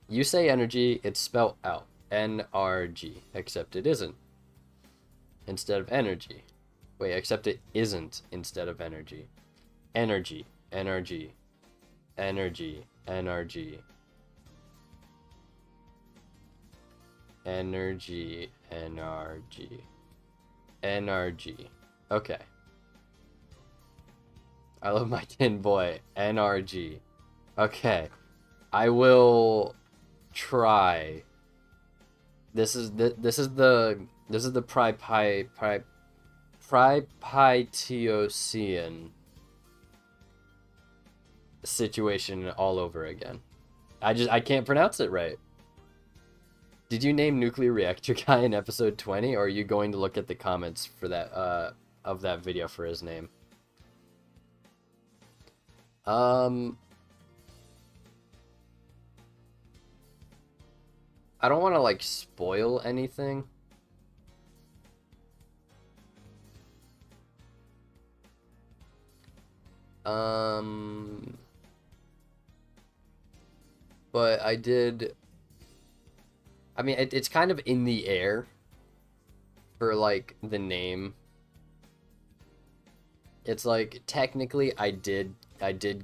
You say energy, it's spelled out. NRG, except it isn't. Instead of energy. Wait, except it isn't instead of energy. Energy, NRG. Energy, NRG. Energy, NRG. NRG. Okay. I love my tin boy. NRG. Okay. I will try. This is the Pripyteosian situation all over again. I can't pronounce it right. Did you name Nuclear Reactor Guy in episode 20, or are you going to look at the comments for that of that video for his name? I don't want to like spoil anything. But I did. I mean, it's kind of in the air for like the name. It's like technically I did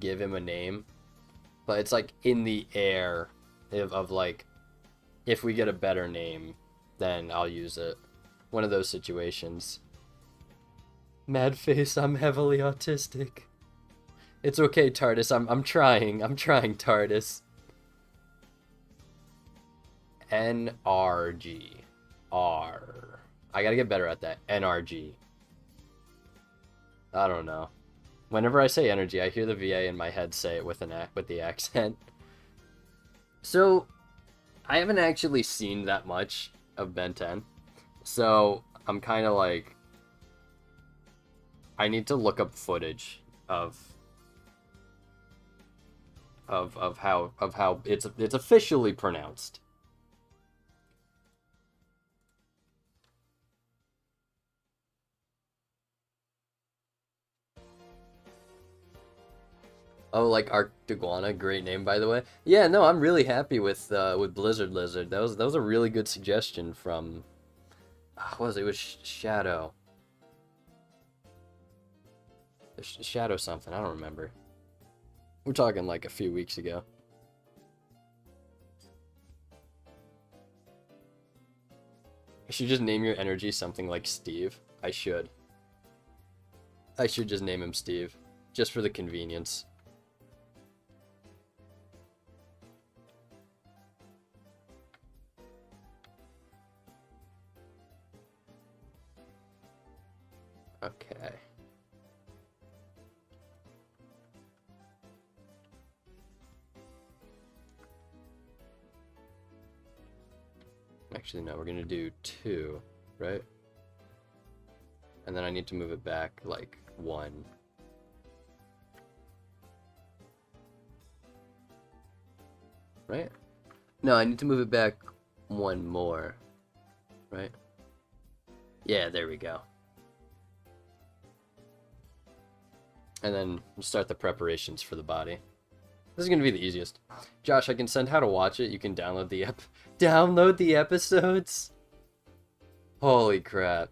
give him a name, but it's like in the air of like, if we get a better name, then I'll use it. One of those situations. Mad face, I'm heavily autistic. It's okay, TARDIS. I'm trying, TARDIS. NRG. R. I gotta get better at that. NRG. I don't know. Whenever I say energy, I hear the VA in my head say it with the accent. So, I haven't actually seen that much of Ben 10. So, I'm kind of like, I need to look up footage of how it's officially pronounced. Oh, like Arctiguana, great name by the way. Yeah, no, I'm really happy with Blizzard Lizard. That was a really good suggestion from what was it? It was Shadow. Shadow something, I don't remember. We're talking like a few weeks ago. I should just name your energy something like Steve. I should just name him Steve, just for the convenience. Okay. Actually, no, we're gonna do 2, right? And then I need to move it back like 1. Right? No, I need to move it back 1 more. Right? Yeah, there we go. And then we'll start the preparations for the body. This is gonna be the easiest. Josh, I can send how to watch it. You can download the episodes. Holy crap!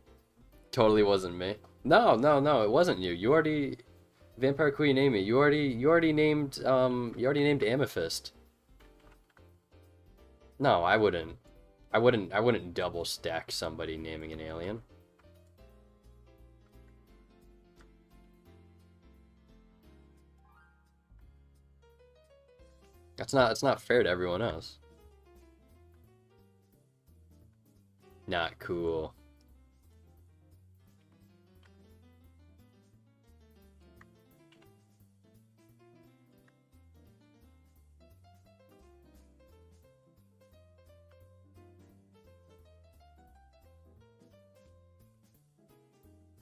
Totally wasn't me. No, it wasn't you. You already, Vampire Queen Amy. You already named Amethyst. No, I wouldn't double stack somebody naming an alien. It's not fair to everyone else. Not cool.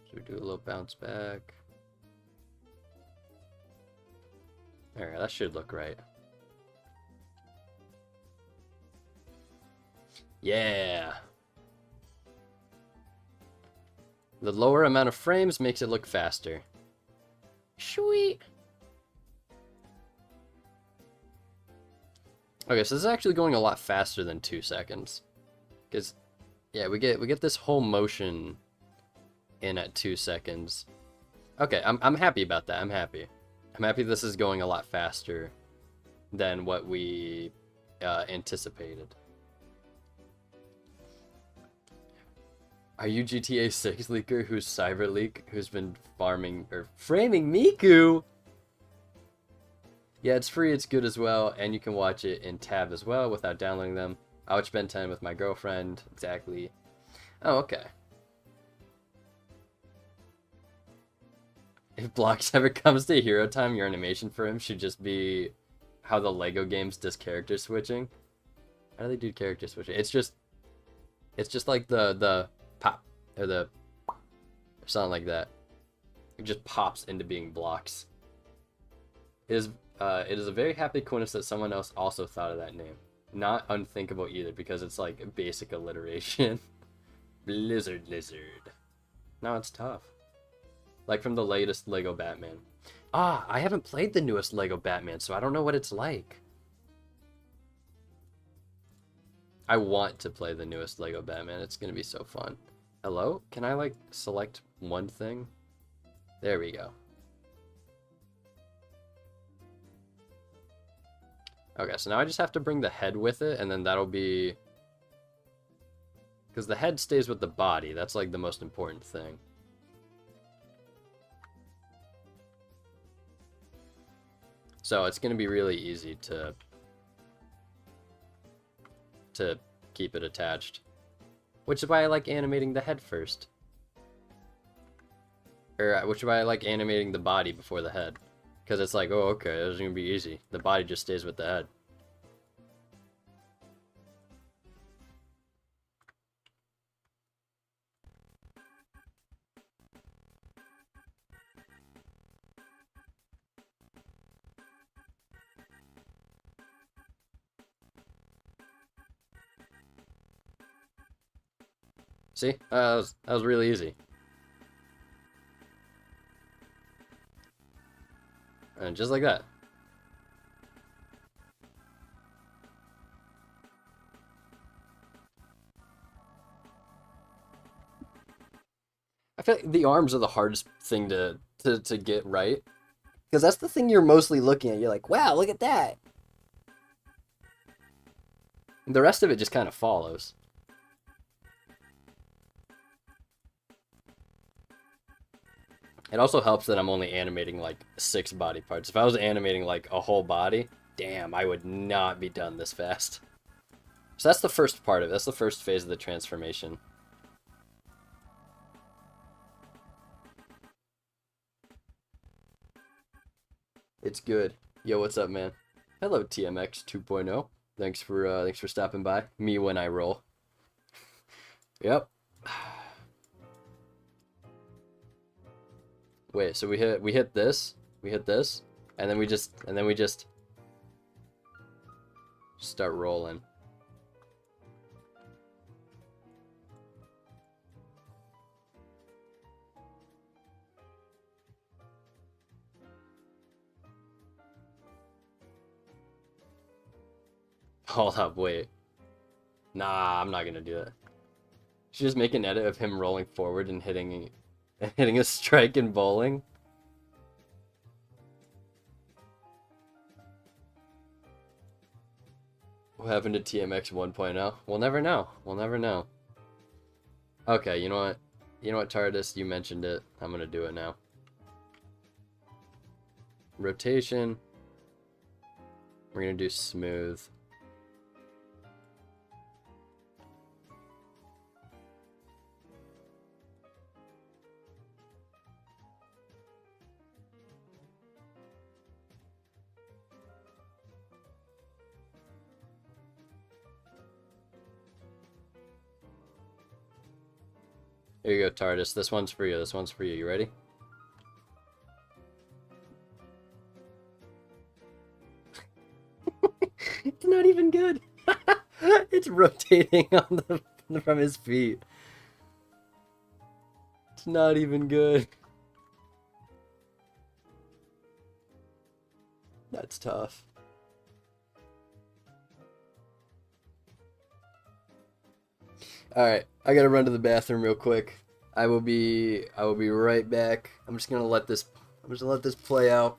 So we do a little bounce back. Alright, that should look right. Yeah. The lower amount of frames makes it look faster. Sweet. Okay, so this is actually going a lot faster than 2 seconds. Because, yeah, we get this whole motion in at 2 seconds. Okay, I'm happy about that. I'm happy this is going a lot faster than what we anticipated. Are you GTA 6 leaker who's Cyber Leak, who's been farming or framing Miku? Yeah, it's free, it's good as well, and you can watch it in tab as well without downloading them. I watch Ben 10 with my girlfriend, exactly. Oh, okay. If Blocks ever comes to Hero Time, your animation for him should just be how the Lego games does character switching. How do they do character switching? It's just like the pop or the or something like that. It just pops into being Blocks. It is a very happy coincidence that someone else also thought of that name. Not unthinkable either, because it's like basic alliteration. Blizzard Lizard. No, it's tough. Like from the latest Lego Batman. Ah, I haven't played the newest Lego Batman, so I don't know what it's like. I want to play the newest Lego Batman. It's gonna be so fun. Hello? Can I like select one thing? There we go. Okay, so now I just have to bring the head with it, and then that'll be... Because the head stays with the body. That's like the most important thing. So it's going to be really easy to keep it attached. Which is why I like animating the head first. Or which is why I like animating the body before the head. Because it's like, oh, okay, this is going to be easy. The body just stays with the head. See? That was really easy. And just like that. I feel like the arms are the hardest thing to get right. Because that's the thing you're mostly looking at. You're like, wow, look at that. The rest of it just kind of follows. It also helps that I'm only animating like 6 body parts. If I was animating like a whole body, damn, I would not be done this fast. So that's the first part of it. That's the first phase of the transformation. It's good. Yo, what's up, man? Hello, TMX 2.0. Thanks for stopping by. Me when I roll. Yep. Wait, so we hit this, and then we just start rolling. Hold up, wait. Nah, I'm not gonna do that. Should just make an edit of him rolling forward and hitting a strike in bowling. What happened to TMX 1.0? We'll never know. We'll never know. Okay, you know what? You know what, TARDIS? You mentioned it. I'm gonna do it now. Rotation. We're gonna do smooth. Here you go, TARDIS. This one's for you. This one's for you. You ready? It's not even good. It's rotating on from his feet. It's not even good. That's tough. Alright, I gotta run to the bathroom real quick. I will be right back. I'm just gonna let this play out.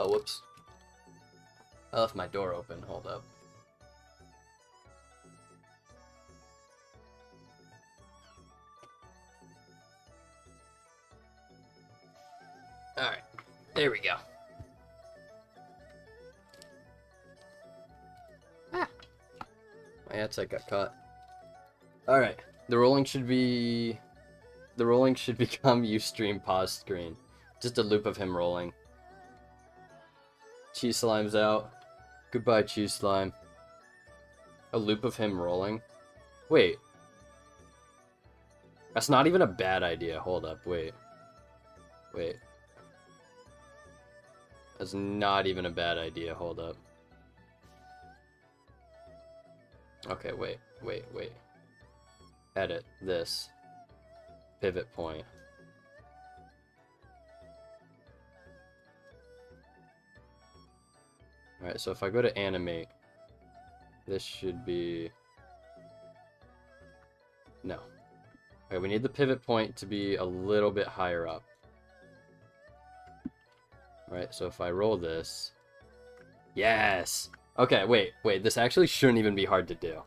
Oh, whoops. I left my door open. Hold up. Alright. There we go. Ah. My headset got caught. Alright. The rolling should become Ustream pause screen. Just a loop of him rolling. Cheese Slime's out. Goodbye, Cheese Slime. A loop of him rolling? Wait. That's not even a bad idea. Hold up, wait. Wait. That's not even a bad idea. Hold up. Okay, wait. Edit this. Pivot point. Alright, so if I go to animate, this should be... No. Okay, we need the pivot point to be a little bit higher up. Alright, so if I roll this... Yes! Okay, wait. This actually shouldn't even be hard to do.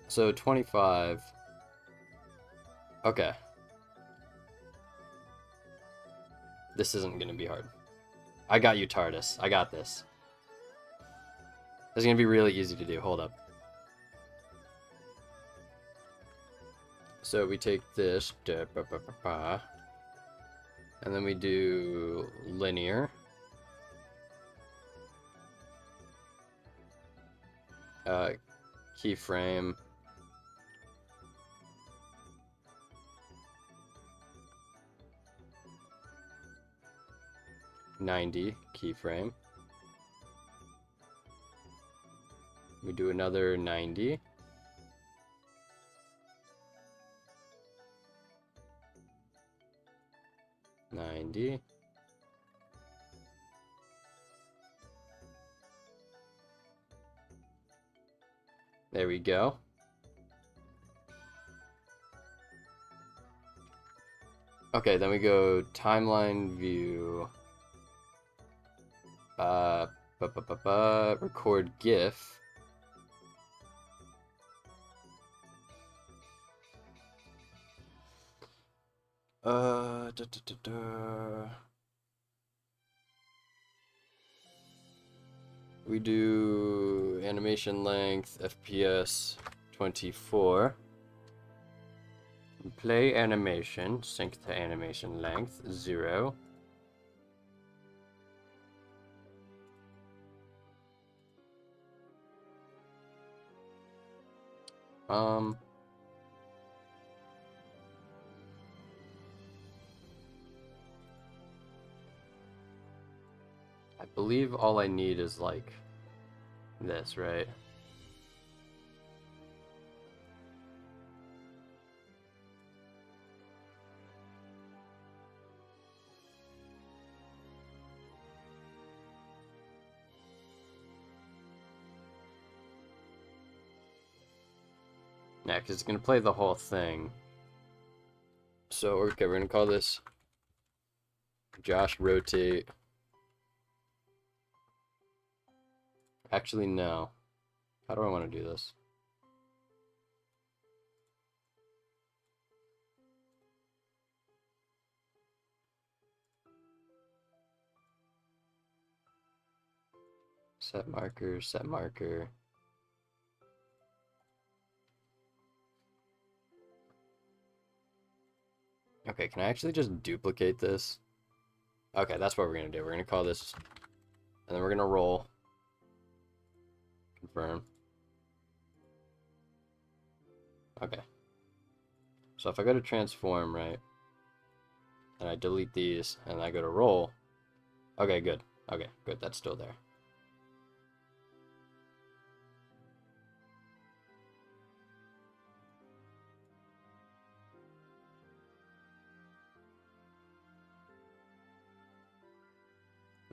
So 25. Okay. This isn't gonna be hard. I got you, TARDIS. I got this. This is gonna be really easy to do. Hold up. So we take this, and then we do linear. Keyframe. $90 keyframe. We do another 90. There we go. Okay, then we go timeline view. Record GIF. We do animation length, FPS 24. Play animation, sync to animation length 0. I believe all I need is like this, right? Yeah, because it's going to play the whole thing. So, okay, we're going to call this Josh Rotate. Actually, no. How do I want to do this? Set marker, set marker. Okay, can I actually just duplicate this? Okay, that's what we're going to do. We're going to call this, and then we're going to roll. Confirm. Okay. So if I go to transform, right, and I delete these, and I go to roll. Okay, good. Okay, good. That's still there.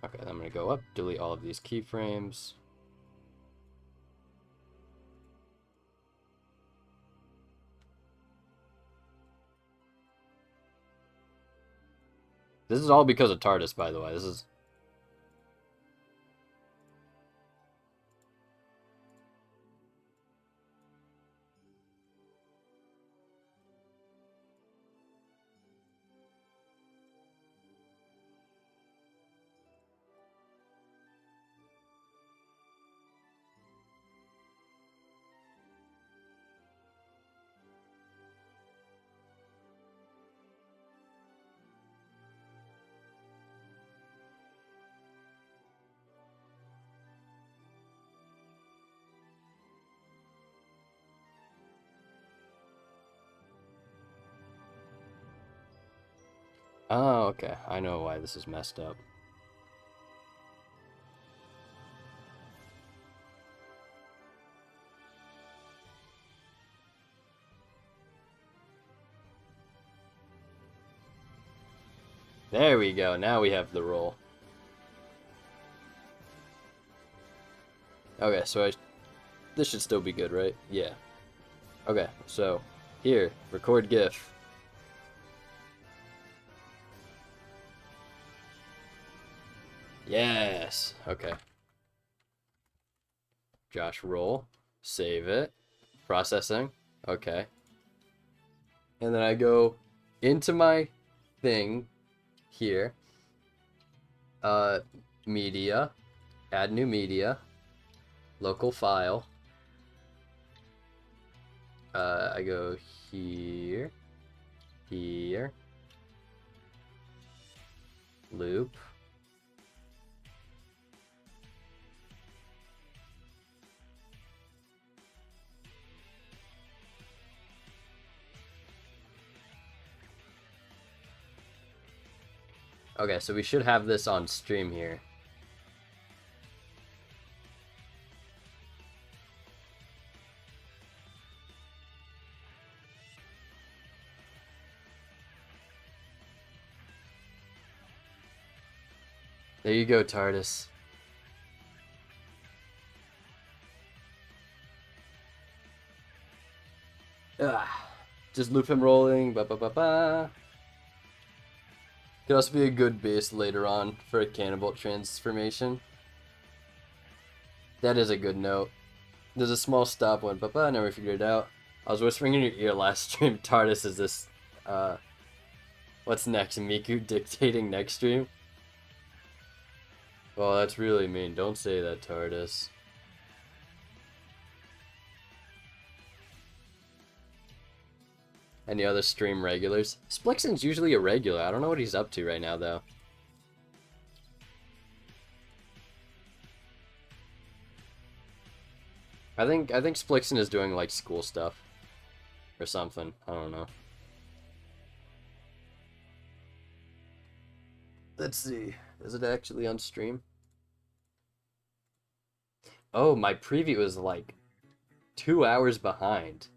Okay, I'm going to go up, delete all of these keyframes. This is all because of TARDIS, by the way. This is... Oh, okay. I know why this is messed up. There we go. Now we have the roll. Okay, so this should still be good, right? Yeah. Okay, so here, record GIF. Yes. Okay. Josh, roll. Save it. Processing. Okay. And then I go into my thing here. Media. Add new media. Local file. I go here. Here. Loop. Okay, so we should have this on stream here. There you go, TARDIS. Just loop him rolling. Ba ba ba ba. Could also be a good base later on for a Cannonbolt transformation. That is a good note. There's a small stop one, but I never figured it out. I was whispering in your ear last stream. TARDIS is this. What's next? Miku dictating next stream. Well, that's really mean. Don't say that, TARDIS. Any other stream regulars? Splixon's usually a regular. I don't know what he's up to right now, though. I think Splixon is doing like school stuff or something. I don't know. Let's see. Is it actually on stream? Oh, my preview is like 2 hours behind.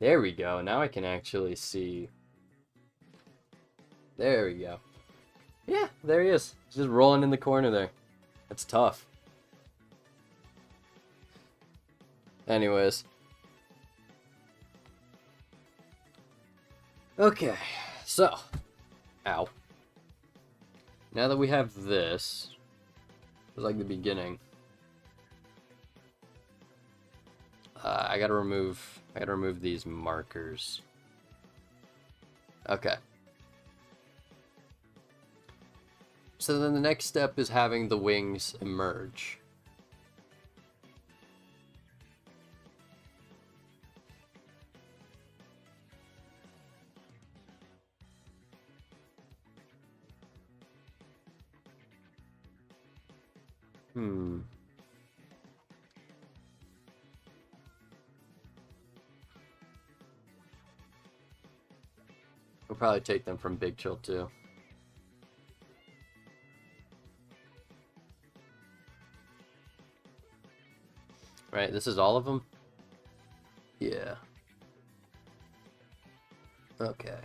There we go. Now I can actually see. There we go. Yeah, there he is. Just rolling in the corner there. That's tough. Anyways. Okay, so. Ow. Now that we have this, it's like the beginning. I gotta remove these markers. Okay. So then the next step is having the wings emerge. We'll probably take them from Big Chill too. Right, this is all of them? Yeah. Okay.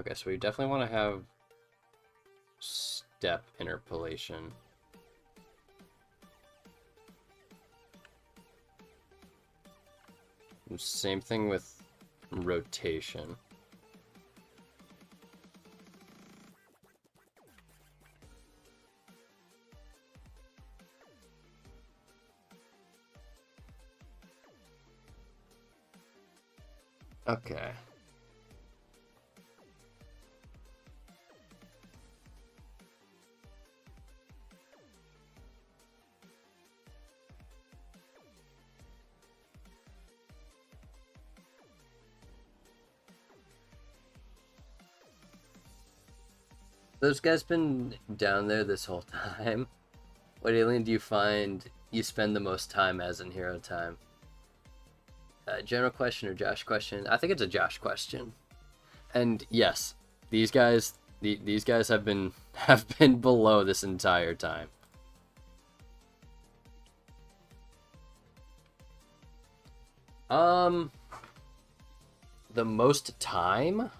Okay, so we definitely want to have step interpolation. Same thing with rotation. Okay. Those guys been down there this whole time. What alien do you find you spend the most time as in Hero Time? General question or Josh question? I think it's a Josh question. And yes, these guys have been below this entire time. The most time?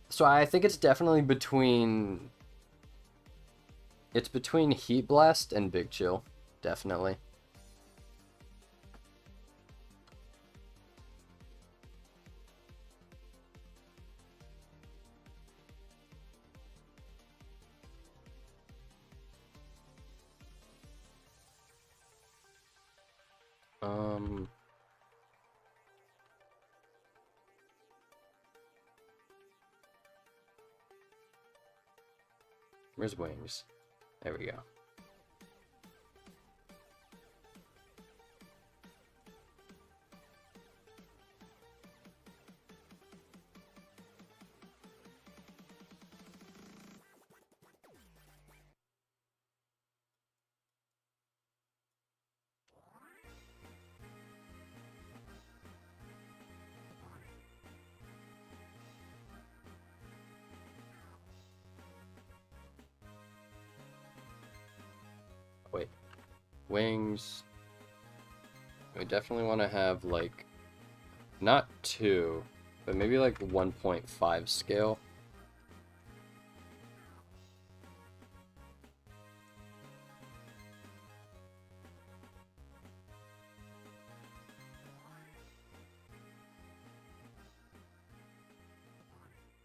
So I think it's definitely between... It's between Heat Blast and Big Chill. Definitely. Um... Where's Wings? There we go. Wait. Wings. We definitely want to have, like, not 2, but maybe like 1.5 scale.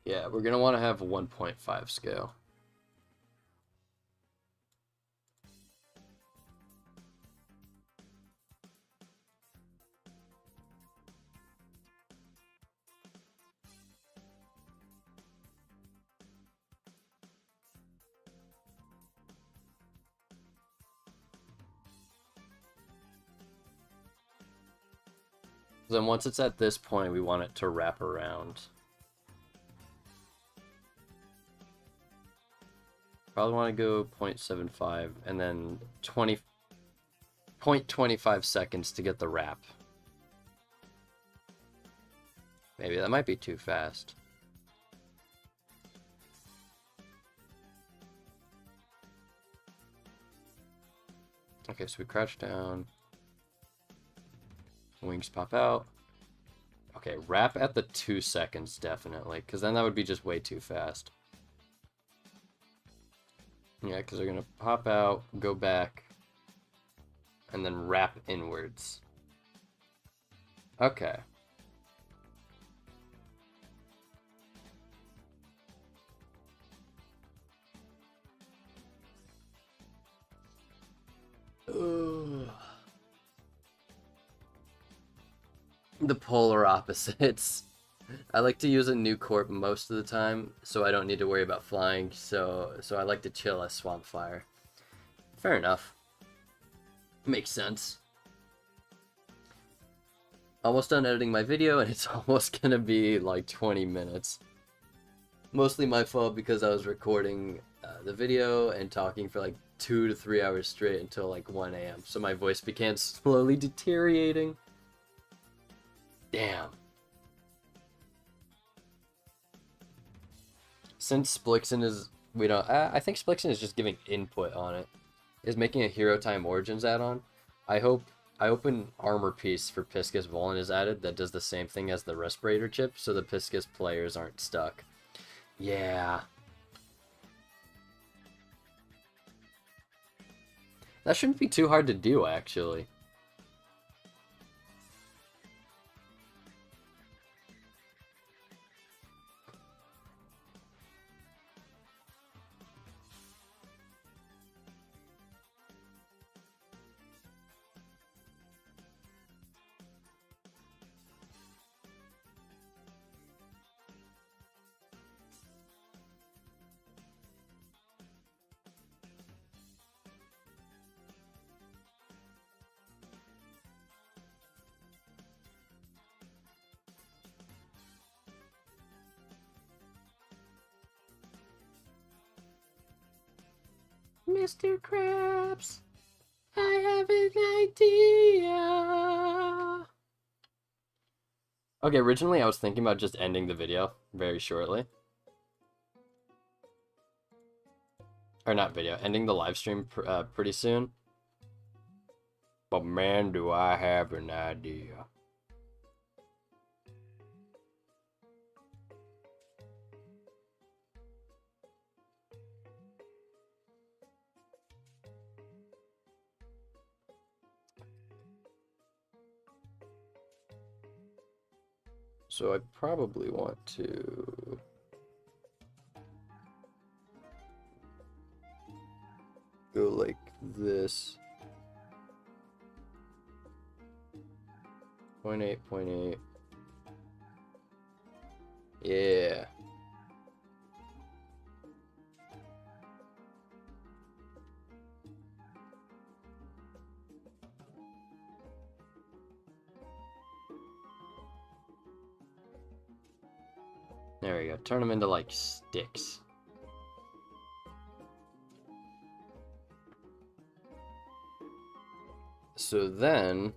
Yeah, we're gonna want to have 1.5 scale. Then once it's at this point, we want it to wrap around. Probably want to go 0.75 and then 0.25 seconds to get the wrap. Maybe that might be too fast. Okay, so we crouch down. Wings pop out. Okay, wrap at the 2 seconds, definitely, because then that would be just way too fast. Yeah, because they're going to pop out, go back, and then wrap inwards. Okay. Ugh. The polar opposites. I like to use a new corp most of the time, so I don't need to worry about flying, so I like to chill as Swamp Fire. Fair enough. Makes sense. Almost done editing my video, and it's almost gonna be like 20 minutes. Mostly my fault because I was recording the video and talking for like 2 to 3 hours straight until like 1 a.m. So my voice began slowly deteriorating. Damn. Since Splixen is, I think Splixen is just giving input on it. Is making a Hero Time Origins add-on. I hope I open armor piece for Piscus Volan is added that does the same thing as the respirator chip, so the Piscus players aren't stuck. Yeah. That shouldn't be too hard to do, actually. Mr. Krabs, I have an idea. Okay, originally I was thinking about just ending the video very shortly. Or not video, ending the live stream pretty soon. But man, do I have an idea. So I probably want to go like this. 0.8, 0.8. Yeah. There we go. Turn them into like sticks. So then,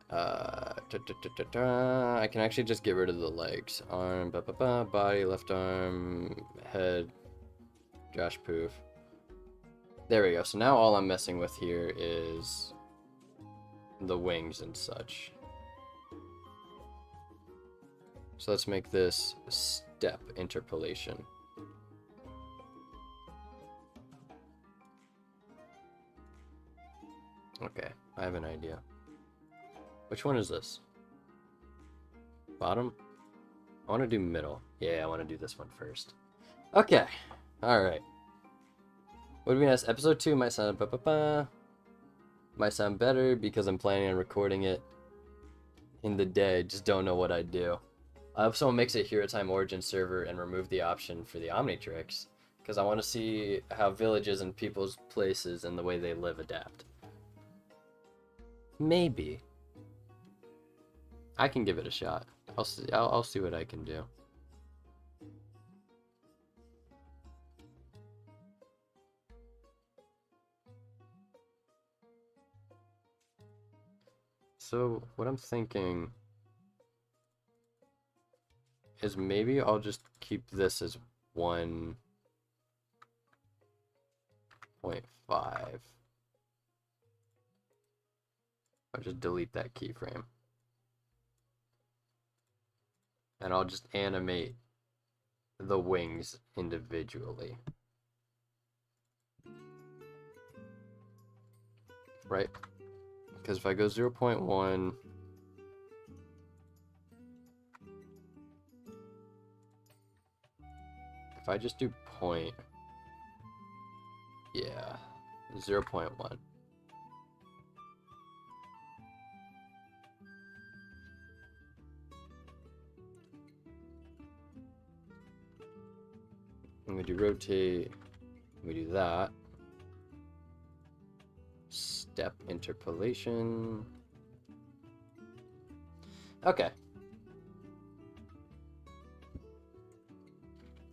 I can actually just get rid of the legs. Arm, body, left arm, head, Joshpoof. There we go. So now all I'm messing with here is the wings and such. So let's make this step interpolation. Okay, I have an idea. Which one is this? Bottom? I want to do middle. Yeah, I want to do this one first. Okay, alright. What do we ask? Episode 2 might sound might sound better because I'm planning on recording it in the day. Just don't know what I'd do. I hope someone makes a Hero Time Origin server and remove the option for the Omnitrix, because I want to see how villages and people's places and the way they live adapt. Maybe. I can give it a shot. I'll see what I can do. So what I'm thinking is maybe I'll just keep this as 1.5. I'll just delete that keyframe. And I'll just animate the wings individually. Right? Because if I go 0.1, if I just do point, yeah, 0.1. I'm going to do rotate, we do that. Step interpolation. Okay.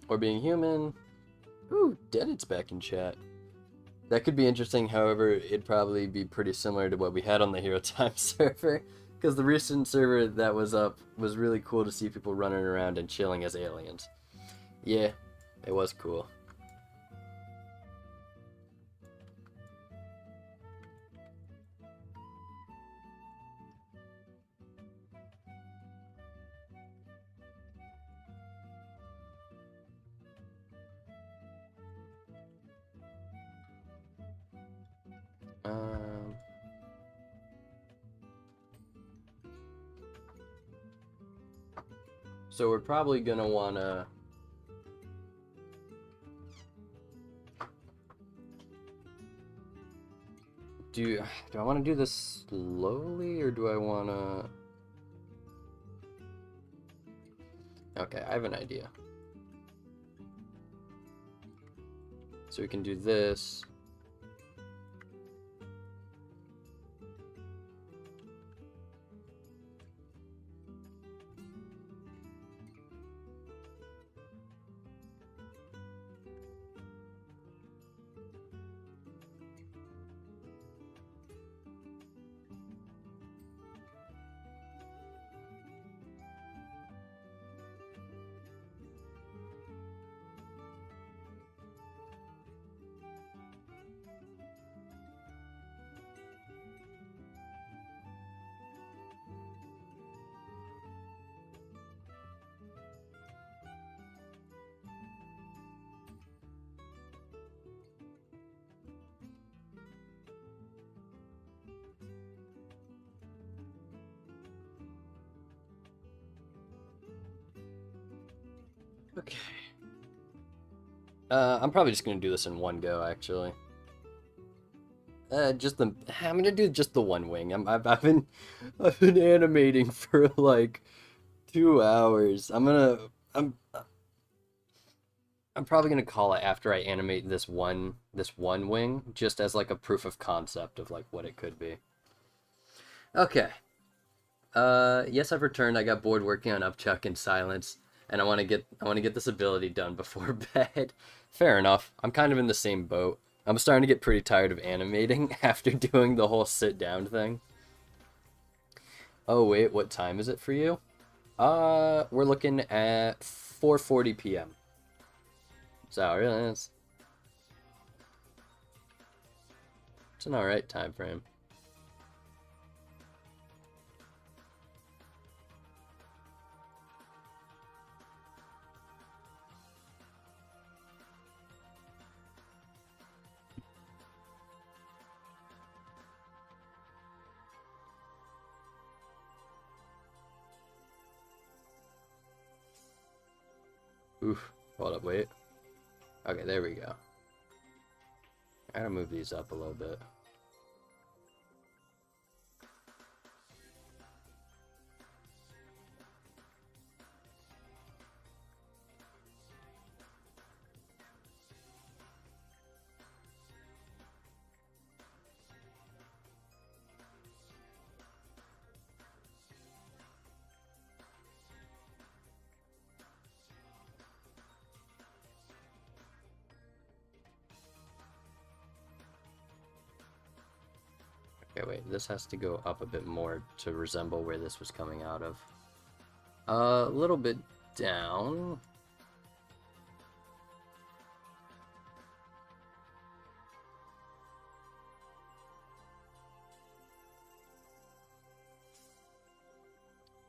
Or being human. Ooh, Deadit's back in chat. That could be interesting, however, it'd probably be pretty similar to what we had on the Hero Time server. Because the recent server that was up was really cool to see people running around and chilling as aliens. Yeah, it was cool. So we're probably gonna wanna do I want to do this slowly, or do I want to... Okay, I have an idea. So we can do this. Okay. I'm probably just gonna do this in one go, actually. I'm gonna do just the one wing. I've been animating for like 2 hours. I'm probably gonna call it after I animate this one wing, just as like a proof of concept of like what it could be. Okay. Yes, I've returned. I got bored working on Upchuck in silence, and I want to get this ability done before bed. Fair enough. I'm kind of in the same boat. I'm starting to get pretty tired of animating after doing the whole sit down thing. Oh wait, what time is it for you? We're looking at 4:40 p.m. So really, it's an alright time frame. Oof. Hold up, wait. Okay, there we go. I gotta move these up a little bit. Okay, wait, this has to go up a bit more to resemble where this was coming out of. A little bit down.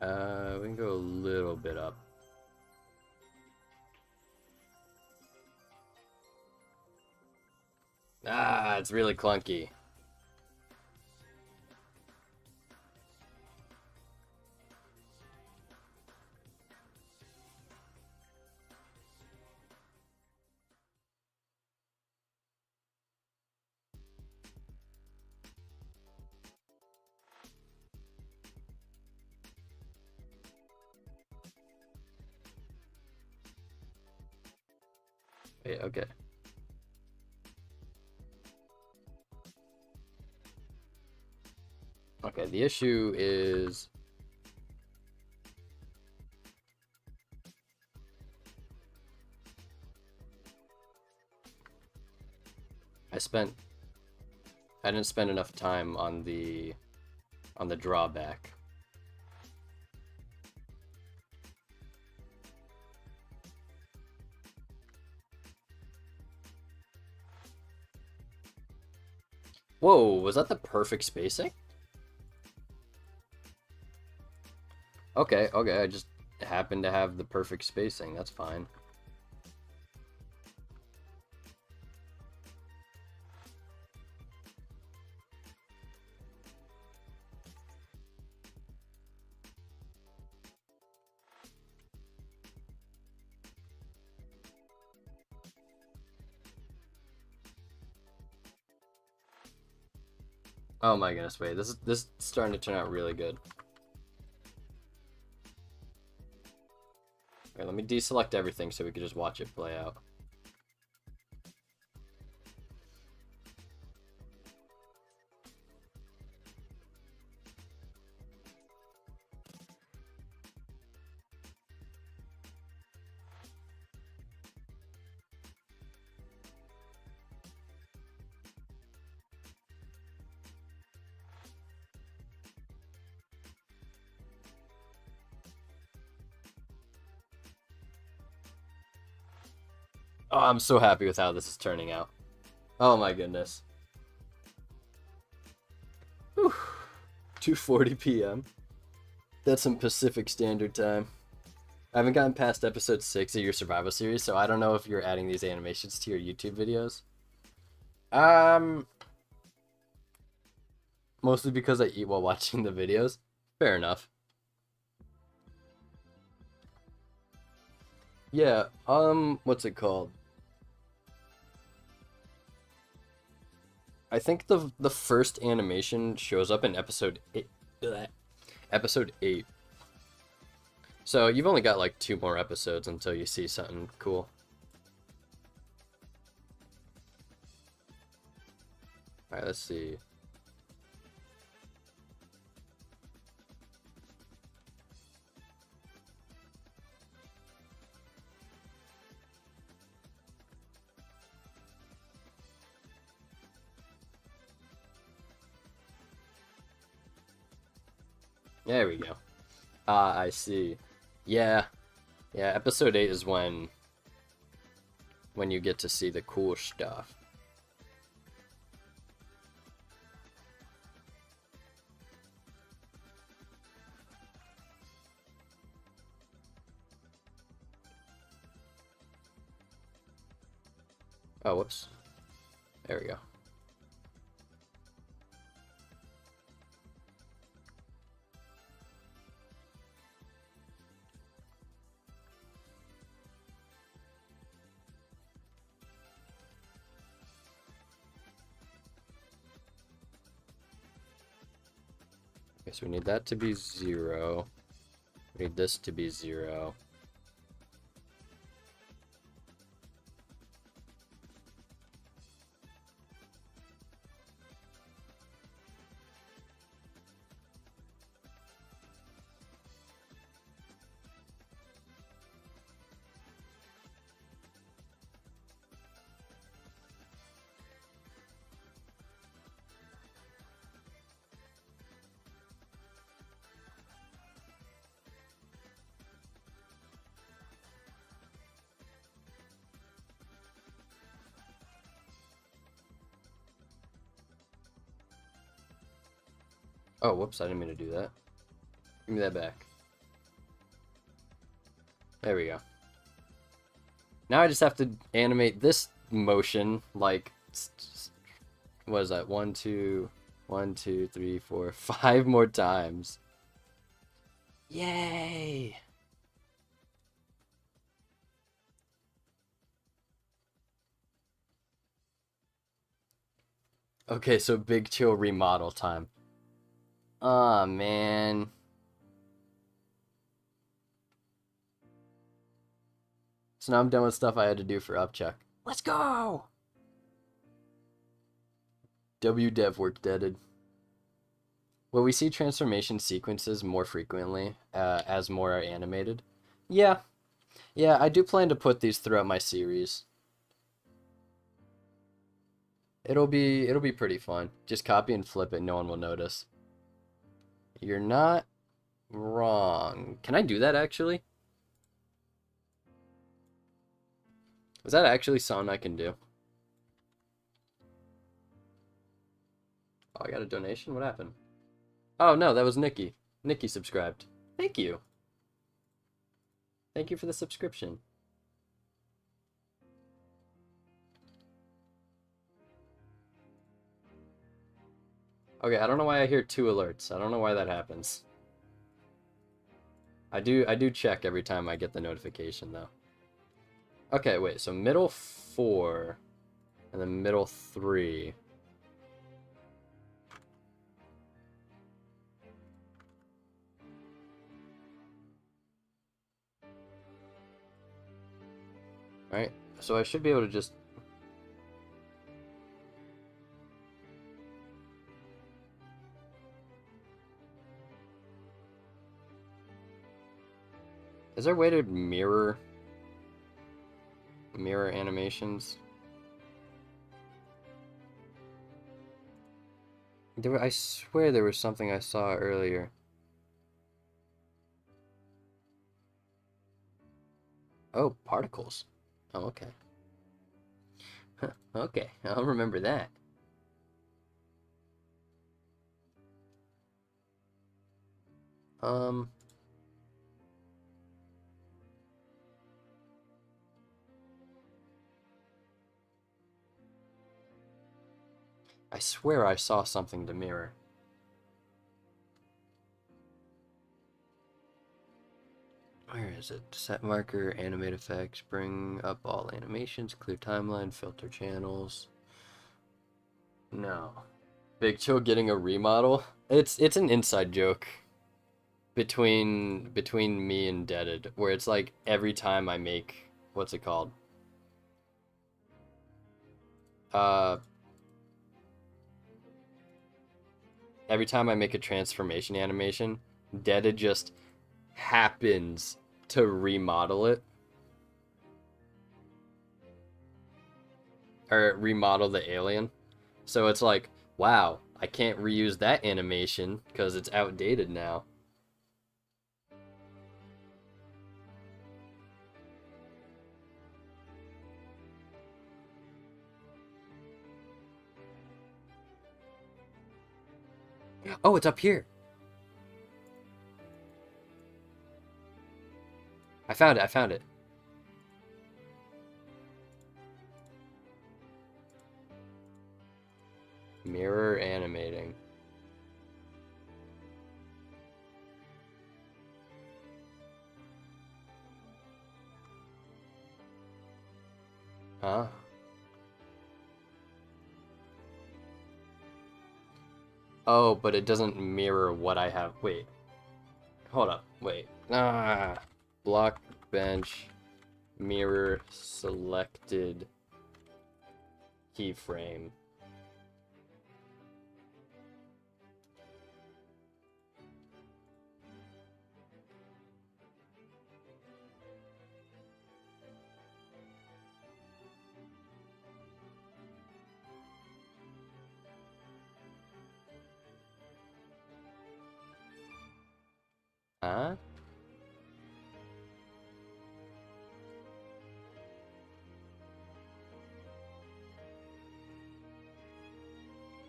We can go a little bit up. Ah, it's really clunky. Wait, okay. Okay, the issue is... I didn't spend enough time on the drawback. Whoa, was that the perfect spacing? Okay, I just happened to have the perfect spacing. That's fine. Oh my goodness, wait, this is starting to turn out really good. Okay, let me deselect everything so we can just watch it play out. Oh, I'm so happy with how this is turning out. Oh my goodness. Whew. 2:40 p.m. That's some Pacific Standard Time. I haven't gotten past episode 6 of your survival series, so I don't know if you're adding these animations to your YouTube videos. Mostly because I eat while watching the videos. Fair enough. Yeah, what's it called? I think the first animation shows up in episode 8. Episode 8. So you've only got like 2 more episodes until you see something cool. Alright, let's see. There we go. Ah, I see. Yeah. Yeah, episode 8 is when you get to see the cool stuff. Oh, whoops. There we go. Okay, so we need that to be 0. We need this to be 0. Oh, whoops, I didn't mean to do that. Give me that back. There we go. Now I just have to animate this motion like, what is that? 1, 2, 1, 2, 3, 4, 5 more times. Yay! Okay, so Big Chill remodel time. Aw, man. So now I'm done with stuff I had to do for Upchuck. Let's go! WDev work deaded. Will we see transformation sequences more frequently as more are animated? Yeah. Yeah, I do plan to put these throughout my series. It'll be pretty fun. Just copy and flip it, no one will notice. You're not wrong. Can I do that actually? Is that actually something I can do? Oh, I got a donation? What happened? Oh no, that was Nikki. Nikki subscribed. Thank you. Thank you for the subscription. Okay, I don't know why I hear 2 alerts. I don't know why that happens. I do check every time I get the notification though. Okay, wait, so middle 4 and then middle 3. Alright, so I should be able to just... Is there a way to mirror animations? I swear there was something I saw earlier. Oh, particles. Oh, okay. Okay, I'll remember that. Um... I swear I saw something to mirror. Where is it? Set marker, animate effects, bring up all animations, clear timeline, filter channels. No. Big Chill getting a remodel? It's an inside joke between me and Deaded, where it's like every time I make what's it called? Uh every time I make a transformation animation, Deaded just happens to remodel it. Or remodel the alien. So it's like, wow, I can't reuse that animation because it's outdated now. Oh, it's up here. I found it, I found it. Mirror animating. Huh? Oh, but it doesn't mirror what I have. Wait. Hold up. Wait. Ah. Block, bench, mirror, selected, keyframe. Huh?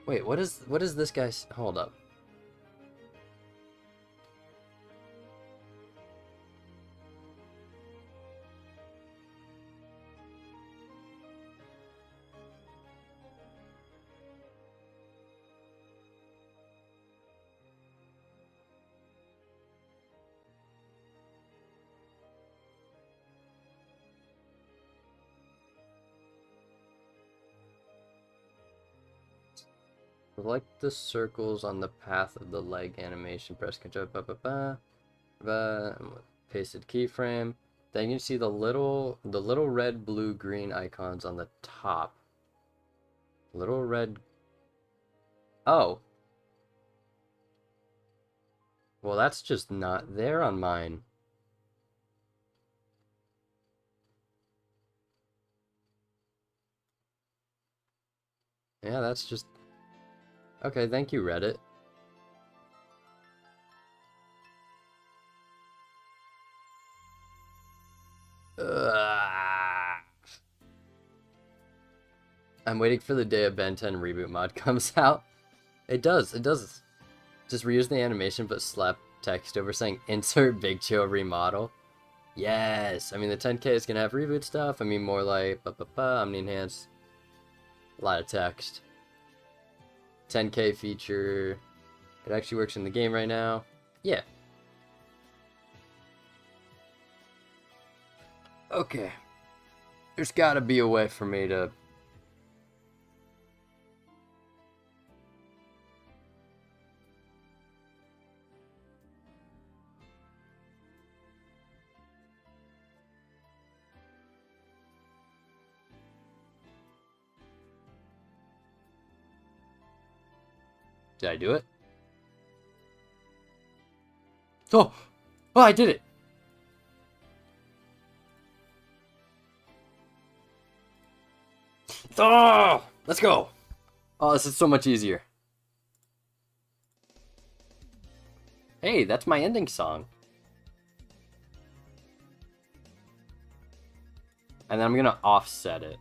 Wait, what is this guy's... Hold up. Select the circles on the path of the leg animation. Press Ctrl, pasted keyframe. Then you see the little red, blue, green icons on the top. Little red. Oh. Well, that's just not there on mine. Yeah, that's just... Okay, thank you, Reddit. Ugh. I'm waiting for the day a Ben 10 reboot mod comes out. It does. Just reuse the animation, but slap text over saying insert Big Chill remodel. Yes! I mean, the 10K is gonna have reboot stuff. I mean, more like, Omni Enhanced. A lot of text. 10K feature. It actually works in the game right now. Yeah. Okay. There's gotta be a way for me to... Did I do it? Oh! Oh, I did it! Oh! Let's go! Oh, this is so much easier. Hey, that's my ending song. And then I'm gonna offset it.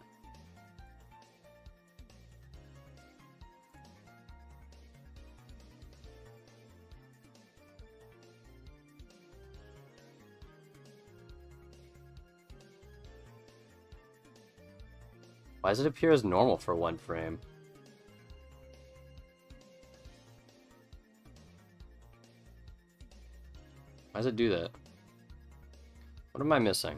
Why does it appear as normal for one frame? Why does it do that? What am I missing?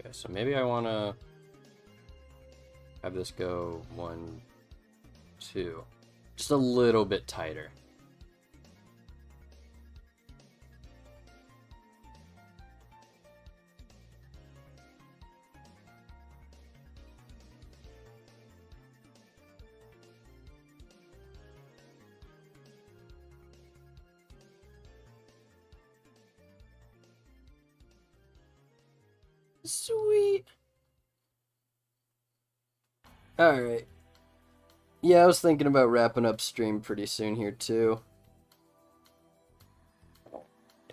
Okay, so maybe I want to have this go 1, 2. Just a little bit tighter. Sweet. Alright. Yeah, I was thinking about wrapping up stream pretty soon here too.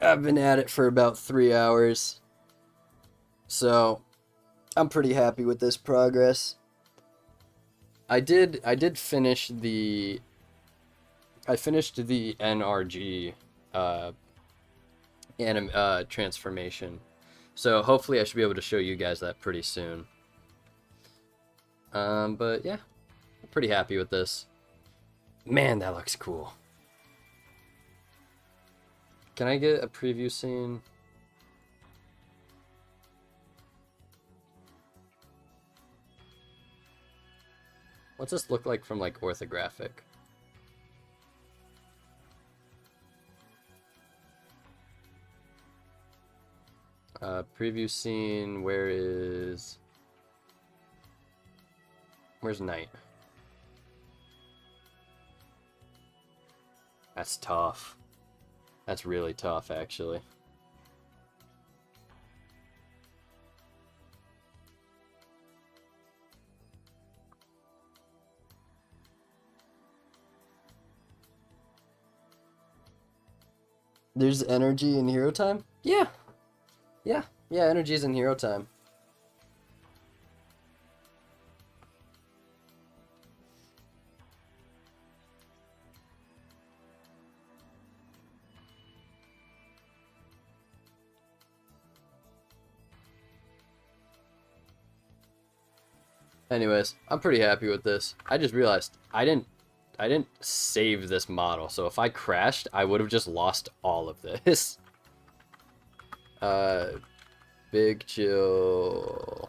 I've been at it for about 3 hours. So, I'm pretty happy with this progress. I did finish the NRG transformation. So hopefully I should be able to show you guys that pretty soon. But yeah, I'm pretty happy with this. Man, that looks cool. Can I get a preview scene? What's this look like from like orthographic? Preview scene, where's Knight? That's tough. That's really tough, actually. There's energy in hero time? Yeah. Yeah, energy's in hero time. Anyways, I'm pretty happy with this. I just realized I didn't save this model, so if I crashed, I would have just lost all of this. Big chill.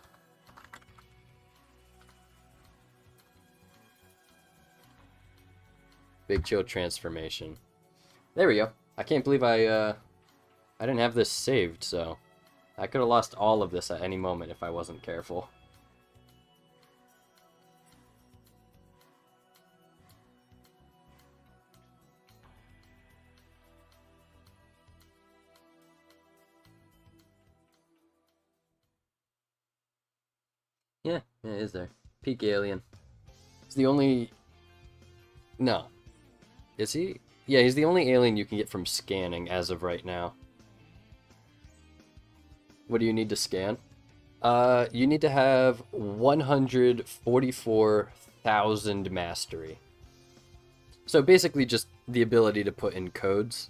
Big chill transformation. There we go. I can't believe I didn't have this saved, so I could have lost all of this at any moment if I wasn't careful. Yeah, is there? Peak alien. He's the only... No. Is he? Yeah, he's the only alien you can get from scanning as of right now. What do you need to scan? You need to have 144,000 mastery. So basically just the ability to put in codes.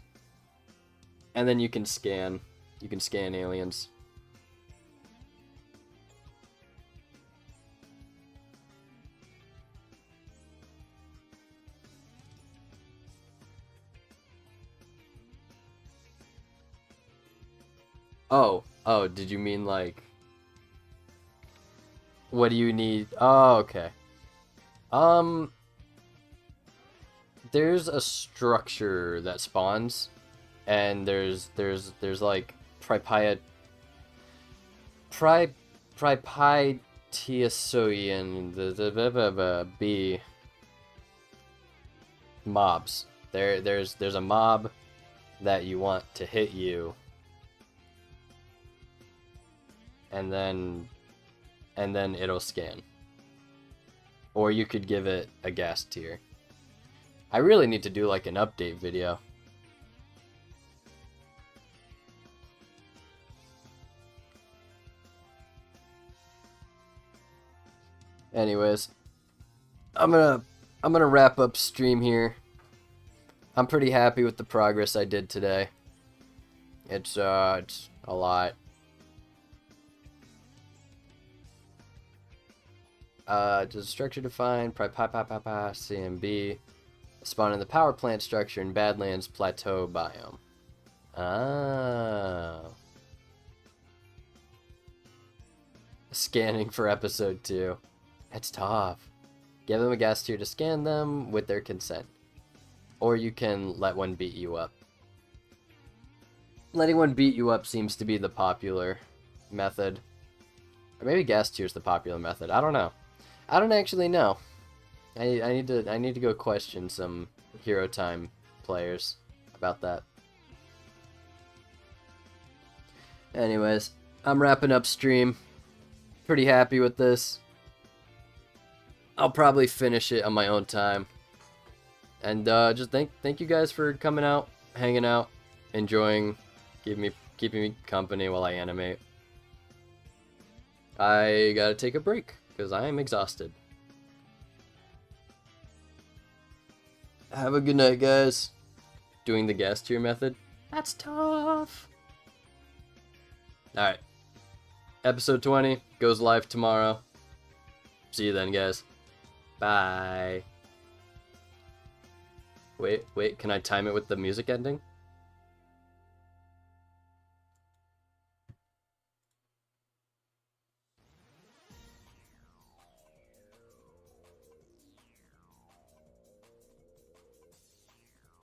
And then you can scan. You can scan aliens. Oh, did you mean like... What do you need? Oh, okay. There's a structure that spawns, and there's like Pripyatiosoian the B mobs. There's a mob that you want to hit you, and then it'll scan. Or you could give it a gas tier. I really need to do like an update video. Anyways, I'm gonna wrap up stream here. I'm pretty happy with the progress I did today. It's a lot. Just structure defined, CMB. Spawn in the power plant structure in Badlands Plateau biome. Ah. Scanning for episode 2. That's tough. Give them a gas tier to scan them with their consent. Or you can let one beat you up. Letting one beat you up seems to be the popular method. Or maybe gas tier's the popular method. I don't know. I don't actually know. I need to go question some Hero Time players about that. Anyways, I'm wrapping up stream. Pretty happy with this. I'll probably finish it on my own time. And just thank you guys for coming out, hanging out, enjoying, keeping me company while I animate. I gotta take a break because I am exhausted. Have a good night, guys. Doing the gas tier method? That's tough. Alright. Episode 20 goes live tomorrow. See you then, guys. Bye. Wait, can I time it with the music ending?